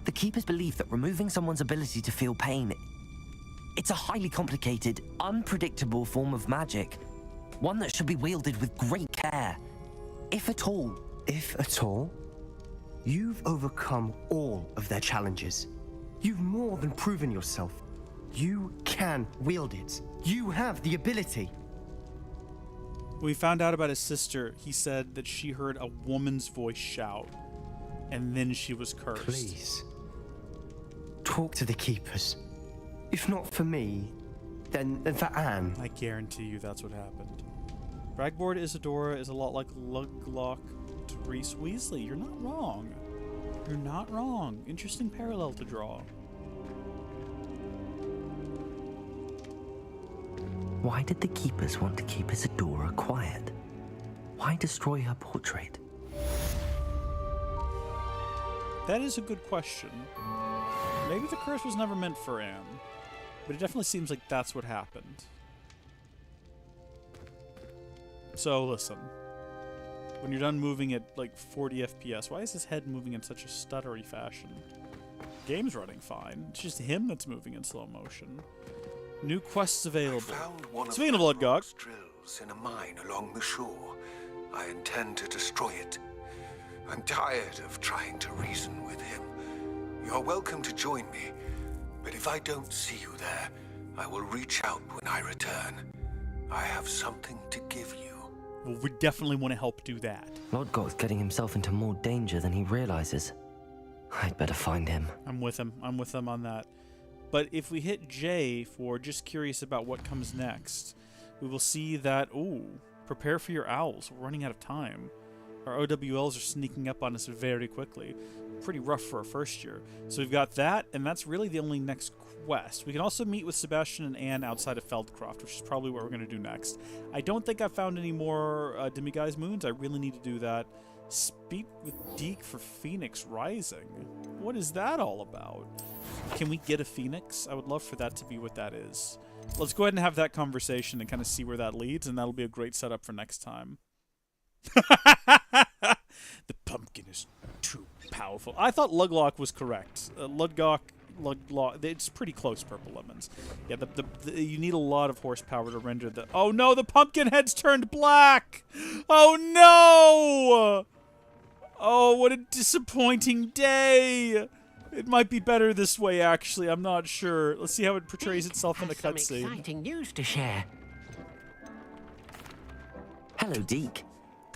Speaker 2: The Keepers believe that removing someone's ability to feel pain, it's a highly complicated, unpredictable form of magic. One that should be wielded with great care. If at all.
Speaker 17: If at all? You've overcome all of their challenges. You've more than proven yourself. You can wield it. You have the ability.
Speaker 1: When we found out about his sister, he said that she heard a woman's voice shout, and then she was cursed.
Speaker 17: Please. Talk to the Keepers. If not for me, then for Anne.
Speaker 1: I guarantee you that's what happened. Bragboard Isadora is a lot like Luglock to Reese Weasley. You're not wrong. You're not wrong. Interesting parallel to draw.
Speaker 2: Why did the Keepers want to keep Isadora quiet? Why destroy her portrait?
Speaker 1: That is a good question. Maybe the curse was never meant for Anne, but it definitely seems like that's what happened. So listen, when you're done moving at like 40 FPS, why is his head moving in such a stuttery fashion? Game's running fine. It's just him that's moving in slow motion. New quests available.
Speaker 18: Found one
Speaker 1: Speaking of Bloodgog,
Speaker 18: drills in a mine along the shore. I intend to destroy it. I'm tired of trying to reason with him. You're welcome to join me, but if I don't see you there, I will reach out when I return. I have something to give you.
Speaker 1: well, we definitely want to help do that.
Speaker 2: Lodgok's getting himself into more danger than he realizes. I'd better find him.
Speaker 1: I'm with him. I'm with him on that. But if we hit J for just curious about what comes next, we will see that, ooh, prepare for your owls. We're running out of time. Our OWLs are sneaking up on us very quickly. Pretty rough for our first year. So we've got that, and that's really the only next quest. We can also meet with Sebastian and Anne outside of Feldcroft, which is probably what we're going to do next. I don't think I've found any more Demiguise Moons. I really need to do that. Speak with Deke for Phoenix Rising. What is that all about? Can we get a Phoenix? I would love for that to be what that is. Let's go ahead and have that conversation and kind of see where that leads, and that'll be a great setup for next time. The pumpkin is too powerful. I thought Luglock was correct. Luglock, it's pretty close, Purple Lemons. Yeah, you need a lot of horsepower to render the... Oh no, the pumpkin head's turned black! Oh no! Oh, what a disappointing day! It might be better this way, actually. I'm not sure. Let's see how it portrays itself in the
Speaker 16: Some
Speaker 1: cutscene.
Speaker 16: exciting news to share.
Speaker 2: Hello, Deke.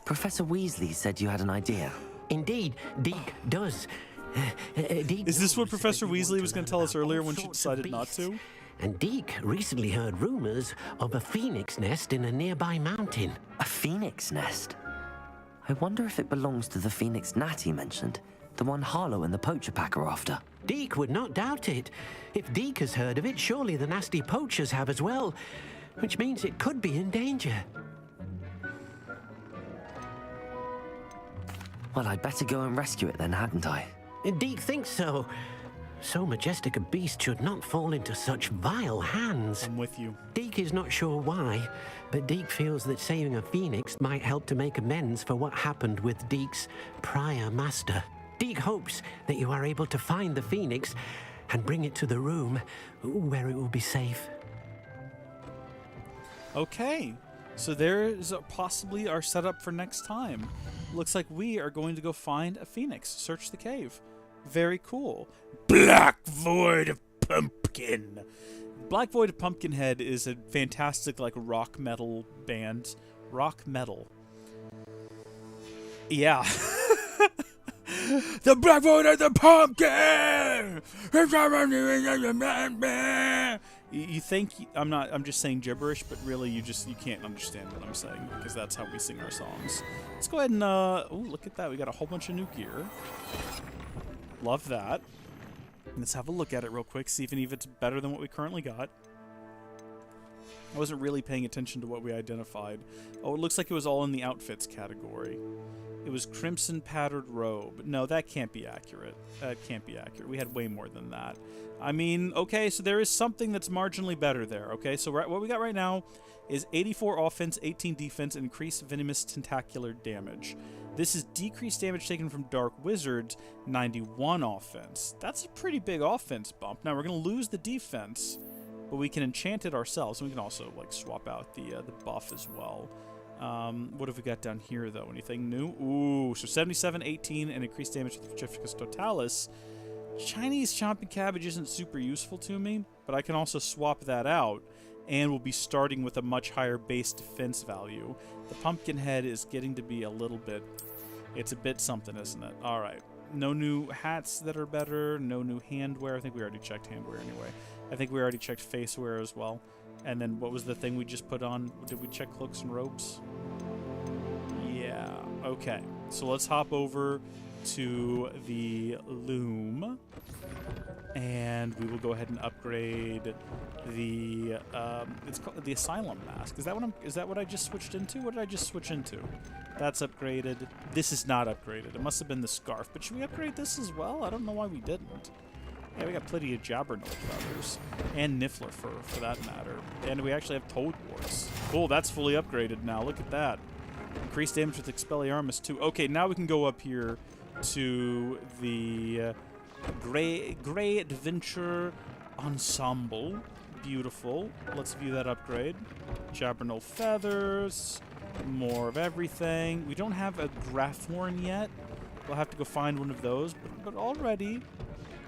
Speaker 2: Professor Weasley said you had an idea.
Speaker 16: Indeed, Deke does. Deke
Speaker 1: Is this what
Speaker 16: knows
Speaker 1: Professor
Speaker 16: that you
Speaker 1: Weasley
Speaker 16: want
Speaker 1: was
Speaker 16: to
Speaker 1: going to
Speaker 16: learn
Speaker 1: tell us
Speaker 16: about
Speaker 1: earlier
Speaker 16: all
Speaker 1: when she
Speaker 16: sorts of
Speaker 1: decided not
Speaker 16: beasts.
Speaker 1: to?
Speaker 16: And Deke recently heard rumors of a phoenix nest in a nearby mountain.
Speaker 2: A phoenix nest? I wonder if it belongs to the phoenix gnat he mentioned. The one Harlow and the poacher pack are after.
Speaker 16: Deke would not doubt it. If Deke has heard of it, surely the nasty poachers have as well. Which means it could be in danger.
Speaker 2: Well, I'd better go and rescue it then, hadn't I?
Speaker 16: Deke thinks so. So majestic a beast should not fall into such vile hands.
Speaker 1: I'm with you.
Speaker 16: Deke is not sure why, but Deke feels that saving a phoenix might help to make amends for what happened with Deke's prior master. Deke hopes that you are able to find the phoenix and bring it to the room where it will be safe.
Speaker 1: Okay, so there's possibly our setup for next time. Looks like we are going to go find a phoenix, search the cave. Very cool. Black Void of Pumpkin. Black Void of Pumpkinhead is a fantastic, like, rock metal band. Rock metal. Yeah. The Black Void of the Pumpkin! You think I'm just saying gibberish, but really you can't understand what I'm saying, because that's how we sing our songs. Let's go ahead and oh, look at that. We got a whole bunch of new gear. Love that. Let's have a look at it real quick, see if any of it's better than what we currently got. I wasn't really paying attention to what we identified. Oh, it looks like it was all in the outfits category. It was crimson patterned robe. No, that can't be accurate. That can't be accurate. We had way more than that. I mean, okay, so there is something that's marginally better there, okay? So what we got right now is 84 offense, 18 defense, and increased venomous tentacular damage. This is decreased damage taken from Dark Wizards, 91 offense. That's a pretty big offense bump. Now, we're going to lose the defense, but we can enchant it ourselves, and we can also, like, swap out the buff as well. What have we got down here, though? Anything new? Ooh, so 77, 18, and increased damage with Pacificus Totalis. Chinese chomping cabbage isn't super useful to me, but I can also swap that out, and we'll be starting with a much higher base defense value. The pumpkin head is getting to be a little bit... It's a bit something, isn't it? Alright. No new hats that are better, no new handwear. I think we already checked handwear anyway. I think we already checked facewear as well. And then what was the thing we just put on? Did we check cloaks and robes? Yeah. Okay. So let's hop over to the loom, and we will go ahead and upgrade the it's called the asylum mask. Is that what I just switched into? What did I just switch into? That's upgraded. This is not upgraded. It must have been the scarf. But should we upgrade this as well? I don't know why we didn't. Yeah, we got plenty of Jabberknoll feathers. And Niffler fur, for that matter. And we actually have Toad warts. Cool, that's fully upgraded now. Look at that. Increased damage with Expelliarmus, too. Okay, now we can go up here to the Grey Adventure Ensemble. Beautiful. Let's view that upgrade. Jabberknoll feathers. More of everything. We don't have a Graphorn yet. We'll have to go find one of those. But already...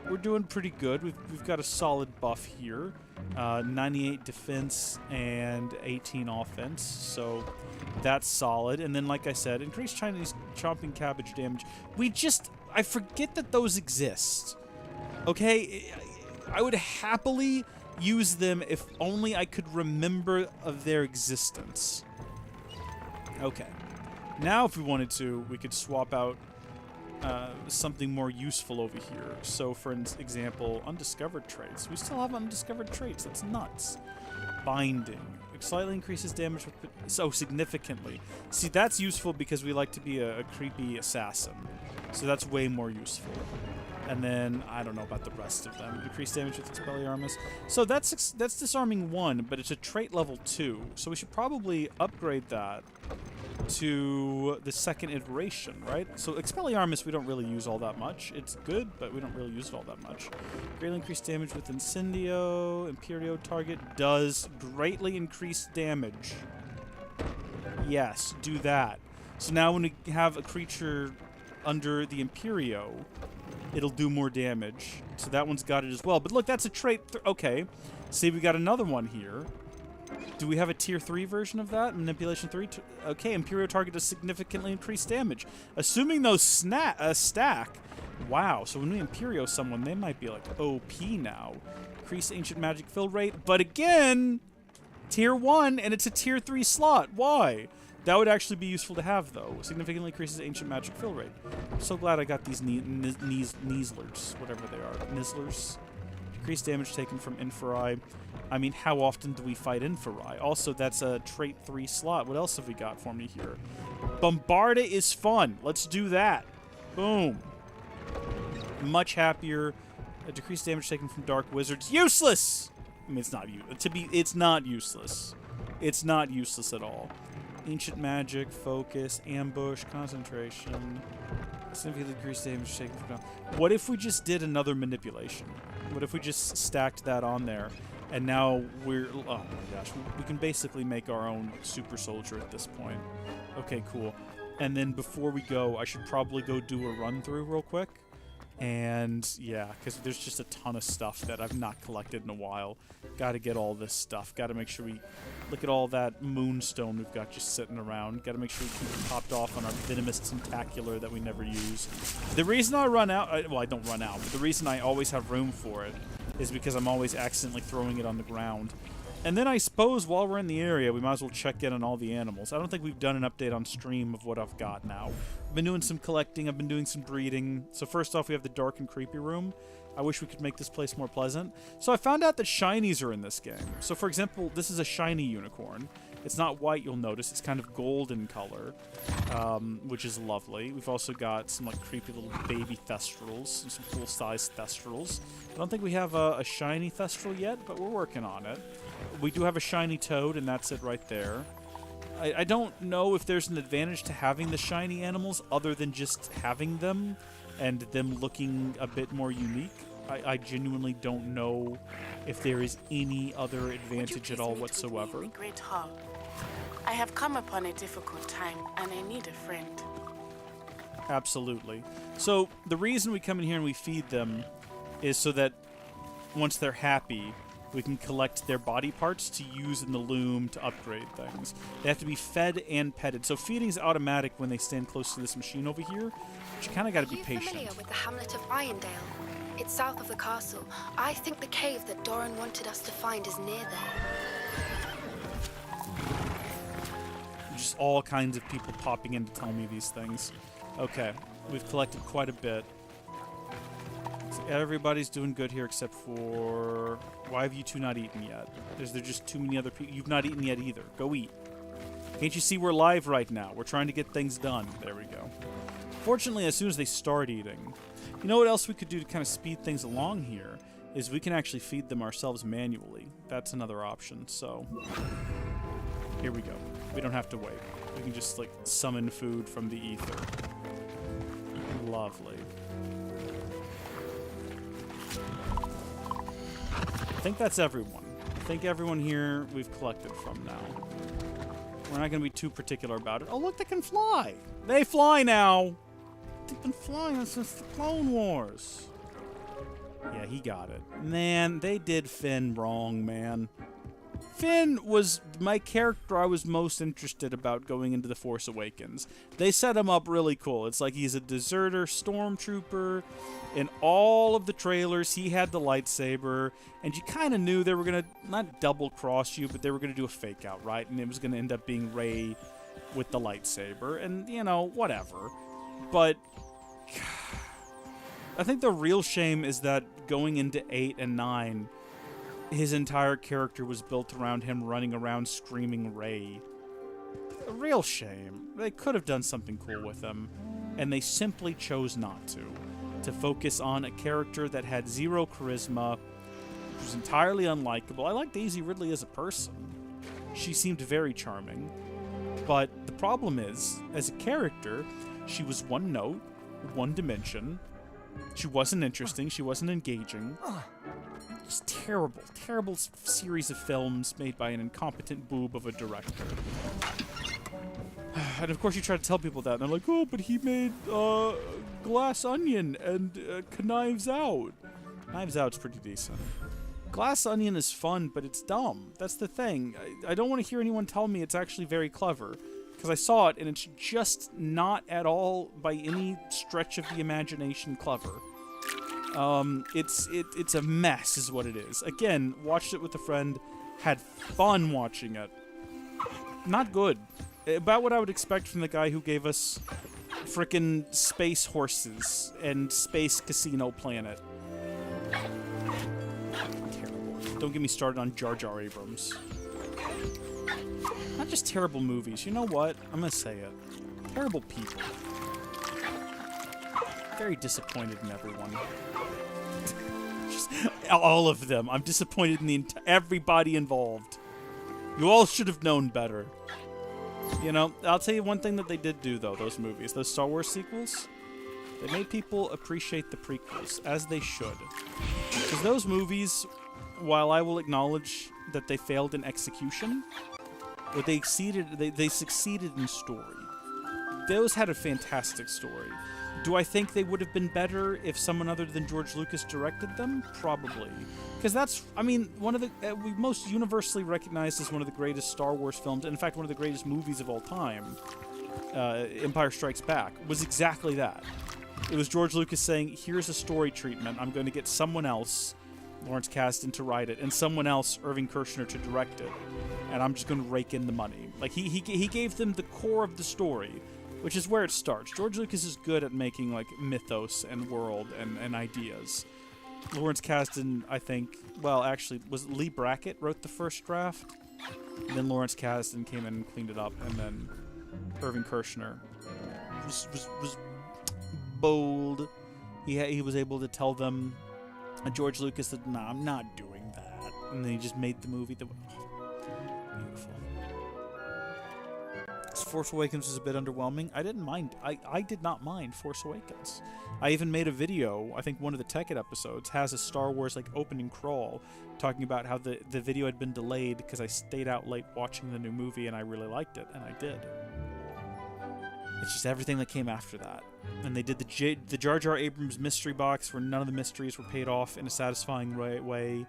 Speaker 1: we're doing pretty good. We've got a solid buff here. 98 defense and 18 offense. So that's solid. And then, like I said, increased Chinese chomping cabbage damage. I forget that those exist. Okay? I would happily use them if only I could remember of their existence. Okay. Now, if we wanted to, we could swap out something more useful over here. So, for example, undiscovered traits. We still have undiscovered traits. That's nuts. Binding. Slightly increases damage with... so significantly. See, that's useful because we like to be a creepy assassin. So that's way more useful. And then, I don't know about the rest of them. Increased damage with Expelliarmus. So that's disarming 1, but it's a trait level 2. So we should probably upgrade that to the second iteration, right? So Expelliarmus we don't really use all that much. It's good, but we don't really use it all that much. Greatly increased damage with Incendio. Imperio target does greatly increase damage. Yes, do that. So now when we have a creature under the Imperio, it'll do more damage. So that one's got it as well. But look, that's a trait. Okay. See, we got another one here. Do we have a tier 3 version of that? Manipulation 3? Okay, Imperio target does significantly increased damage. Assuming those stack. Wow, so when we Imperio someone, they might be like OP now. Increase ancient magic fill rate. But again, tier 1, and it's a tier 3 slot. Why? That would actually be useful to have, though. Significantly increases ancient magic fill rate. I'm so glad I got these Nizzlers, whatever they are. Nizzlers. Decreased damage taken from Inferi. I mean, how often do we fight Inferi? Also, that's a trait 3 slot. What else have we got for me here? Bombarda is fun. Let's do that. Boom. Much happier. A decreased damage taken from Dark Wizards. Useless! I mean, it's not it's not useless. It's not useless at all. Ancient magic, focus, ambush, concentration. Significantly decreased damage taken from... What if we just did another manipulation? What if we just stacked that on there? And now we're... Oh my gosh. We can basically make our own super soldier at this point. Okay, cool. And then before we go, I should probably go do a run-through real quick. And yeah, because there's just a ton of stuff that I've not collected in a while. Got to get all this stuff. Got to make sure we look at all that moonstone we've got just sitting around. Got to make sure we keep it topped off on our venomous tentacular that we never use. The reason I run out, well, I don't run out, but the reason I always have room for it is because I'm always accidentally throwing it on the ground. And then I suppose while we're in the area, we might as well check in on all the animals. I don't think we've done an update on stream of what I've got now. I've been doing some collecting, I've been doing some breeding. So first off, we have the dark and creepy room. I wish we could make this place more pleasant. So I found out that shinies are in this game. So for example, this is a shiny unicorn. It's not white, you'll notice. It's kind of golden color, which is lovely. We've also got some like creepy little baby thestrals, some full-size thestrals. I don't think we have a shiny thestral yet, but we're working on it. We do have a shiny toad, and that's it right there. I don't know if there's an advantage to having the shiny animals other than just having them and them looking a bit more unique. I genuinely don't know if there is any other advantage at all whatsoever.
Speaker 19: Great Hall. I have come upon a difficult time, and I need a friend.
Speaker 1: Absolutely. So the reason we come in here and we feed them is so that once they're happy, we can collect their body parts to use in the loom to upgrade things. They have to be fed and petted. So feeding is automatic when they stand close to this machine over here, but you kind of got to be patient.
Speaker 20: Familiar with the hamlet of Irondale? It's south of the castle. I think the cave that Doran wanted us to find is near there.
Speaker 1: Just all kinds of people popping in to tell me these things. Okay, we've collected quite a bit. So everybody's doing good here except for... Why have you two not eaten yet? Is there just too many other people? You've not eaten yet either. Go eat. Can't you see we're live right now? We're trying to get things done. There we go. Fortunately, as soon as they start eating... You know what else we could do to kind of speed things along here? Is we can actually feed them ourselves manually. That's another option, so... Here we go. We don't have to wait. We can just, like, summon food from the ether. Lovely. I think that's everyone. I think everyone here we've collected from now. We're not going to be too particular about it. Oh, look, they can fly! They fly now! They've been flying since the Clone Wars. Yeah, he got it. Man, they did Finn wrong, man. Finn was my character I was most interested about going into The Force Awakens. They set him up really cool. It's like he's a deserter stormtrooper. In all of the trailers, he had the lightsaber. And you kind of knew they were going to, not double-cross you, but they were going to do a fake-out, right? And it was going to end up being Rey with the lightsaber. And, you know, whatever. But I think the real shame is that going into 8 and 9... his entire character was built around him running around screaming Rey. A real shame. They could have done something cool with him, and they simply chose not to. To focus on a character that had zero charisma, which was entirely unlikable. I like Daisy Ridley as a person. She seemed very charming. But the problem is, as a character, she was one note, one dimension. She wasn't interesting, she wasn't engaging. Just terrible, terrible series of films made by an incompetent boob of a director. And of course you try to tell people that, and they're like, oh, but he made Glass Onion and Knives Out. Knives Out's pretty decent. Glass Onion is fun, but it's dumb. That's the thing. I don't want to hear anyone tell me it's actually very clever, because I saw it, and it's just not at all, by any stretch of the imagination, clever. It's a mess, is what it is. Again, watched it with a friend, had fun watching it. Not good. About what I would expect from the guy who gave us frickin' Space Horses and Space Casino Planet. Don't get me started on Jar Jar Abrams. Not just terrible movies. You know what? I'm gonna say it. Terrible people. Very disappointed in everyone. Just all of them. I'm disappointed in everybody involved. You all should have known better. You know, I'll tell you one thing that they did do, though, those movies. Those Star Wars sequels, they made people appreciate the prequels, as they should. Because those movies, while I will acknowledge that they failed in execution, but they succeeded in story. Those had a fantastic story. Do I think they would have been better if someone other than George Lucas directed them? Probably. Because that's, I mean, one of the, we most universally recognized as one of the greatest Star Wars films, and in fact one of the greatest movies of all time, Empire Strikes Back, was exactly that. It was George Lucas saying, here's a story treatment, I'm going to get someone else, Lawrence Kasdan, to write it, and someone else, Irving Kershner, to direct it, and I'm just going to rake in the money. Like, he gave them the core of the story, which is where it starts. George Lucas is good at making, like, mythos and world and ideas. Lawrence Kasdan, I think, well, actually, was Lee Brackett wrote the first draft, and then Lawrence Kasdan came in and cleaned it up, and then Irving Kershner was bold. He was able to tell them, George Lucas, that, nah, I'm not doing that. And then he just made the movie that, beautiful. Force Awakens was a bit underwhelming. I didn't mind. I did not mind Force Awakens. I even made a video, I think one of the Tekkit episodes, has a Star Wars, like, opening crawl, talking about how the video had been delayed because I stayed out late watching the new movie and I really liked it, and I did. It's just everything that came after that. And they did the Jar Jar Abrams mystery box where none of the mysteries were paid off in a satisfying way.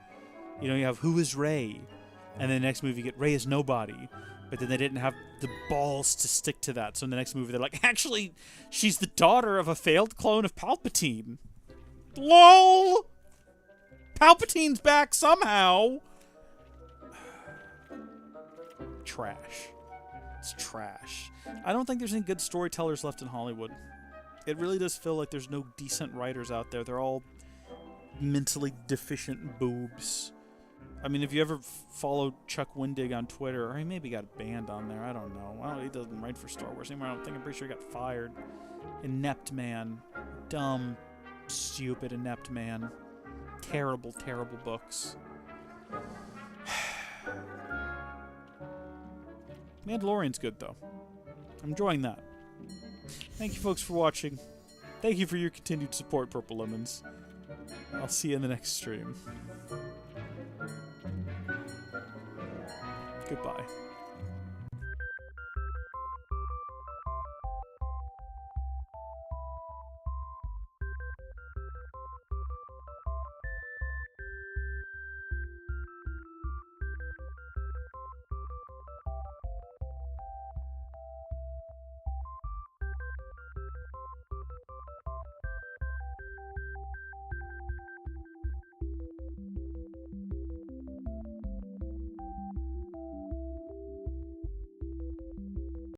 Speaker 1: You know, you have Who is Rey? And then the next movie you get Rey is nobody. But then they didn't have the balls to stick to that. So in the next movie they're like, actually, she's the daughter of a failed clone of Palpatine. LOL! Palpatine's back somehow! Trash. It's trash. I don't think there's any good storytellers left in Hollywood. It really does feel like there's no decent writers out there. They're all mentally deficient boobs. I mean, if you ever followed Chuck Wendig on Twitter, or he maybe got banned on there, I don't know. Well, he doesn't write for Star Wars anymore, I don't think. I'm pretty sure he got fired. Inept man. Dumb, stupid, inept man. Terrible, terrible books. Mandalorian's good, though. I'm enjoying that. Thank you, folks, for watching. Thank you for your continued support, Purple Lemons. I'll see you in the next stream. Goodbye.